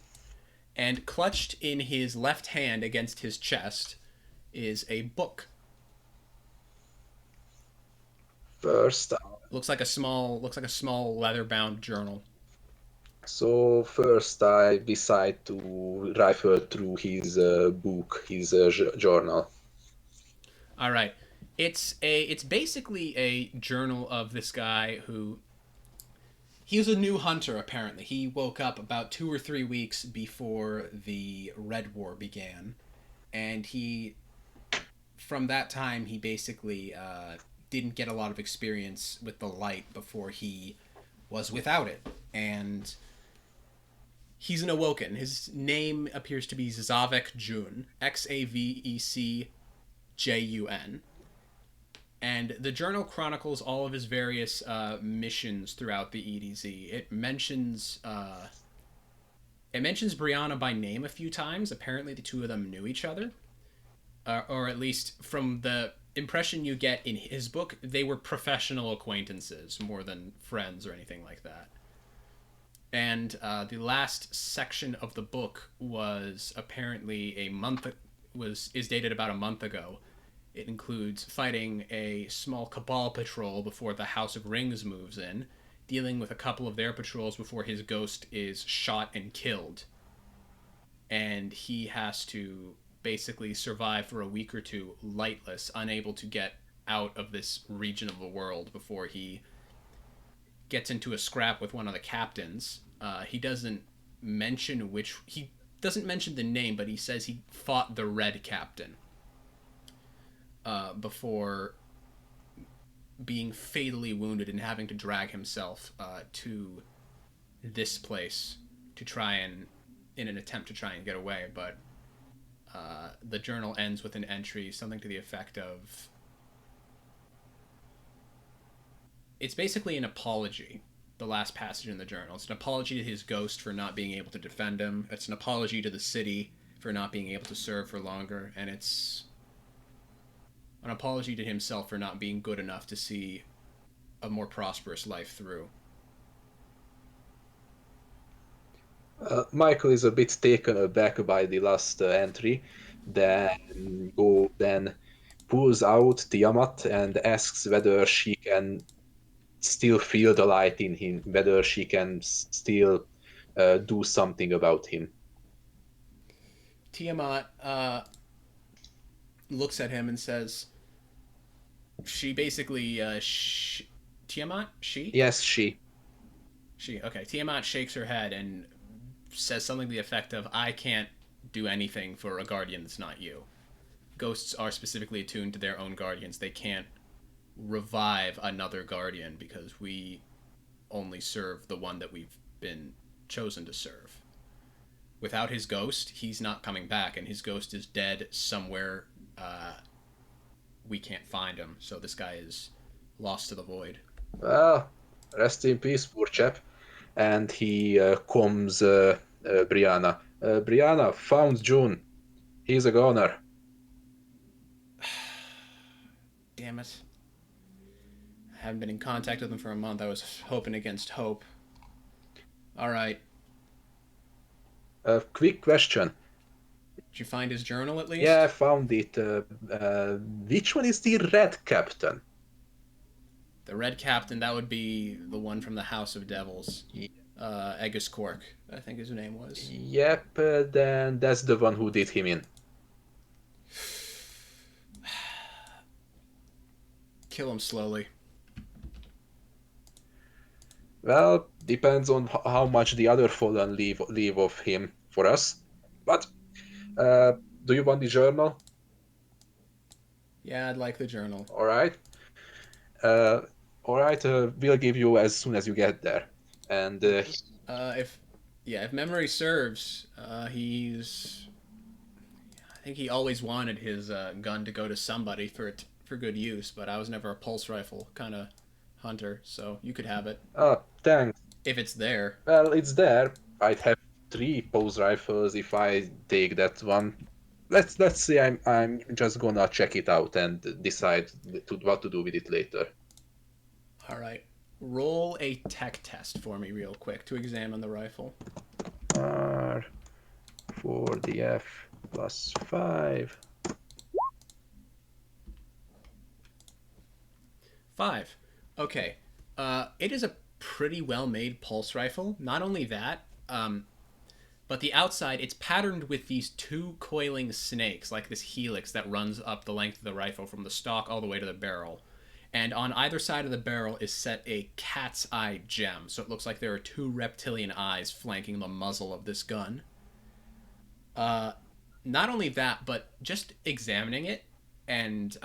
and clutched in his left hand against his chest is a book. First, Looks like a small leather-bound journal. so first I decide to rifle through his book, his journal. All right. It's basically a journal of this guy who he was a new hunter apparently. He woke up about 2 or 3 weeks before the Red War began, and from that time he basically didn't get a lot of experience with the light before he was without it, and he's an awoken. His name appears to be Zavek Jun, Xavecjun. And the journal chronicles all of his various missions throughout the EDZ. It mentions Brianna by name a few times. Apparently, the two of them knew each other, or at least from the impression you get in his book, they were professional acquaintances more than friends or anything like that. And the last section of the book was apparently is dated about a month ago. It includes fighting a small Cabal patrol before the House of Rings moves in, dealing with a couple of their patrols before his ghost is shot and killed. And he has to basically survive for a week or two lightless, unable to get out of this region of the world before he gets into a scrap with one of the captains. He doesn't mention the name, but he says he fought the Red Captain. Before being fatally wounded and having to drag himself to this place to try and in an attempt to try and get away. But the journal ends with an entry, something to the effect of, it's basically an apology. The last passage in the journal, it's an apology to his ghost for not being able to defend him. It's an apology to the city for not being able to serve for longer, and it's an apology to himself for not being good enough to see a more prosperous life through. Michael is a bit taken aback by the last entry, then pulls out Tiamat and asks whether she can still feel the light in him, whether she can still do something about him. Tiamat looks at him and says, she basically, Tiamat? She? Yes, she. She, okay. Tiamat shakes her head and says something to the effect of, I can't do anything for a guardian that's not you. Ghosts are specifically attuned to their own guardians. They can't revive another guardian because we only serve the one that we've been chosen to serve. Without his ghost, he's not coming back, and his ghost is dead somewhere. We can't find him, so this guy is lost to the void. Well, rest in peace, poor chap. And he calms Brianna. Brianna, found June. He's a goner. Damn it. I haven't been in contact with him for a month. I was hoping against hope. Alright. Quick question. Did you find his journal at least? Yeah, I found it. Which one is the Red Captain? The red captain, that would be the one from the House of Devils. Ye- Aegis Cork, I think his name was. Yep, then that's the one who did him in. Kill him slowly. Well, depends on how much the other fallen leave of him for us. But do you want the journal? Yeah, I'd like the journal. All right. All right. We'll give you as soon as you get there. And If memory serves, he's. I think he always wanted his gun to go to somebody for good use, but I was never a pulse rifle kind of hunter, so you could have it thanks. if it's there. Well, it's there. I'd have 3 pulse rifles if I take that one. Let's say I'm just gonna check it out and decide what to do with it later. All right. Roll a tech test for me real quick to examine the rifle. R 4DF plus 5. 5. Okay. It is a pretty well-made pulse rifle. Not only that, but the outside, it's patterned with these 2 coiling snakes, like this helix that runs up the length of the rifle from the stock all the way to the barrel. And on either side of the barrel is set a cat's eye gem, so it looks like there are 2 reptilian eyes flanking the muzzle of this gun. Not only that, but just examining it and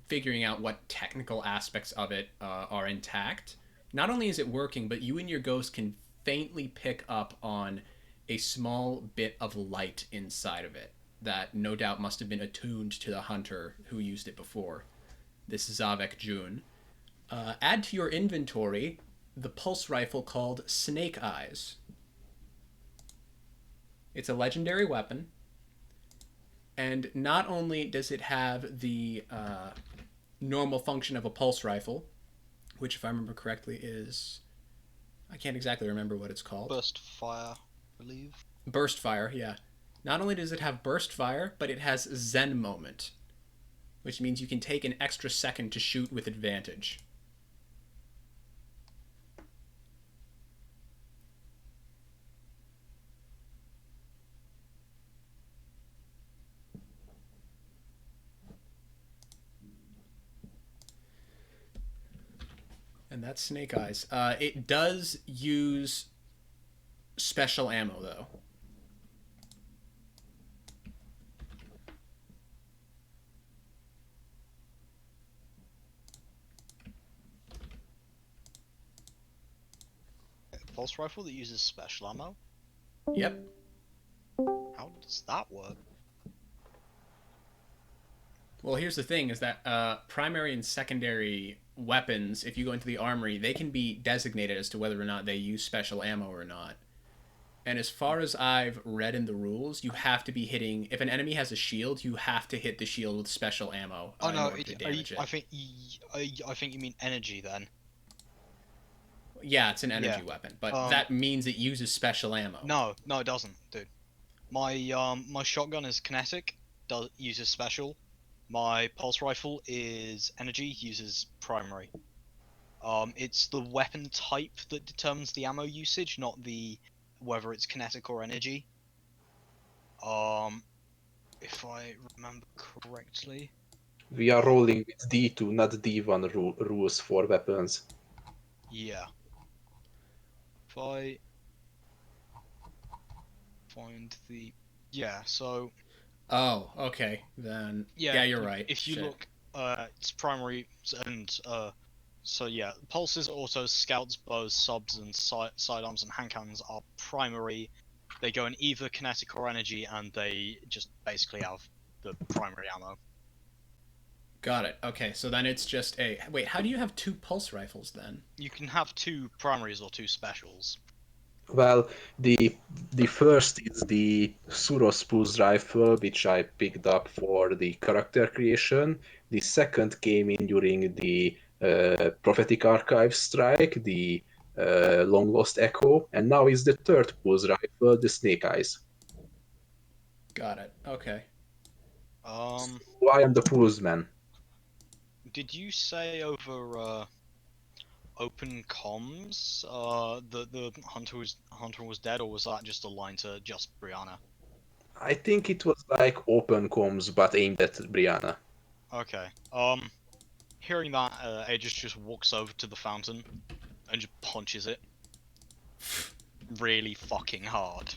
figuring out what technical aspects of it are intact. Not only is it working, but you and your ghost can faintly pick up on a small bit of light inside of it that no doubt must have been attuned to the hunter who used it before. This is Zavek June. Add to your inventory the pulse rifle called Snake Eyes. It's a legendary weapon, and not only does it have the normal function of a pulse rifle, which, if I remember correctly, is... I can't exactly remember what it's called. Burst fire, I believe. Burst fire, yeah. Not only does it have burst fire, but it has Zen moment, which means you can take an extra second to shoot with advantage. And that's Snake Eyes. It does use special ammo, though. A pulse rifle that uses special ammo? Yep. How does that work? Well, here's the thing, is that primary and secondary weapons, if you go into the armory, they can be designated as to whether or not they use special ammo or not. And as far as I've read in the rules, you have to be hitting... If an enemy has a shield, you have to hit the shield with special ammo Oh in no, order to damage it. I think you mean energy then. Yeah, it's an energy weapon, but that means it uses special ammo. No, it doesn't, dude. My my shotgun is kinetic, uses special. My pulse rifle is energy, uses primary. It's the weapon type that determines the ammo usage, not whether it's kinetic or energy. If I remember correctly. We are rolling with D2, not D1 rules for weapons. Yeah. If I find the... Yeah, so... Oh, okay, then... Yeah, you're right. If you Shit. look, it's primary, and, so yeah, pulses, autos, scouts, bows, subs, and sidearms and hand cannons are primary. They go in either kinetic or energy, and they just basically have the primary ammo. Got it. Okay, so then it's just a... Wait, how do you have 2 pulse rifles, then? You can have 2 primaries or 2 specials. Well, the first is the Suros pulse rifle, which I picked up for the character creation. The second came in during the Prophetic Archive strike, the Long Lost Echo, and now is the third pulse rifle, the Snake Eyes. Got it. Okay. So I am the pulse man. did you say over open comms the hunter was dead, or was that just a line to just Brianna? I think it was like open comms, but aimed at Brianna. Okay. Hearing that, Aegis just walks over to the fountain and just punches it really fucking hard.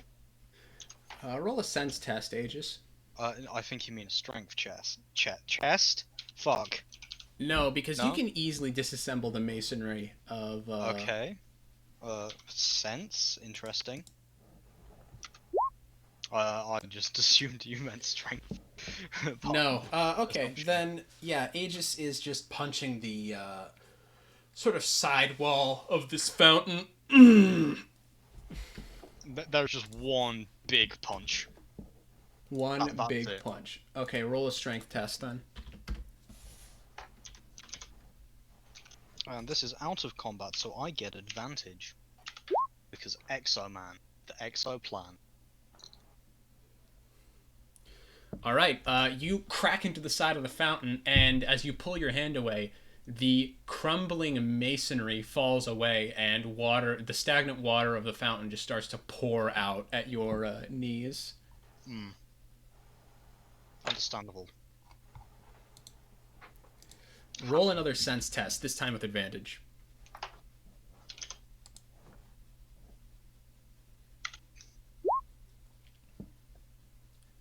Roll a sense test, Aegis. I think you mean a strength chest? Fuck. No, because you No? can easily disassemble the masonry of. Okay. Sense? Interesting. I just assumed you meant strength. No. Okay. Assumption. Then, yeah, Aegis is just punching the sort of side wall of this fountain. There's just one big punch. One That's big it. punch. Okay, roll a strength test then. And this is out of combat, so I get advantage. Because Exo Man, the Exo plan. All right, you crack into the side of the fountain, and as you pull your hand away, the crumbling masonry falls away, and the stagnant water of the fountain just starts to pour out at your knees. Understandable. Roll another sense test, this time with advantage.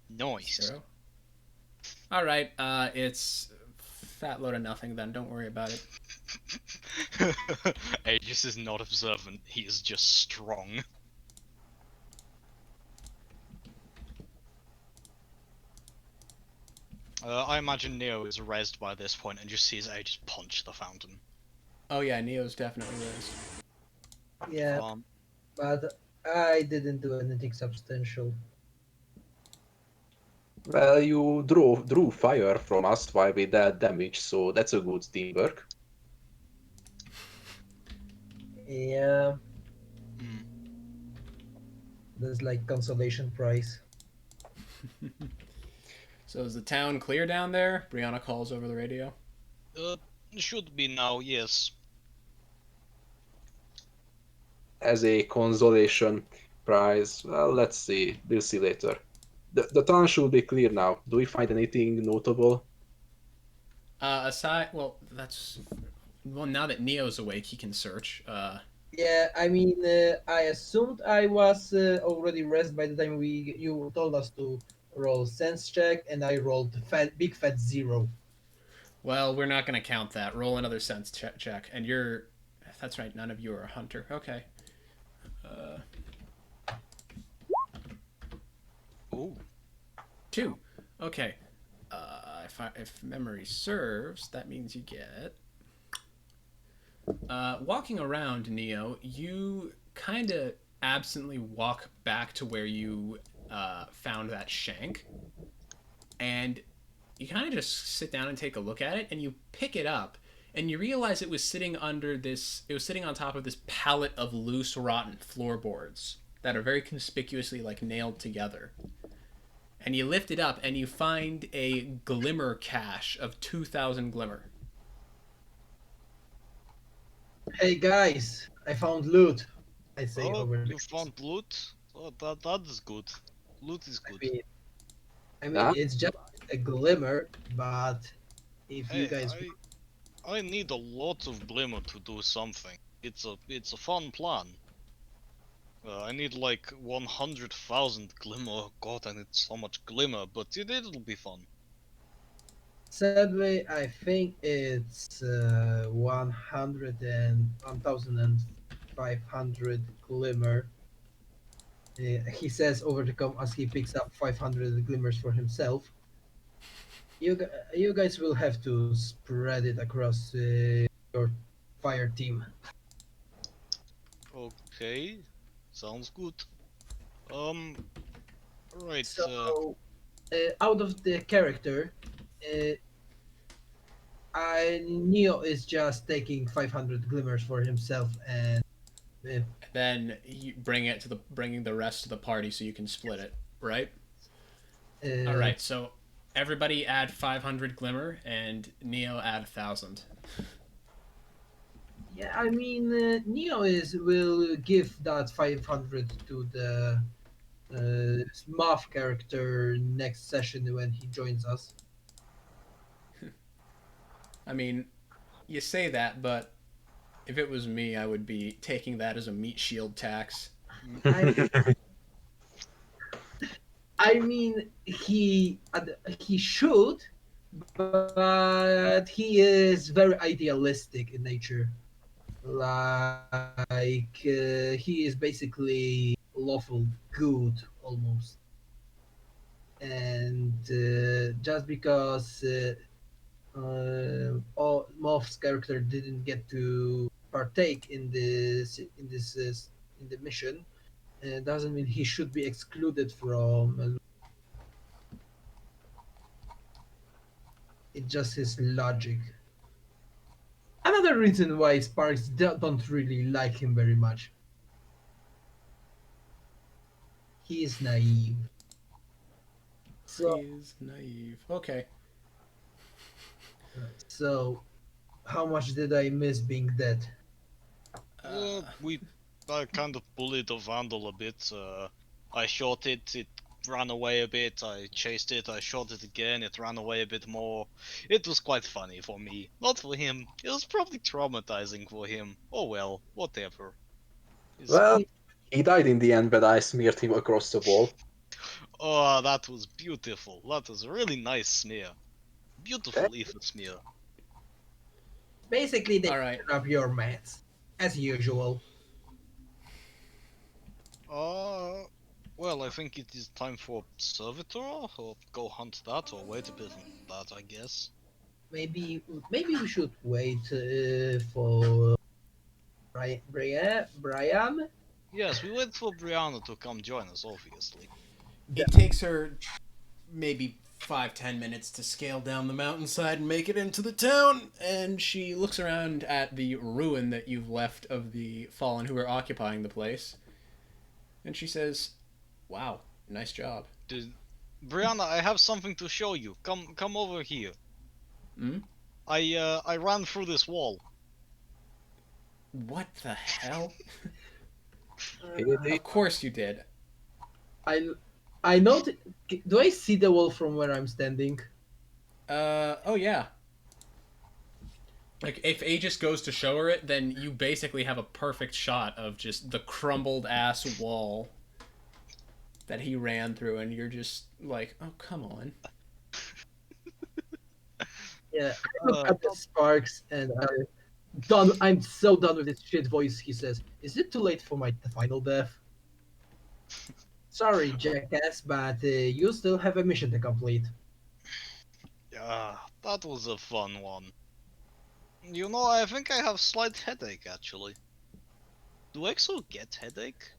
Nice. 0. All right, it's fat load of nothing then. Don't worry about it. Aegis is not observant, he is just strong. I imagine Neo is rezzed by this point and just sees Aegis punch the fountain. Oh yeah, Neo's definitely raised. Yeah, but I didn't do anything substantial. Well, you drew fire from us while we dealt damage, so that's a good teamwork. Yeah, Mm. that's like consolation prize. So is the town clear down there? Brianna calls over the radio. Should be now, yes. As a consolation prize, well, let's see. We'll see later. The town should be clear now. Do we find anything notable? Well, now that Neo's awake, he can search. Yeah, I mean, I assumed I was already rest by the time you told us to roll sense check, and I rolled big fat 0. Well, we're not going to count that. Roll another sense check. And that's right, none of you are a hunter. Okay. Ooh. 2. Okay. If memory serves, that means you get... walking around, Neo, you kind of absently walk back to where you found that shank. And you kind of just sit down and take a look at it, and you pick it up, and you realize it was sitting on top of this pallet of loose, rotten floorboards that are very conspicuously like nailed together. And you lift it up, and you find a glimmer cache of 2,000 glimmer. Hey guys, I found loot. I say Oh, over. you found loot? Oh, that is good. Loot is good. I mean, Huh? it's just a glimmer, but if you Hey, guys, I need a lot of glimmer to do something. It's a fun plan. I need like 100,000 glimmer. God, I need so much glimmer, but it'll be fun. sadly, I think it's 1,500 glimmer. He says over the com as he picks up 500 glimmers for himself. You guys will have to spread it across your fire team. Okay, sounds good. Right. So, out of the character, Neo is just taking 500 glimmers for himself, and Then you bringing the rest of the party so you can split it, right? All right. So everybody add 500 glimmer, and Neo add 1,000. Yeah, I mean, Neo will give that 500 to the Smurf character next session when he joins us. I mean, you say that, but if it was me, I would be taking that as a meat shield tax. I I mean, he should, but he is very idealistic in nature. Like he is basically lawful good almost, and just because Moff's character didn't get to partake in the mission, doesn't mean he should be excluded from. It's just his logic. Another reason why Sparks don't really like him very much. He is naive. So, He's naive. Okay. so how much did I miss being dead? I kind of bullied the vandal a bit. I shot it, it ran away a bit. I chased it, I shot it again, it ran away a bit more. It was quite funny for me, not for him. It was probably traumatizing for him. Oh well, whatever. Well, he died in the end, but I smeared him across the wall. Oh, that was beautiful. That was a really nice smear. Beautiful ether smear. Basically, they All right. turn up your mats, as usual. Well, I think it is time for Servitor, or go hunt that, or wait a bit on that, I guess. Maybe we should wait for Brian. Yes, we wait for Brianna to come join us, obviously. It takes her maybe 5-10 minutes to scale down the mountainside and make it into the town, and she looks around at the ruin that you've left of the fallen who are occupying the place, and she says, "Wow, nice job." Brianna, I have something to show you. Come over here. Hmm? I ran through this wall. What the hell? He- Of course you did. I know. Do I see the wall from where I'm standing? Oh yeah. Like, if Aegis goes to show her it, then you basically have a perfect shot of just the crumbled ass wall that he ran through, and you're just like, oh, come on. Yeah, I look at the Sparks and I'm so done with this shit voice. He says, "Is it too late for my final death?" Sorry, jackass, but you still have a mission to complete. Yeah, that was a fun one. You know, I think I have slight headache actually. Do Exo get headache?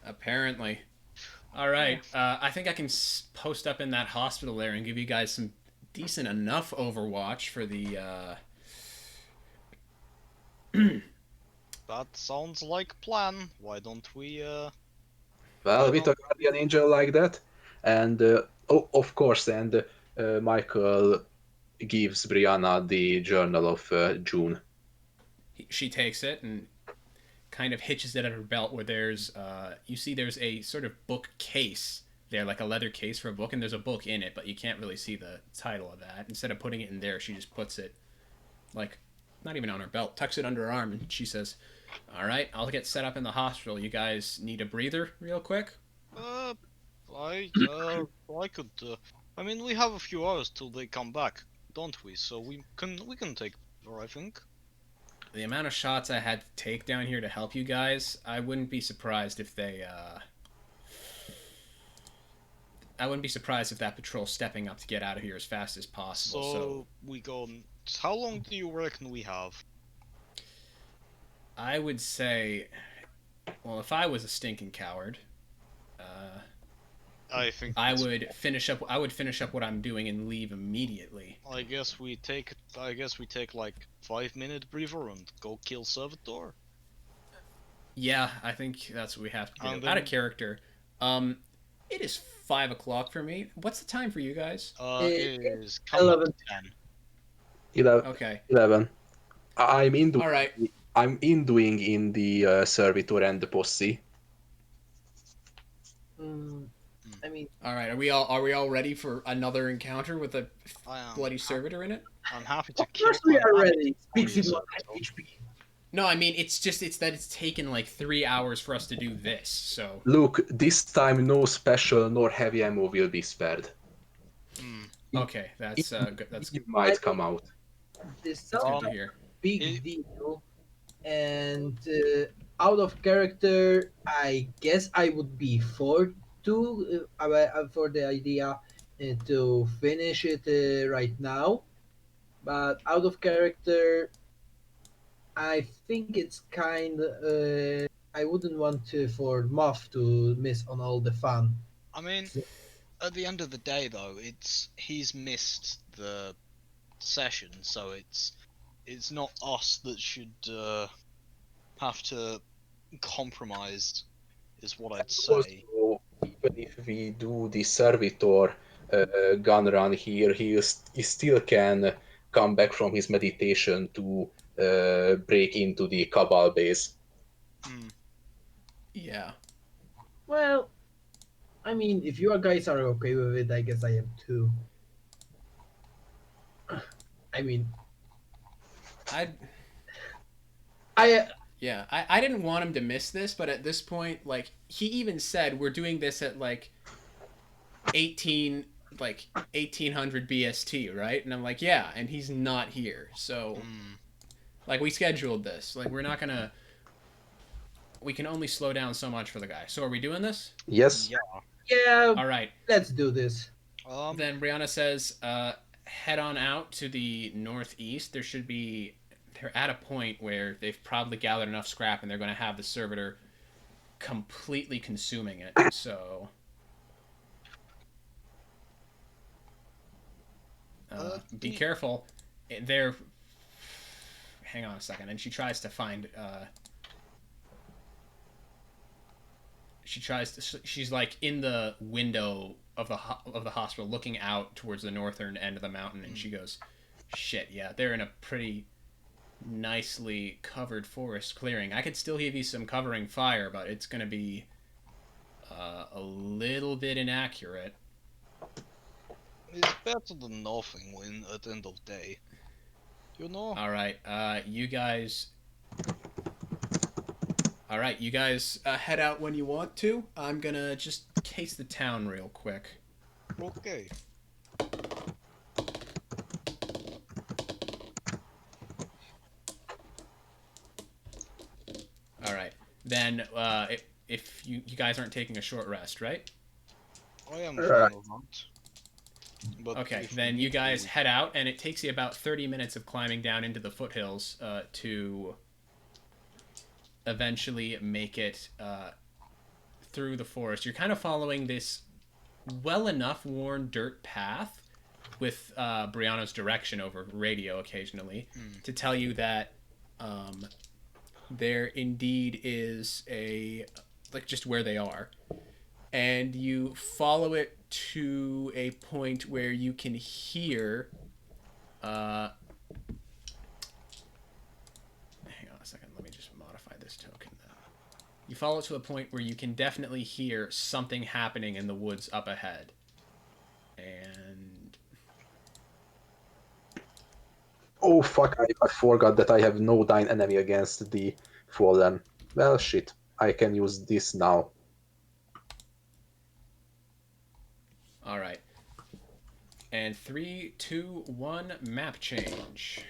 Apparently. All right. I think I can post up in that hospital there and give you guys some decent enough Overwatch for the. That sounds like plan. Why don't we Well, with a guardian angel like that, and of course, and Michael gives Brianna the journal of June. She takes it and kind of hitches it at her belt, where there's you see there's a sort of bookcase there, like a leather case for a book, and there's a book in it, but you can't really see the title of that. Instead of putting it in there, she just puts it like not even on her belt, tucks it under her arm, and she says, "All right, I'll get set up in the hospital. You guys need a breather real quick?" I could I mean we have a few hours till they come back, don't we? So we can take her, I think. The amount of shots I had to take down here to help you guys, I wouldn't be surprised if they I wouldn't be surprised if that patrol's stepping up to get out of here as fast as possible. So We go. How long do you reckon we have? I would say, well, if I was a stinking coward, I think I would finish up. I would finish up what I'm doing and leave immediately. I guess we take like 5 minute breather and go kill Servitor. Yeah, I think that's what we have to do. And Out of then- character, It is 5 o'clock for me. What's the time for you guys? It is coming up to 10. 11. Okay. 11. I'm in All right. doing in the Servitor and the posse. I mean, All right. Are we all ready for another encounter with a I am. bloody servitor in it? I'm happy to of kill. course we I'm are happy ready. to kill Speaks in you, 1 Servitor. HP. No, I mean it's that it's taken like 3 hours for us to do this. So Look, this time no special nor heavy ammo will be spared. okay, that's good. It might I come mean, out. this That's good sounds to like hear. a big It- deal, and out of character, I guess I would be for the idea to finish it right now. But out of character, I think it's kind. I wouldn't want for Moth to miss on all the fun. I mean, at the end of the day, though, he's missed the session, so it's not us that should have to compromise, is what I'd say. Also, even if we do the Servitor gun run here, he still can come back from his meditation to break into the Cabal base. Hmm. Yeah. Well, I mean, if you guys are okay with it, I guess I am too. I mean, I I yeah. I didn't want him to miss this, but at this point, like he even said, we're doing this at like 1800 BST, right? And I'm like, yeah, and he's not here, so like we scheduled this. Like we're not gonna. We can only slow down so much for the guy. So are we doing this? Yes? Yeah. yeah. All right. Let's do this. Then Brianna says, head on out to the northeast. They're at a point where they've probably gathered enough scrap and they're going to have the servitor completely consuming it. So, be careful. They're. Hang on a second. And she tries to find. She's like in the window of the hospital looking out towards the northern end of the mountain, and she goes, shit, yeah, they're in a pretty nicely covered forest clearing. I could still give you some covering fire, but it's gonna be a little bit inaccurate. It's better than nothing at the end of the day. You know? All right, you guys head out when you want to. I'm gonna just case the town real quick. Okay. All right. Then, if you guys aren't taking a short rest, right? I am Right. fine with that. But Okay. if we Then need you guys to- head out, and it takes you about 30 minutes of climbing down into the foothills to eventually make it through the forest. You're kind of following this well enough worn dirt path with Brianna's direction over radio occasionally to tell you that there indeed is just where they are, and you follow it to a point where you can hear hang on a second, let me just modify this token. You follow it to a point where you can definitely hear something happening in the woods up ahead, and Oh fuck, I forgot that I have no dying enemy against the Fallen. Well, shit. I can use this now. all right. And 3, 2, 1, map change.